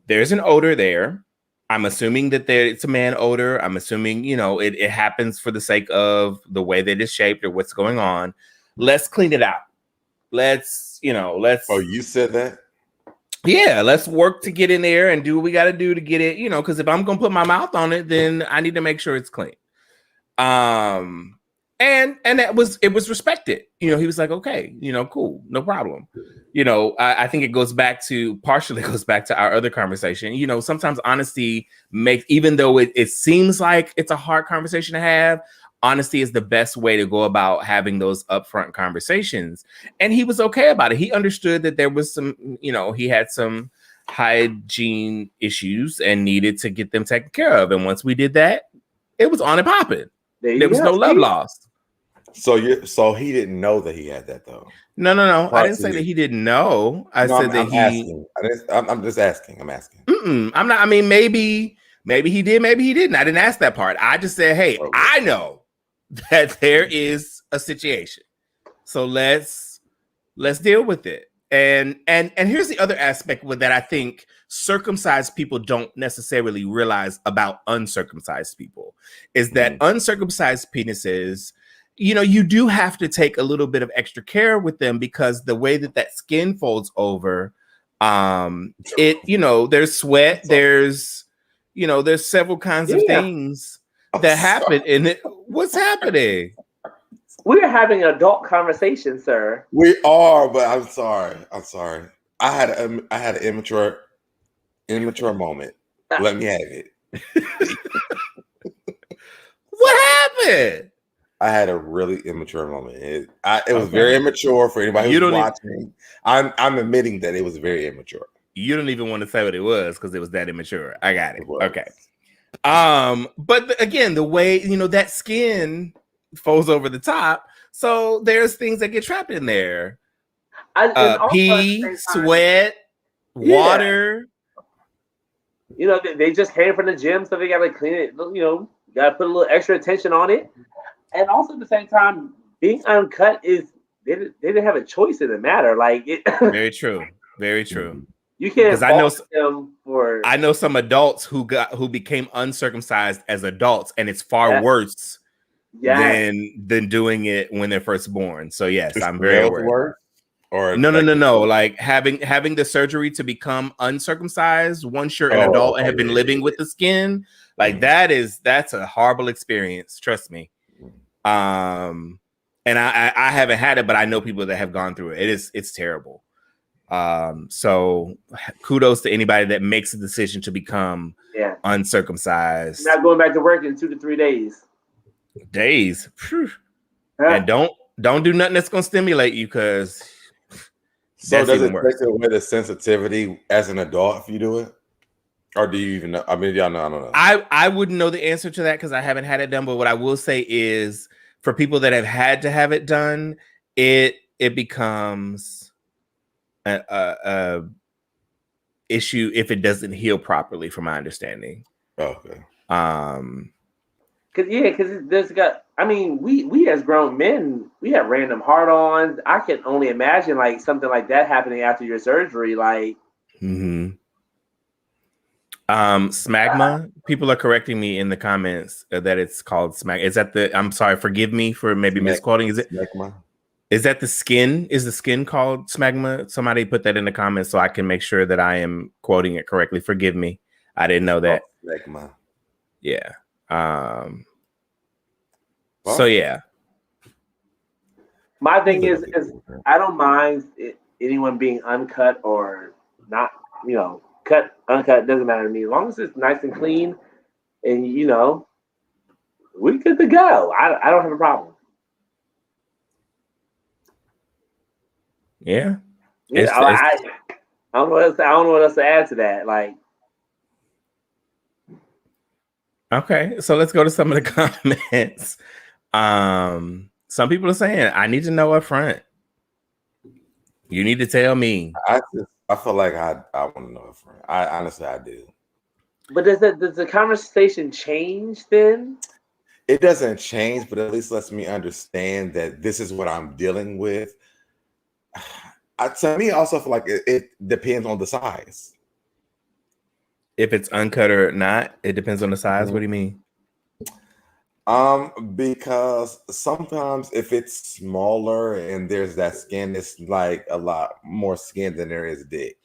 there's an odor there. I'm assuming that it's a man odor. I'm assuming, it happens for the sake of the way that it's shaped or what's going on. Let's clean it out. Let's. Oh, you said that? Yeah, let's work to get in there and do what we got to do to get it, because if I'm going to put my mouth on it, then I need to make sure it's clean. And it was respected. He was like, okay, cool, no problem. I think it partially goes back to our other conversation. Sometimes honesty makes, even though it seems like it's a hard conversation to have, honesty is the best way to go about having those upfront conversations. And he was okay about it. He understood that there was some, he had some hygiene issues and needed to get them taken care of. And once we did that, it was on and popping. There was no love lost. So he didn't know that he had that though. No. I didn't say that he didn't know. I'm just asking. I'm asking. I'm not. I mean, maybe he did. Maybe he didn't. I didn't ask that part. I just said, hey, I know that there is a situation. So let's deal with it. And here's the other aspect with that I think circumcised people don't necessarily realize about uncircumcised people is that uncircumcised penises, you do have to take a little bit of extra care with them because the way that skin folds over, there's sweat, there's several kinds of things that happen in it. What's happening? We're having an adult conversation, sir. We are, but I'm sorry. I had an immature moment. Let me have it. What happened? I had a really immature moment. It was very immature for anybody who's watching. I'm admitting that it was very immature. You don't even want to say what it was because it was that immature. I got it. Okay. But again, the way that skin folds over the top, so there's things that get trapped in there. Pee, sweat, water. They just came from the gym, so they gotta clean it. Gotta put a little extra attention on it. And also at the same time, being uncut is they didn't have a choice in the matter. Like it. Very true. Very true. You can't. I know some adults who became uncircumcised as adults, and it's far worse than doing it when they're first born. So yes, I'm very aware. Or No. Like having the surgery to become uncircumcised once you're an adult and have been living with the skin. Like that's a horrible experience. Trust me. And I haven't had it, but I know people that have gone through it. It's terrible. So kudos to anybody that makes a decision to become uncircumcised. Not going back to work in 2 to 3 days. And don't do nothing that's gonna stimulate you, because so does it take away the sensitivity as an adult if you do it? Or do you even know? I mean, y'all know, I don't know. I wouldn't know the answer to that because I haven't had it done. But what I will say is, for people that have had to have it done, it becomes a issue if it doesn't heal properly, from my understanding. Okay. Because there's got. I mean, we as grown men, we have random hard-ons. I can only imagine like something like that happening after your surgery, like. Smegma. People are correcting me in the comments that it's called smegma. Is that the? I'm sorry. Forgive me for maybe misquoting. Is it? Smegma. Is that the skin? Is the skin called smegma? Somebody put that in the comments so I can make sure that I am quoting it correctly. Forgive me. I didn't know that. Smegma. Yeah. So yeah. My thing is I don't mind anyone being uncut or not. Cut, uncut, doesn't matter to me. As long as it's nice and clean, and we're good to go. I don't have a problem. Yeah. I don't know what else to add to that. Like, okay, so let's go to some of the comments. Some people are saying, I need to know up front. You need to tell me. I feel like I want to know up front. I honestly do. But does the conversation change then? It doesn't change, but at least lets me understand that this is what I'm dealing with. To me, I also feel like it depends on the size. If it's uncut or not, it depends on the size. What do you mean? Because sometimes if it's smaller and there's that skin, it's like a lot more skin than there is dick.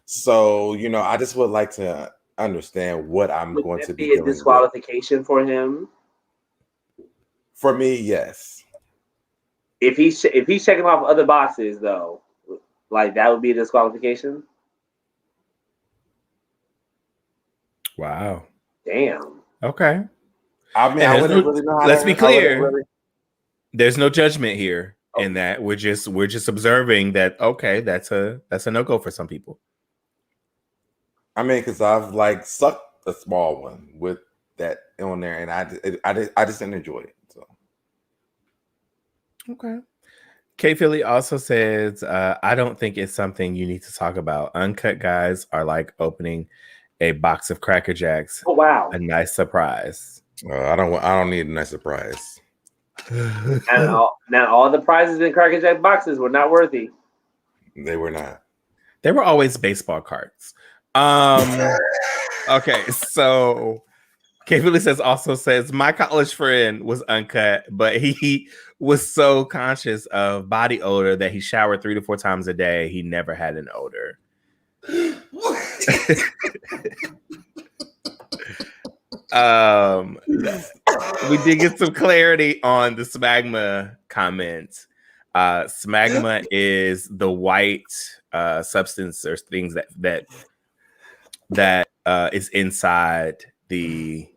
So, I just would like to understand what I'm going to be doing. Would that be a disqualification for him? For me, yes. If he's checking off other boxes, though, like that would be a disqualification. Wow. Damn. Okay. I mean, I wouldn't really know. Let's be clear. There's no judgment here in that. We're just observing that. Okay, that's a no-go for some people. I mean, because I've like sucked a small one with that on there, and I just didn't enjoy it. So okay. K Philly also says, I don't think it's something you need to talk about. Uncut guys are like opening a box of Cracker Jacks. Oh wow! A nice surprise. I don't need a nice surprise. And all the prizes in Cracker Jack boxes were not worthy. They were not. They were always baseball cards. Okay, so K Philly says my college friend was uncut, but he was so conscious of body odor that he showered 3 to 4 times a day. He never had an odor. We did get some clarity on the smegma comment. Smegma is the white substance or things that is inside the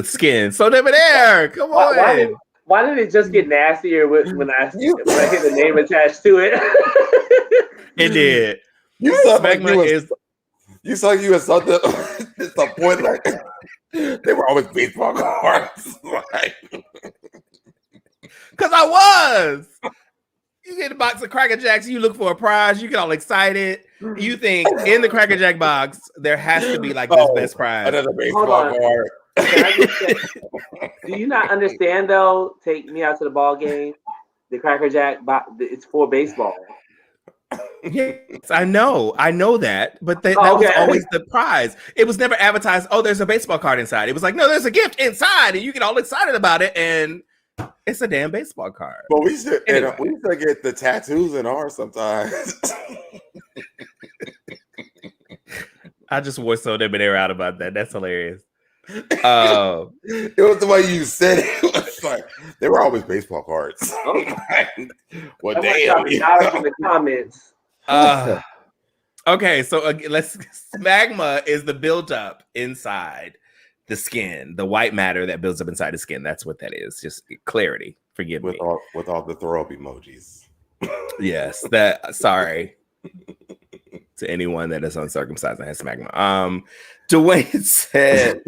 skin. SoDebNair, come on. Why did it just get nastier when I hit the name attached to it? It did. You saw you had something at some point like they were always baseball cards. Because I was. You get a box of Cracker Jacks, you look for a prize, you get all excited. You think in the Cracker Jack box there has to be like this best prize. Another baseball card. Do you not understand though? Take me out to the ball game. The Cracker Jack box, it's for baseball. Yes, I know that, but that was always the prize. It was never advertised. Oh, there's a baseball card inside. It was like, no, there's a gift inside, and you get all excited about it. And It's a damn baseball card. But we should Anyway. we should get the tattoos in ours sometimes. I just wore SoDebNair out about that. That's hilarious. It was the way you said it. It was like they were always baseball cards. Well, damn. In the comments. Okay, so let's. Smegma is the buildup inside the skin, the white matter that builds up inside the skin. That's what that is. Just clarity. Forgive me. With all the throw up emojis. Yes. Sorry to anyone that is uncircumcised and has smegma. Dwayne said.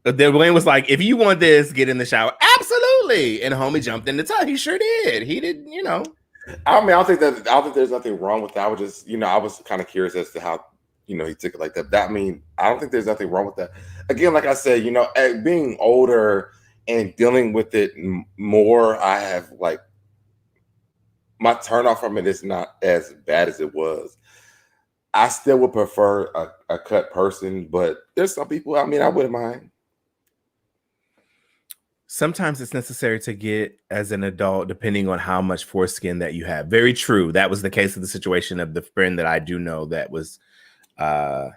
Dwayne was like, if you want this, get in the shower. Absolutely. And homie jumped in the tub. He sure did. He did, I mean, I don't think there's nothing wrong with that. I was just, I was kind of curious as to how, he took it like that. I mean, I don't think there's nothing wrong with that. Again, like I said, being older and dealing with it more, I have like, my turnoff from it is not as bad as it was. I still would prefer a cut person, but there's some people, I mean, I wouldn't mind. Sometimes it's necessary to get as an adult, depending on how much foreskin that you have. Very true. That was the case of the situation of the friend that I do know that was that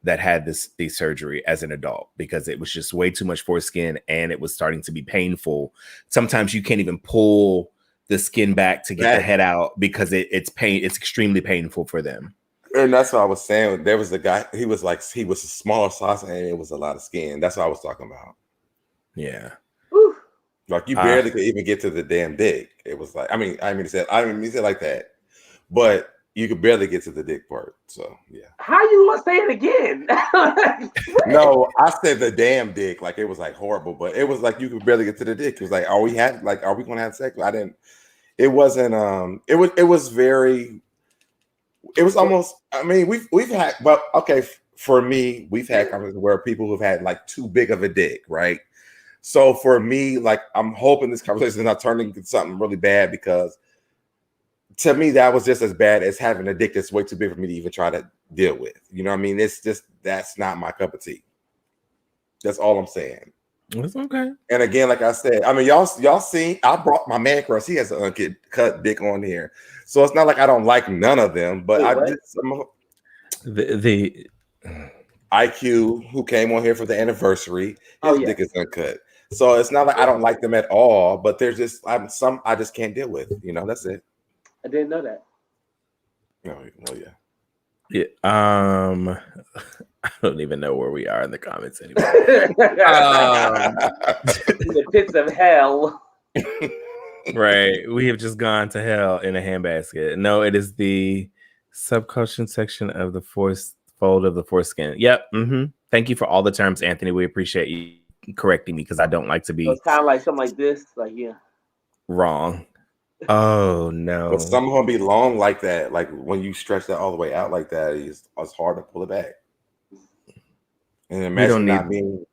had the surgery as an adult, because it was just way too much foreskin and it was starting to be painful. Sometimes you can't even pull the skin back to get the head out because it's extremely painful for them. And that's what I was saying. There was a guy, he was a smaller size and it was a lot of skin. That's what I was talking about. Yeah. Like you barely could even get to the damn dick. It was like, I mean, he said like that, but you could barely get to the dick part. So yeah. How you want to say it again? No, I said the damn dick. Like it was like horrible, but it was like you could barely get to the dick. It was like, are we going to have sex? I didn't. It wasn't. It was almost. I mean, we've had, but okay. For me, we've had conversations where people who've had like too big of a dick, right? So for me, like, I'm hoping this conversation is not turning into something really bad, because to me, that was just as bad as having a dick that's way too big for me to even try to deal with. You know what I mean? It's just, that's not my cup of tea. That's all I'm saying. It's okay. And again, like I said, I mean, y'all see, I brought my man crush. He has an uncut dick on here. So it's not like I don't like none of them, but the IQ, who came on here for the anniversary, his dick is uncut. So it's not like I don't like them at all, but there's just I just can't deal with. That's it. I didn't know that. Oh yeah. Yeah. I don't even know where we are in the comments anymore. The pits of hell. Right. We have just gone to hell in a handbasket. No, it is the subcushion section of the fold of the foreskin. Yep. Mm-hmm. Thank you for all the terms, Anthony. We appreciate you correcting me, because I don't like to be. So it's kind of like something like this, wrong. Oh no! But some of them be long like that. Like when you stretch that all the way out like that, it's hard to pull it back. And imagine not being.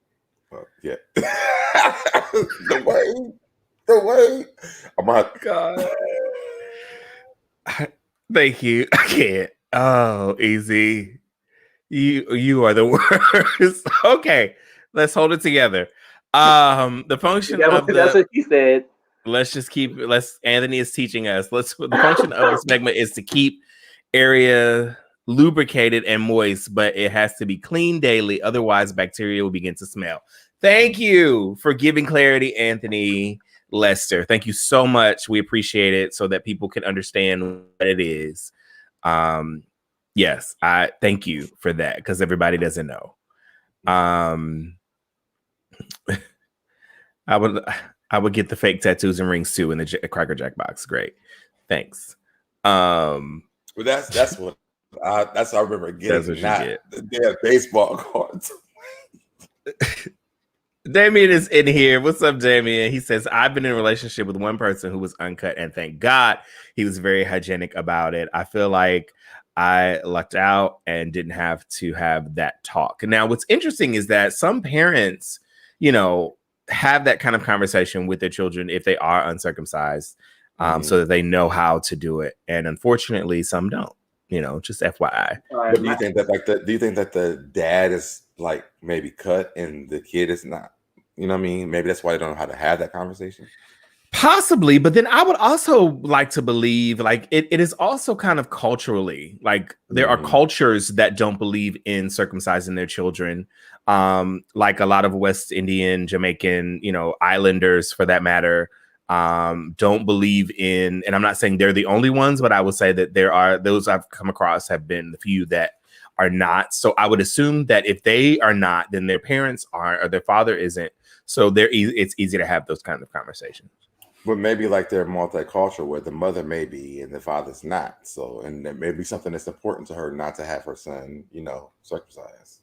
Yeah. The way. Oh my God. Thank you. I can't. Oh, easy. You are the worst. Okay. Let's hold it together. The function that's what she said. Anthony is teaching us. The function of the smegma is to keep area lubricated and moist, but it has to be cleaned daily. Otherwise, bacteria will begin to smell. Thank you for giving clarity, Anthony Lester. Thank you so much. We appreciate it, so that people can understand what it is. Yes, I thank you for that, because everybody doesn't know. I would get the fake tattoos and rings too in the Cracker Jack box. Great, thanks. Well, that's what I remember getting. That's what you get. The baseball cards. Damien is in here. What's up, Damien? He says, I've been in a relationship with one person who was uncut, and thank God he was very hygienic about it. I feel like I lucked out and didn't have to have that talk. Now, what's interesting is that some parents, have that kind of conversation with their children if they are uncircumcised, so that they know how to do it. And unfortunately, some don't. Just FYI. But do you think that the dad is like maybe cut and the kid is not? You know what I mean? Maybe that's why they don't know how to have that conversation. Possibly, but then I would also like to believe like it is also kind of culturally like there are cultures that don't believe in circumcising their children. Like a lot of West Indian, Jamaican, islanders for that matter, don't believe in, and I'm not saying they're the only ones, but I would say that there are those I've come across have been the few that are not. So I would assume that if they are not, then their parents are or their father isn't. So it's easy to have those kind of conversations. But maybe like they're multicultural where the mother may be and the father's not. So, and it may be something that's important to her not to have her son, circumcised.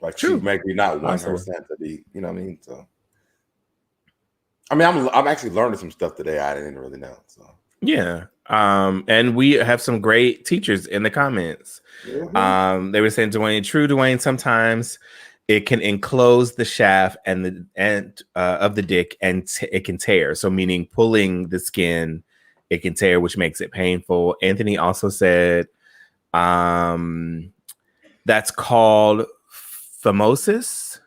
Like True. she maybe not want her son to be, you know what I mean? So, I mean, I'm actually learning some stuff today I didn't really know. So yeah. And we have some great teachers in the comments. Mm-hmm. They were saying, Dwayne, sometimes it can enclose the shaft and the end of the dick, and it can tear. So, meaning pulling the skin, it can tear, which makes it painful. Anthony also said, that's called phimosis,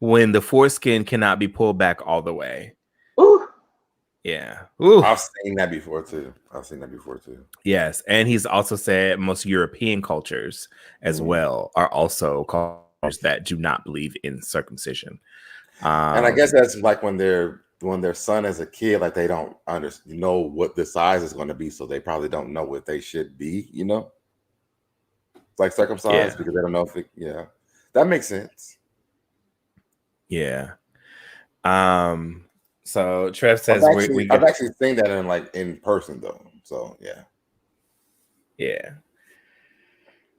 when the foreskin cannot be pulled back all the way. Ooh. Yeah. Ooh. I've seen that before too. Yes. And he's also said most European cultures as well are also cultures that do not believe in circumcision. And I guess that's like when their son is a kid, like they don't know what the size is going to be, so they probably don't know what they should be, like circumcised because they don't know if it, that makes sense. Yeah. So Trev says I've actually seen that in person though. So yeah.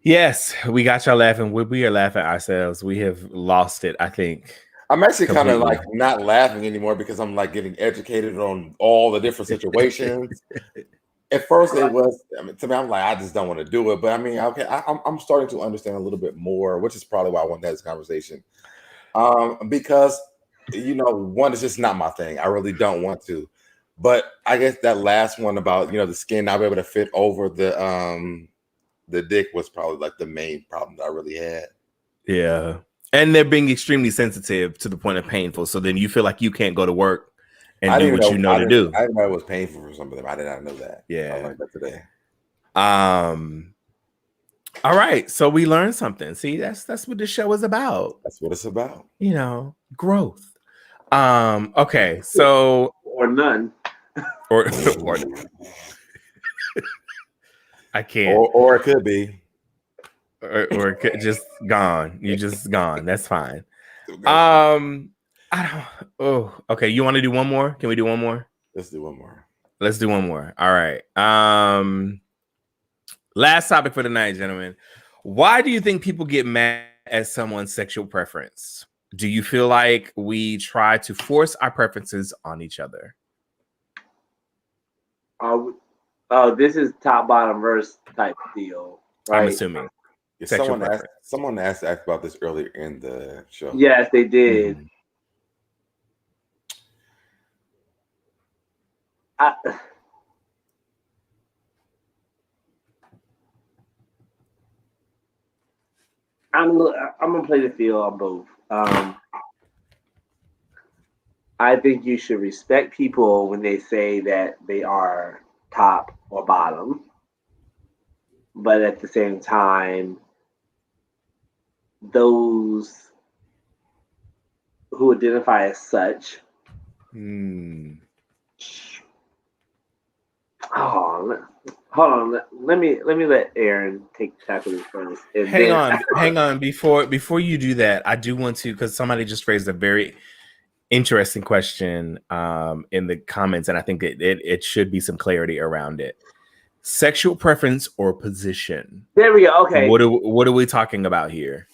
Yes, we got y'all laughing. We are laughing ourselves. We have lost it, I think. I'm actually kind of like not laughing anymore because I'm like getting educated on all the different situations. At first, it was to me. I'm like, I just don't want to do it. But I mean, okay, I'm starting to understand a little bit more, which is probably why I wanted to have this conversation. Because one is just not my thing. I really don't want to. But I guess that last one about the skin not be able to fit over the dick was probably like the main problem that I really had. Yeah. And they're being extremely sensitive to the point of painful. So then you feel like you can't go to work and do what you know to do. I didn't know it was painful for some of them. I did not know that. Yeah. I learned that today. All right. So we learned something. See, that's what the show is about. That's what it's about. Growth. Okay. So or none. Or I can't. Or it could be. Or it could just gone. You're just gone. That's fine. I don't. Oh, okay. You want to do one more? Can we do one more? Let's do one more. All right. Last topic for the night, gentlemen. Why do you think people get mad at someone's sexual preference? Do you feel like we try to force our preferences on each other? Oh, this is top bottom verse type deal, right? I'm assuming. Someone asked about this earlier in the show. Yes, they did. I'm gonna play the field on both. I think you should respect people when they say that they are top or bottom, but at the same time, those who identify as such. Oh, hold on. Let me let Aaron tackle this first. Hang on. Before you do that, I do want to, because somebody just raised a very interesting question in the comments, and I think it should be some clarity around it. Sexual preference or position? There we go. Okay. What are we talking about here?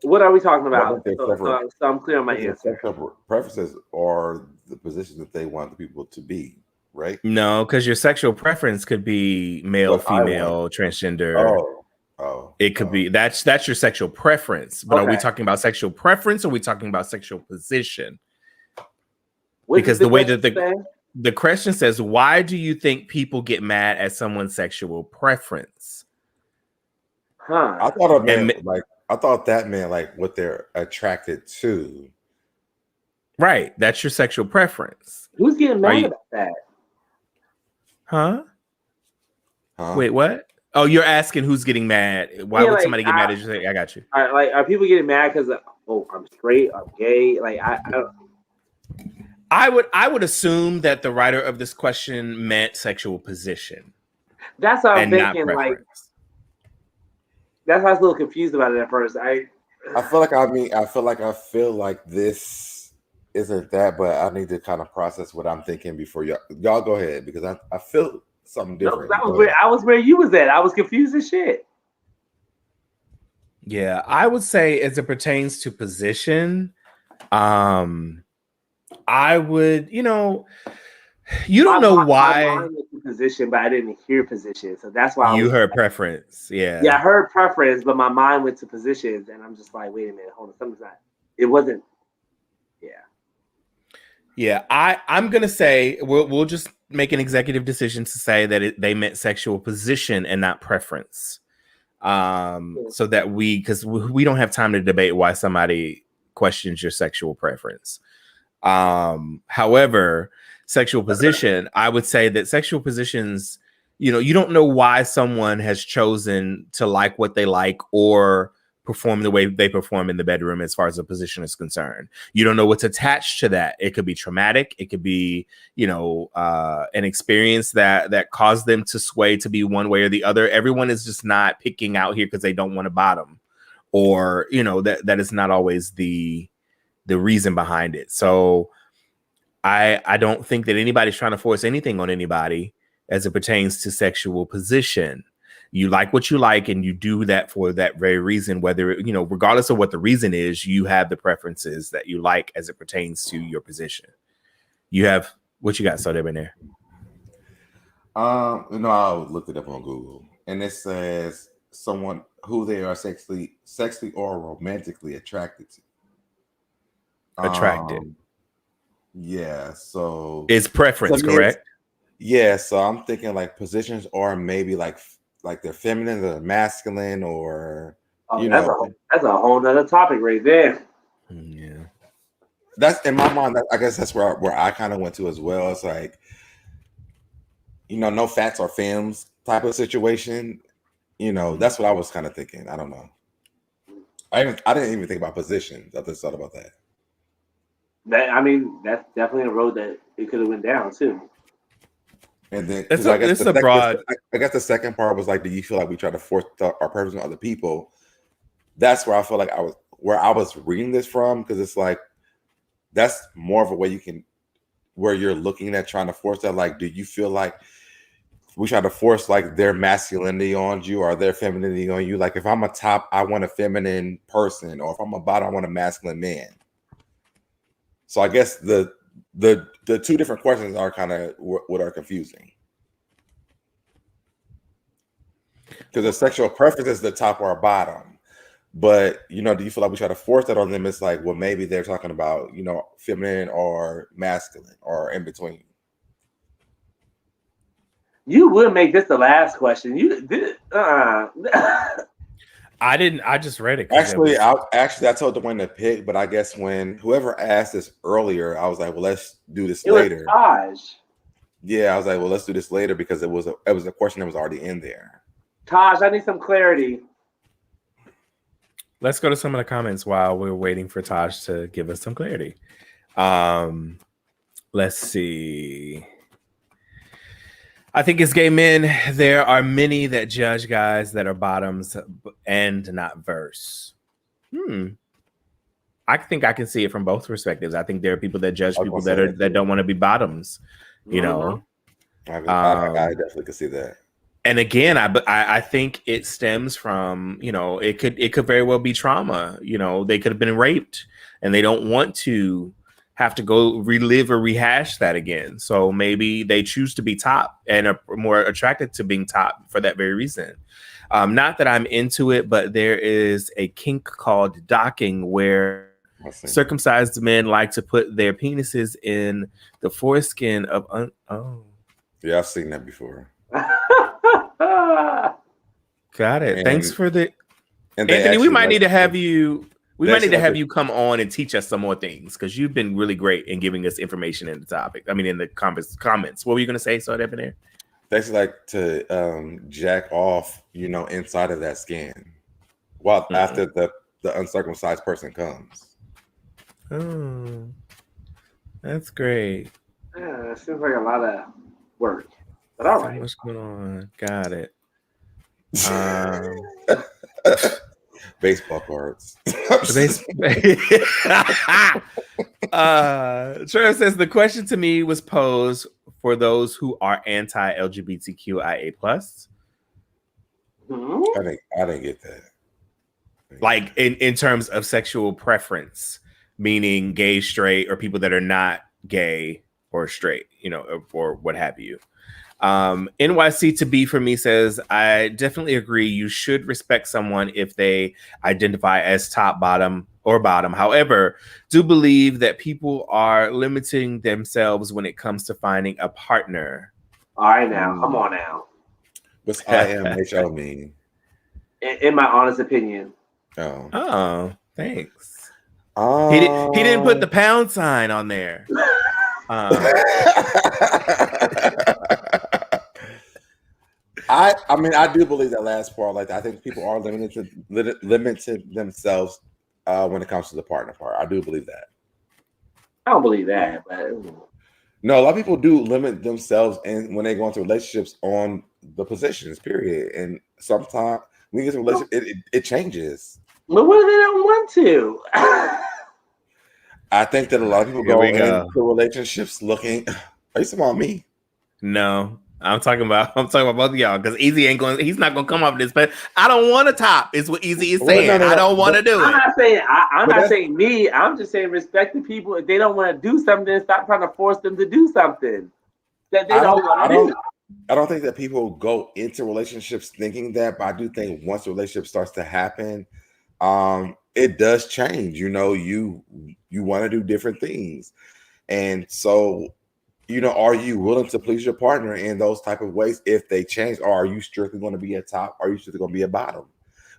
What are we talking about? So I'm clear on my answer. Preferences are the positions that they want the people to be, right? No, because your sexual preference could be male, female, transgender. It could be that's your sexual preference. But are we talking about sexual preference or are we talking about sexual position? Because the way that the question says, why do you think people get mad at someone's sexual preference? I thought it meant like thought that meant like what they're attracted to. Right. That's your sexual preference. Who's getting mad about that? Huh? Huh? Wait, what? Oh, you're asking who's getting mad. Why would somebody get mad at you? Say, I got you. Are people getting mad because I'm straight, I'm gay? Like I would assume that the writer of this question meant sexual position. That's what I'm and thinking. Not like preference. that's why I was a little confused about it at first. I feel like this isn't that, but I need to kind of process what I'm thinking before y'all go ahead, because I feel something different. No, I was where you was at. I was confused as shit. Yeah, I would say as it pertains to position, I would, you don't know why. My mind was to position, but I didn't hear position, so that's why you heard preference. Yeah, yeah, I heard preference, but my mind went to positions, and I'm just like, wait a minute, hold on, something's not. It wasn't. Yeah, I'm gonna say we'll just make an executive decision to say that they meant sexual position and not preference. So that because we don't have time to debate why somebody questions your sexual preference. However, sexual position, I would say that sexual positions, you don't know why someone has chosen to like what they like or perform the way they perform in the bedroom as far as the position is concerned. You don't know what's attached to that. It could be traumatic. It could be, an experience that caused them to sway to be one way or the other. Everyone is just not picking out here because they don't want to bottom, or, that is not always the reason behind it. So I don't think that anybody's trying to force anything on anybody as it pertains to sexual position. You like what you like, and you do that for that very reason, whether, regardless of what the reason is, you have the preferences that you like as it pertains to your position. You have what you got, SoDebNair. I looked it up on Google, and it says someone who they are sexually or romantically attracted to. Attracted. Yeah, so it's preference, correct? Yeah, so I'm thinking like positions, or maybe like they're feminine or masculine, or that's a whole nother topic right there. Yeah, that's in my mind. I guess that's where I kind of went to as well. It's like, no fats or femmes type of situation. That's what I was kind of thinking. I don't know. I didn't even think about positions. I just thought about that. That's definitely a road that it could have went down too. And then I guess the second part was like, do you feel like we try to force our purpose on other people? That's where I feel like I was reading this from, because it's like that's more of a way where you're looking at trying to force that. Like, do you feel like we try to force like their masculinity on you or their femininity on you? Like, if I'm a top, I want a feminine person, or if I'm a bottom, I want a masculine man. So I guess the two different questions are kind of what are confusing, because the sexual preference is the top or bottom, but do you feel like we try to force that on them? It's like, well, maybe they're talking about feminine or masculine or in between. You would make this the last question. You did. I didn't. I just read it. Actually, I told the one to pick, but I guess when whoever asked this earlier, I was like, well, let's do this later. Taj. Yeah, I was like, well, let's do this later, because it was a question that was already in there. Taj, I need some clarity. Let's go to some of the comments while we're waiting for Taj to give us some clarity. Let's see. I think as gay men, there are many that judge guys that are bottoms and not verse. I think I can see it from both perspectives. I think there are people that judge people that don't want to be bottoms. I definitely can see that. And again, I think it stems from, it could very well be trauma. They could have been raped, and they don't want to have to go relive or rehash that again. So maybe they choose to be top and are more attracted to being top for that very reason. Not that I'm into it, but there is a kink called docking, where circumcised men like to put their penises in the foreskin of yeah, I've seen that before. Got it. Thanks for the And they Anthony, we actually might need like to have you. We they might need actually to like have to, you come on and teach us some more things because you've been really great in giving us information in the topic. I mean, in the comments. What were you going to say, SoDebNair? they actually like to jack off, inside of that skin, while after the uncircumcised person comes. Oh, that's great. Yeah, it seems like a lot of work, but all So right. much going on. Got it. Baseball cards. Trevor says the question to me was posed for those who are anti-LGBTQIA+. I didn't get that. Like in terms of sexual preference, meaning gay, straight, or people that are not gay or straight, or what have you. NYC to be for me says, I definitely agree. You should respect someone if they identify as top, bottom, or bottom. However, do believe that people are limiting themselves when it comes to finding a partner. All right, now, come on now. What's IMHO mean? In my honest opinion. Oh, thanks. He didn't put the pound sign on there. I mean, I do believe that last part. Like, I think people are limited themselves when it comes to the partner part. I do believe that. I don't believe that, but no, a lot of people do limit themselves, and when they go into relationships on the positions, period. And sometimes when you get into a relationship, it changes. But what if they don't want to? I think that a lot of people go into relationships looking. Are you talking about me? No, I'm talking about both of y'all because Easy ain't going. He's not going to come up with this. But I don't want to top. Is what Easy is saying. No, I don't want to do it. I'm not saying me. I'm just saying respect the people. If they don't want to do something, then stop trying to force them to do something that they don't want to do. I don't think that people go into relationships thinking that, but I do think once the relationship starts to happen, it does change. You want to do different things, and so. Are you willing to please your partner in those type of ways if they change? Or are you strictly going to be a top? Or are you strictly going to be a bottom?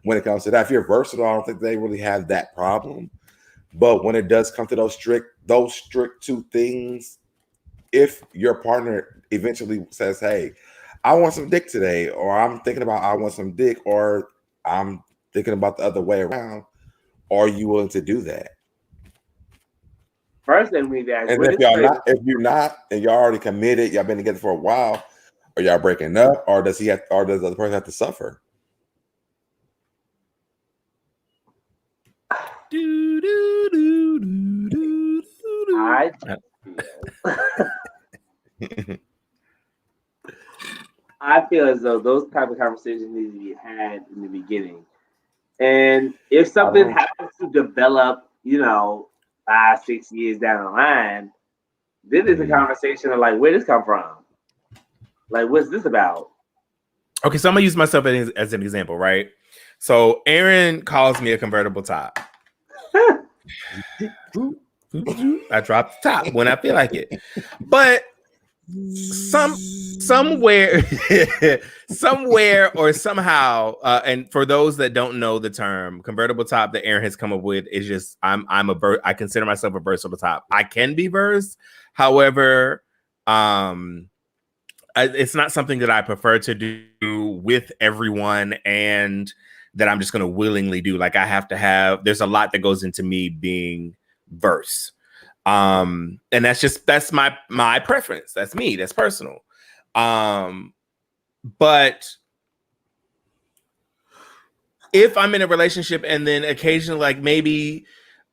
When it comes to that, if you're versatile, I don't think they really have that problem. But when it does come to those strict two things, if your partner eventually says, hey, I want some dick today, or I'm thinking about I want some dick, or I'm thinking about the other way around, are you willing to do that? First thing we need to ask, and if you're not, and you're already committed, y'all been together for a while, are y'all breaking up, or does the other person have to suffer? I feel as though those type of conversations need to be had in the beginning, and if something happens to develop, 5-6 years down the line, then there's a conversation of like, where this come from? Like, what's this about? Okay, so I'm gonna use myself as an example, right? So Aaron calls me a convertible top. I drop the top when I feel like it, but somewhere or somehow, and for those that don't know the term convertible top that Aaron has come up with, is just I consider myself a versatile top. I can be versed, however, it's not something that I prefer to do with everyone, and that I'm just going to willingly do. Like there's a lot that goes into me being versed. And that's my preference. That's me. That's personal. But if I'm in a relationship and then occasionally, like maybe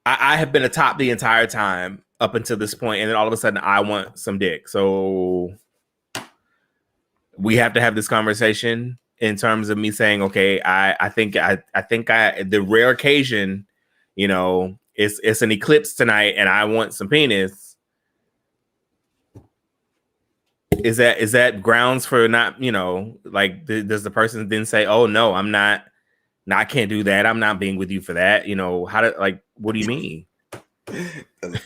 I have been a top the entire time up until this point, and then all of a sudden I want some dick. So we have to have this conversation in terms of me saying, okay, I think the rare occasion, it's an eclipse tonight and I want some penis. Is that grounds for not, like, does the person then say, oh no, I can't do that. I'm not being with you for that. What do you mean?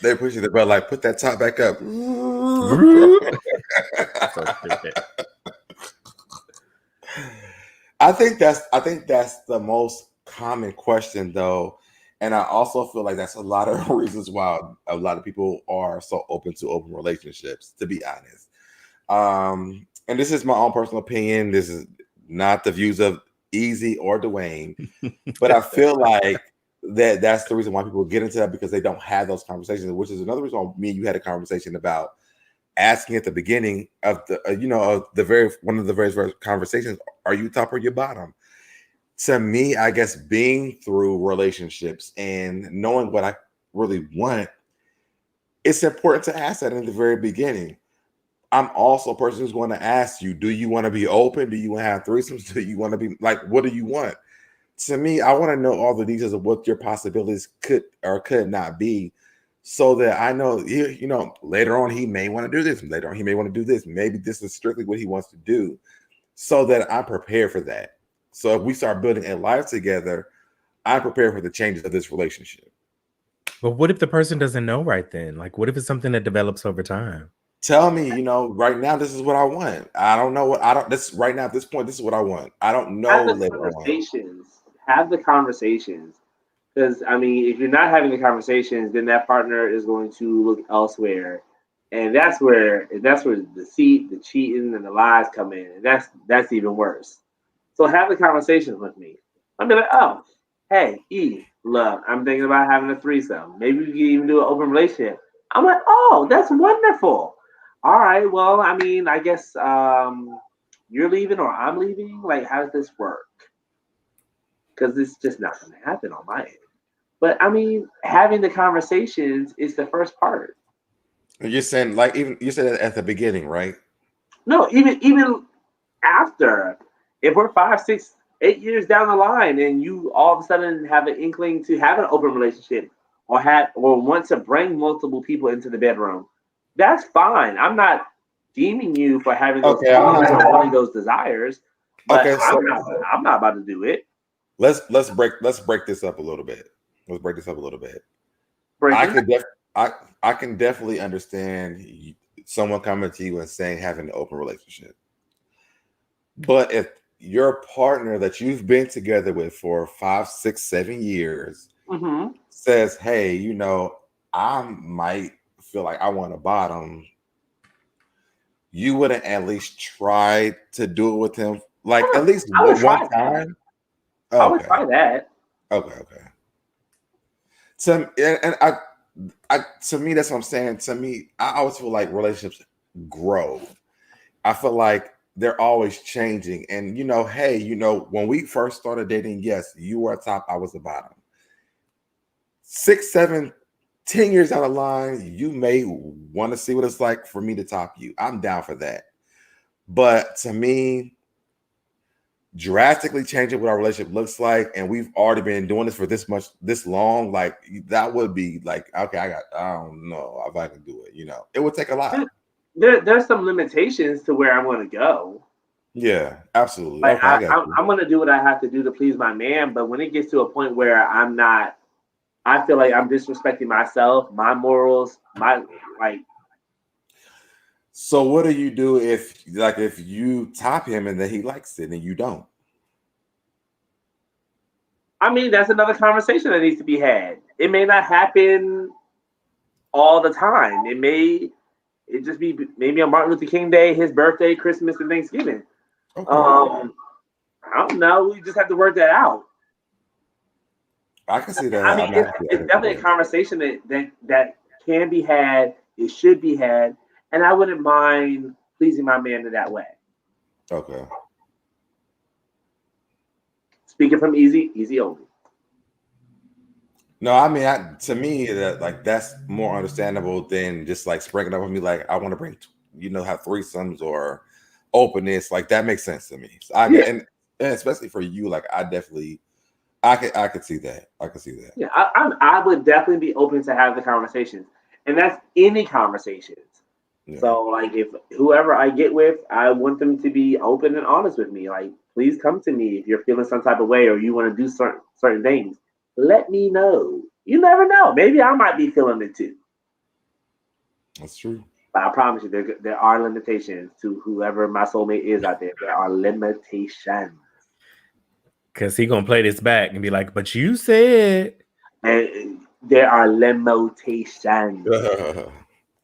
They're pushing the bell, like, put that top back up. So stupid. I think that's the most common question though. And I also feel like that's a lot of reasons why a lot of people are so open to open relationships, to be honest. And this is my own personal opinion. This is not the views of Easy or Dwayne, but I feel like that's the reason why people get into that, because they don't have those conversations, which is another reason why me and you had a conversation about asking at the beginning of the of the very one of the very first conversations, are you top or you bottom? To me, I guess being through relationships and knowing what I really want, it's important to ask that in the very beginning. I'm also a person who's going to ask you, do you want to be open? Do you want to have threesomes? Do you want to be like, what do you want? To me, I want to know all the details of what your possibilities could or could not be, so that I know, later on he may want to do this. Later on he may want to do this. Maybe this is strictly what he wants to do, so that I'm prepared for that. So if we start building a life together, I'm prepared for the changes of this relationship. But what if the person doesn't know right then? Like, what if it's something that develops over time? Tell me, right now, this is what I want. I don't know what I don't. This right now at this point, this is what I want. I don't know Have the later on. conversations. Have the conversations. Because I mean, if you're not having the conversations, then that partner is going to look elsewhere, and that's where the deceit, the cheating, and the lies come in, and that's even worse. So have the conversations with me. I'll be like, oh, hey, E, look, I'm thinking about having a threesome. Maybe we can even do an open relationship. I'm like, oh, that's wonderful. All right, well, I mean, I guess you're leaving or I'm leaving. Like, how does this work? Because it's just not going to happen on my end. But I mean, having the conversations is the first part. You're saying, like, even you said it at the beginning, right? No, even after, if we're 5, 6, 8 years down the line, and you all of a sudden have an inkling to have an open relationship, or want to bring multiple people into the bedroom, that's fine. I'm not deeming you for having those Okay, feelings or wanting those desires, but okay. So I'm not about to do it. let's break this up a little bit. Let's break this up a little bit. I Breaking. could def I can definitely understand someone coming to you and saying having an open relationship. But if your partner that you've been together with for 5, 6, 7 years Mm-hmm. says, hey, I might feel like I want a bottom, you wouldn't at least try to do it with him, like at least I would one try that. time? I would Okay. try that. Okay. And to me, that's what I'm saying. To me, I always feel like relationships grow. I feel like they're always changing. And hey, when we first started dating, yes, you were a top, I was the bottom. 6, 7, 10 years down the line, you may want to see what it's like for me to top you. I'm down for that. But to me, drastically changing what our relationship looks like, and we've already been doing this for this long, like that would be like, okay, I don't know if I can do it. It would take a lot. There's some limitations to where I'm going to go. Yeah, absolutely. Like Okay, I got you. I'm going to do what I have to do to please my man, but when it gets to a point where I'm not, I feel like I'm disrespecting myself, my morals, my like. So what do you do if you top him and then he likes it and you don't? I mean, that's another conversation that needs to be had. It may not happen all the time. It just be maybe on Martin Luther King Day, his birthday, Christmas, and Thanksgiving. Okay, I don't know. We just have to work that out. I can see that. I mean, I'm it's actually definitely a conversation that can be had. It should be had, and I wouldn't mind pleasing my man in that way. okay. Speaking from easy only. No, I mean, to me, that's more understandable than just like springing up on me like I want to bring, have threesomes or openness. Like that makes sense to me. So Yeah, and especially for you, like I could see that. I could see that. yeah. I would definitely be open to have the conversations, and that's any conversations. Yeah. So, like, if whoever I get with, I want them to be open and honest with me. Like, please come to me if you're feeling some type of way or you want to do certain things. Let me know. You never know. Maybe I might be feeling it too. That's true. But I promise you, there are limitations to whoever my soulmate is out there. There are limitations. Because he gonna play this back and be like, but you said. And there are limitations.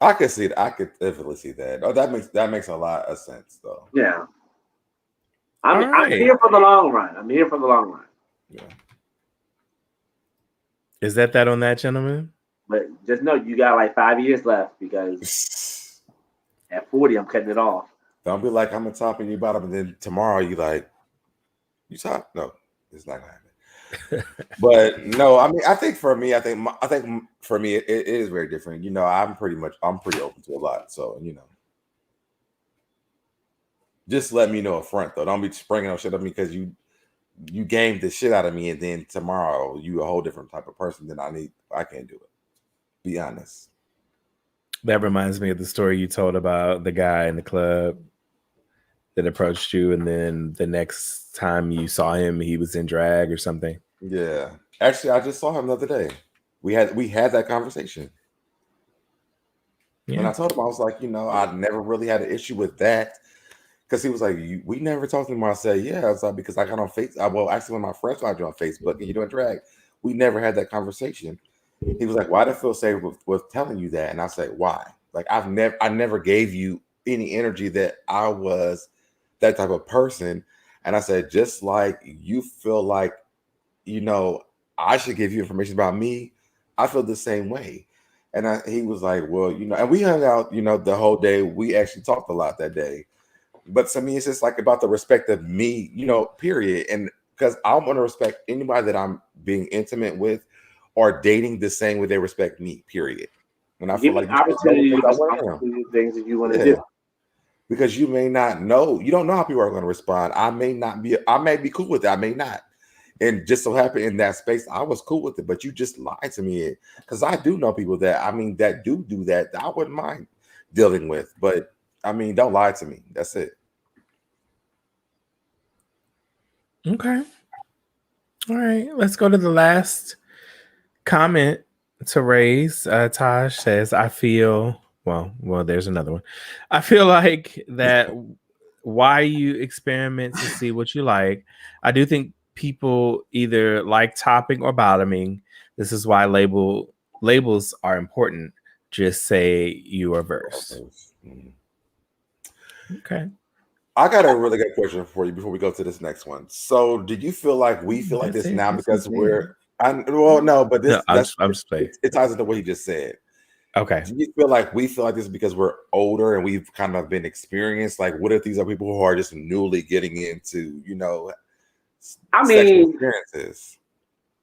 I could see it. I could definitely see that. Oh, that makes a lot of sense, though. Yeah. All I'm right. here for the long run. I'm here for the long run. Yeah. Is that on that, gentleman? But just know you got like 5 years left because at 40, I'm cutting it off. Don't be like, I'm a top and you bottom, and then tomorrow you like, you top? No, it's not gonna happen. But no, I mean, I think for me, for me, it is very different. You know, I'm pretty open to a lot. So, you know, just let me know up front though. Don't be springing on shit on me because you gamed the shit out of me, and then tomorrow you a whole different type of person than I can't do it. Be honest. That reminds me of the story you told about the guy in the club that approached you, and then the next time you saw him, he was in drag or something. Yeah. Actually, I just saw him the other day. We had that conversation. Yeah. And I told him, I was like, you know, I never really had an issue with that. Because he was like, we never talked anymore. I said, yeah. I was like, because I got on Facebook. Well, actually, when my friends found you on Facebook and you're doing drag, we never had that conversation. He was like, why did I feel safe with telling you that? And I said, why? Like, I never gave you any energy that I was that type of person. And I said, just like you feel like, you know, I should give you information about me, I feel the same way. And he was like, well, you know, and we hung out, you know, the whole day. We actually talked a lot that day. But to me, it's just like about the respect of me, you know, period. And because I want to respect anybody that I'm being intimate with or dating the same way they respect me, period. And I feel like opportunity to respond to things that you want to do. Because you may not know, you don't know how people are going to respond. I may be cool with it, I may not. And just so happened in that space, I was cool with it, but you just lied to me. Because I do know people that do that I wouldn't mind dealing with. But I mean, don't lie to me. That's it. Okay. All right. Let's go to the last comment to raise. Taj says, I feel, well, there's another one. I feel like that why you experiment to see what you like. I do think people either like topping or bottoming. This is why labels are important. Just say you are verse. Okay. I got a really good question for you before we go to this next one. So, did you feel like we feel like this now because we're? But this it ties into what he just said. Okay. Do you feel like we feel like this because we're older and we've kind of been experienced? Like, what if these are people who are just newly getting into, you know, sexual experiences?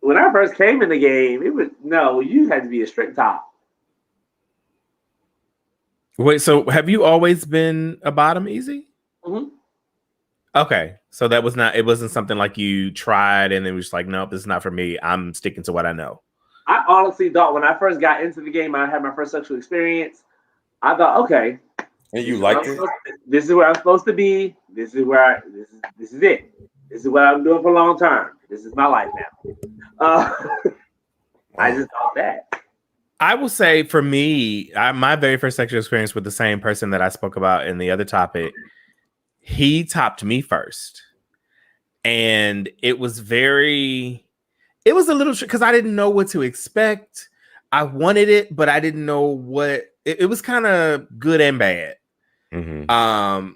When I first came in the game, you had to be a strict top. Wait, so have you always been a bottom, Easy? Mm-hmm. Okay, so it wasn't something like you tried and it was like, nope, this is not for me. I'm sticking to what I know. I honestly thought when I first got into the game, I had my first sexual experience. I thought, okay, and you liked it. This is where I'm supposed to be. This is it. This is what I'm doing for long term. This is my life now. I just thought that. I will say for me, my very first sexual experience with the same person that I spoke about in the other topic, he topped me first. And it was a little because I didn't know what to expect. I wanted it, but I didn't know what it was kind of good and bad. Mm-hmm.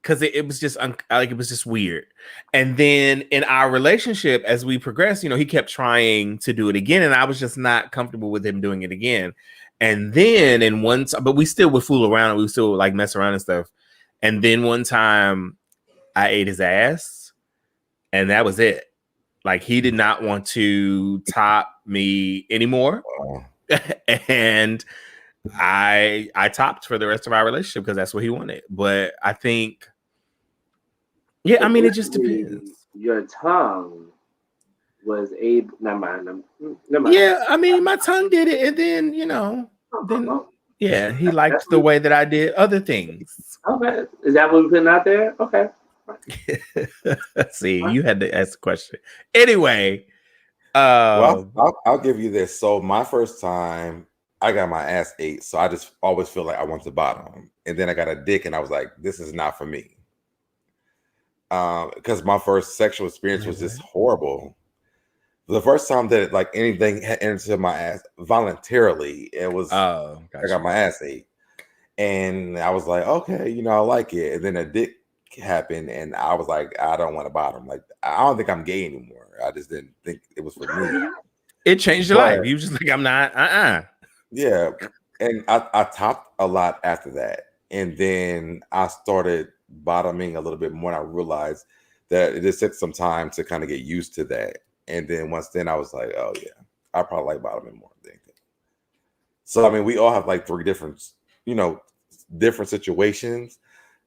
Because it was just it was just weird. And then in our relationship, as we progressed, you know, he kept trying to do it again, and I was just not comfortable with him doing it again. And then but we still would fool around, and we would still like mess around and stuff. And then one time, I ate his ass, and that was it. Like he did not want to top me anymore, and I topped for the rest of our relationship because that's what he wanted. But I think. Yeah, I mean, it just depends. Your tongue was able. Never mind. Yeah, I mean, my tongue did it, and then he liked the way that I did other things. Okay, is that what we're putting out there? Okay. See, you had to ask the question. Anyway, well, I'll give you this. So my first time, I got my ass ate, so I just always feel like I want the bottom, and then I got a dick, and I was like, this is not for me. because my first sexual experience was just horrible. The first time that like anything had entered my ass voluntarily, it was I got my ass ate, and I was like, okay, you know, I like it. And then a dick happened, and I was like, I don't want a bottom. Like, I don't think I'm gay anymore. I just didn't think it was for me. It changed your life. You just like, I'm not. Yeah, and I topped a lot after that, and then I started bottoming a little bit more. And I realized that it just took some time to kind of get used to that. And then once then, I was like, oh yeah, I probably like bottoming more than anything. So I mean, we all have like three different, you know, different situations.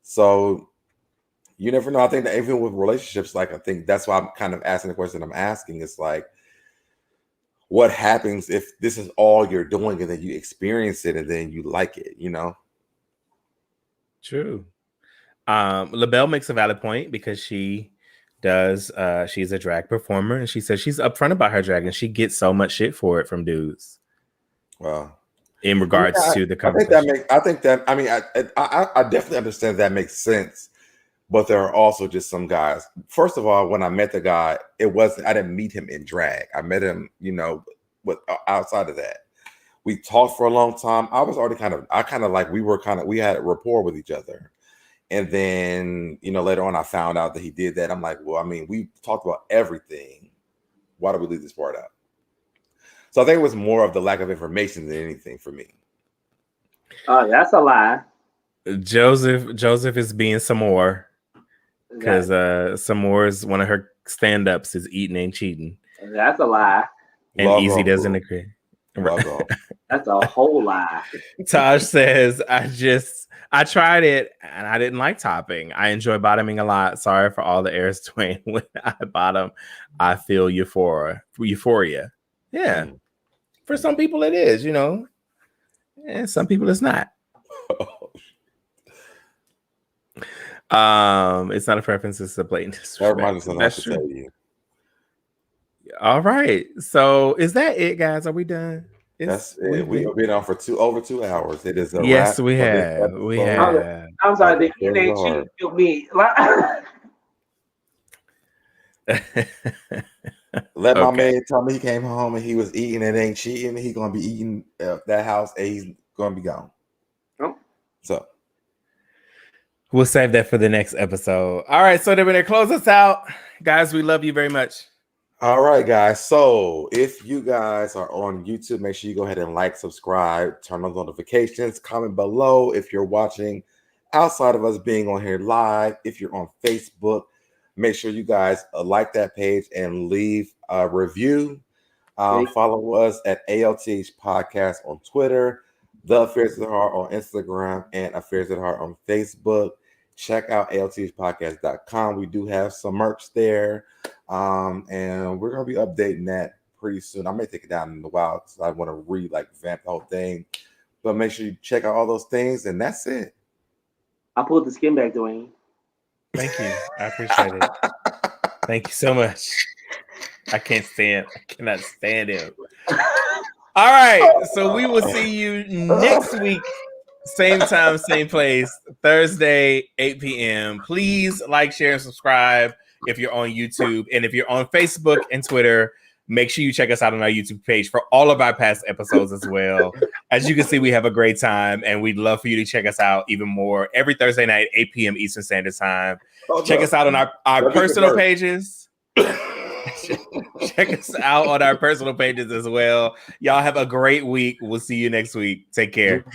So you never know. I think that even with relationships, like I think that's why I'm kind of asking the question I'm asking. It's like, what happens if this is all you're doing and then you experience it and then you like it, you know? True. LaBelle makes a valid point because she does she's a drag performer, and she says she's upfront about her drag, and she gets so much shit for it from dudes. Well, in regards to the conversation. I definitely understand that makes sense. But there are also just some guys. First of all, when I met the guy, I didn't meet him in drag. I met him, you know, outside of that. We talked for a long time. I was already we had a rapport with each other. And then, you know, later on I found out that he did that. I'm like, well, I mean, we talked about everything. Why do we leave this part out? So I think it was more of the lack of information than anything for me. Oh, that's a lie. Joseph is being some more. Because some more is one of her stand-ups is eating ain't cheating. That's a lie. And Easy doesn't agree. That's a whole lie. Taj says, I tried it and I didn't like topping. I enjoy bottoming a lot. Sorry for all the airs, Twain. When I bottom, I feel euphoria. Yeah. For some people it is, you know. And some people it's not. It's not a preference, it's a blatant disrespect. That's true. Tell you. All right. So is that it, guys? Are we done? That's it. We've been on for over 2 hours. It is a yes, wrap. We have. I'm sorry, the ain't cheating killed me. Let my man tell me he came home and he was eating and ain't cheating. He's gonna be eating that house and he's gonna be gone. Oh. So we'll save that for the next episode. All right, so they're gonna close us out. Guys, we love you very much. All right, guys. So if you guys are on YouTube, make sure you go ahead and like, subscribe, turn on notifications, comment below if you're watching outside of us being on here live. If you're on Facebook, make sure you guys like that page and leave a review. Follow us at ALTH Podcast on Twitter, The Affairs of the Heart on Instagram, and Affairs of the Heart on Facebook. Check out althpodcast.com. We do have some merch there. And we're going to be updating that pretty soon. I may take it down in a while because I want to vamp the whole thing. But make sure you check out all those things, and that's it. I pulled the skin back, Dwayne. Thank you. I appreciate it. Thank you so much. I cannot stand him. All right. So we will see you next week. Same time, same place. Thursday, 8 p.m. Please like, share, and subscribe if you're on YouTube. And if you're on Facebook and Twitter, make sure you check us out on our YouTube page for all of our past episodes as well. As you can see, we have a great time, and we'd love for you to check us out even more every Thursday night, 8 p.m. Eastern Standard Time. Check us out on our personal pages. Check us out on our personal pages as well. Y'all have a great week. We'll see you next week. Take care.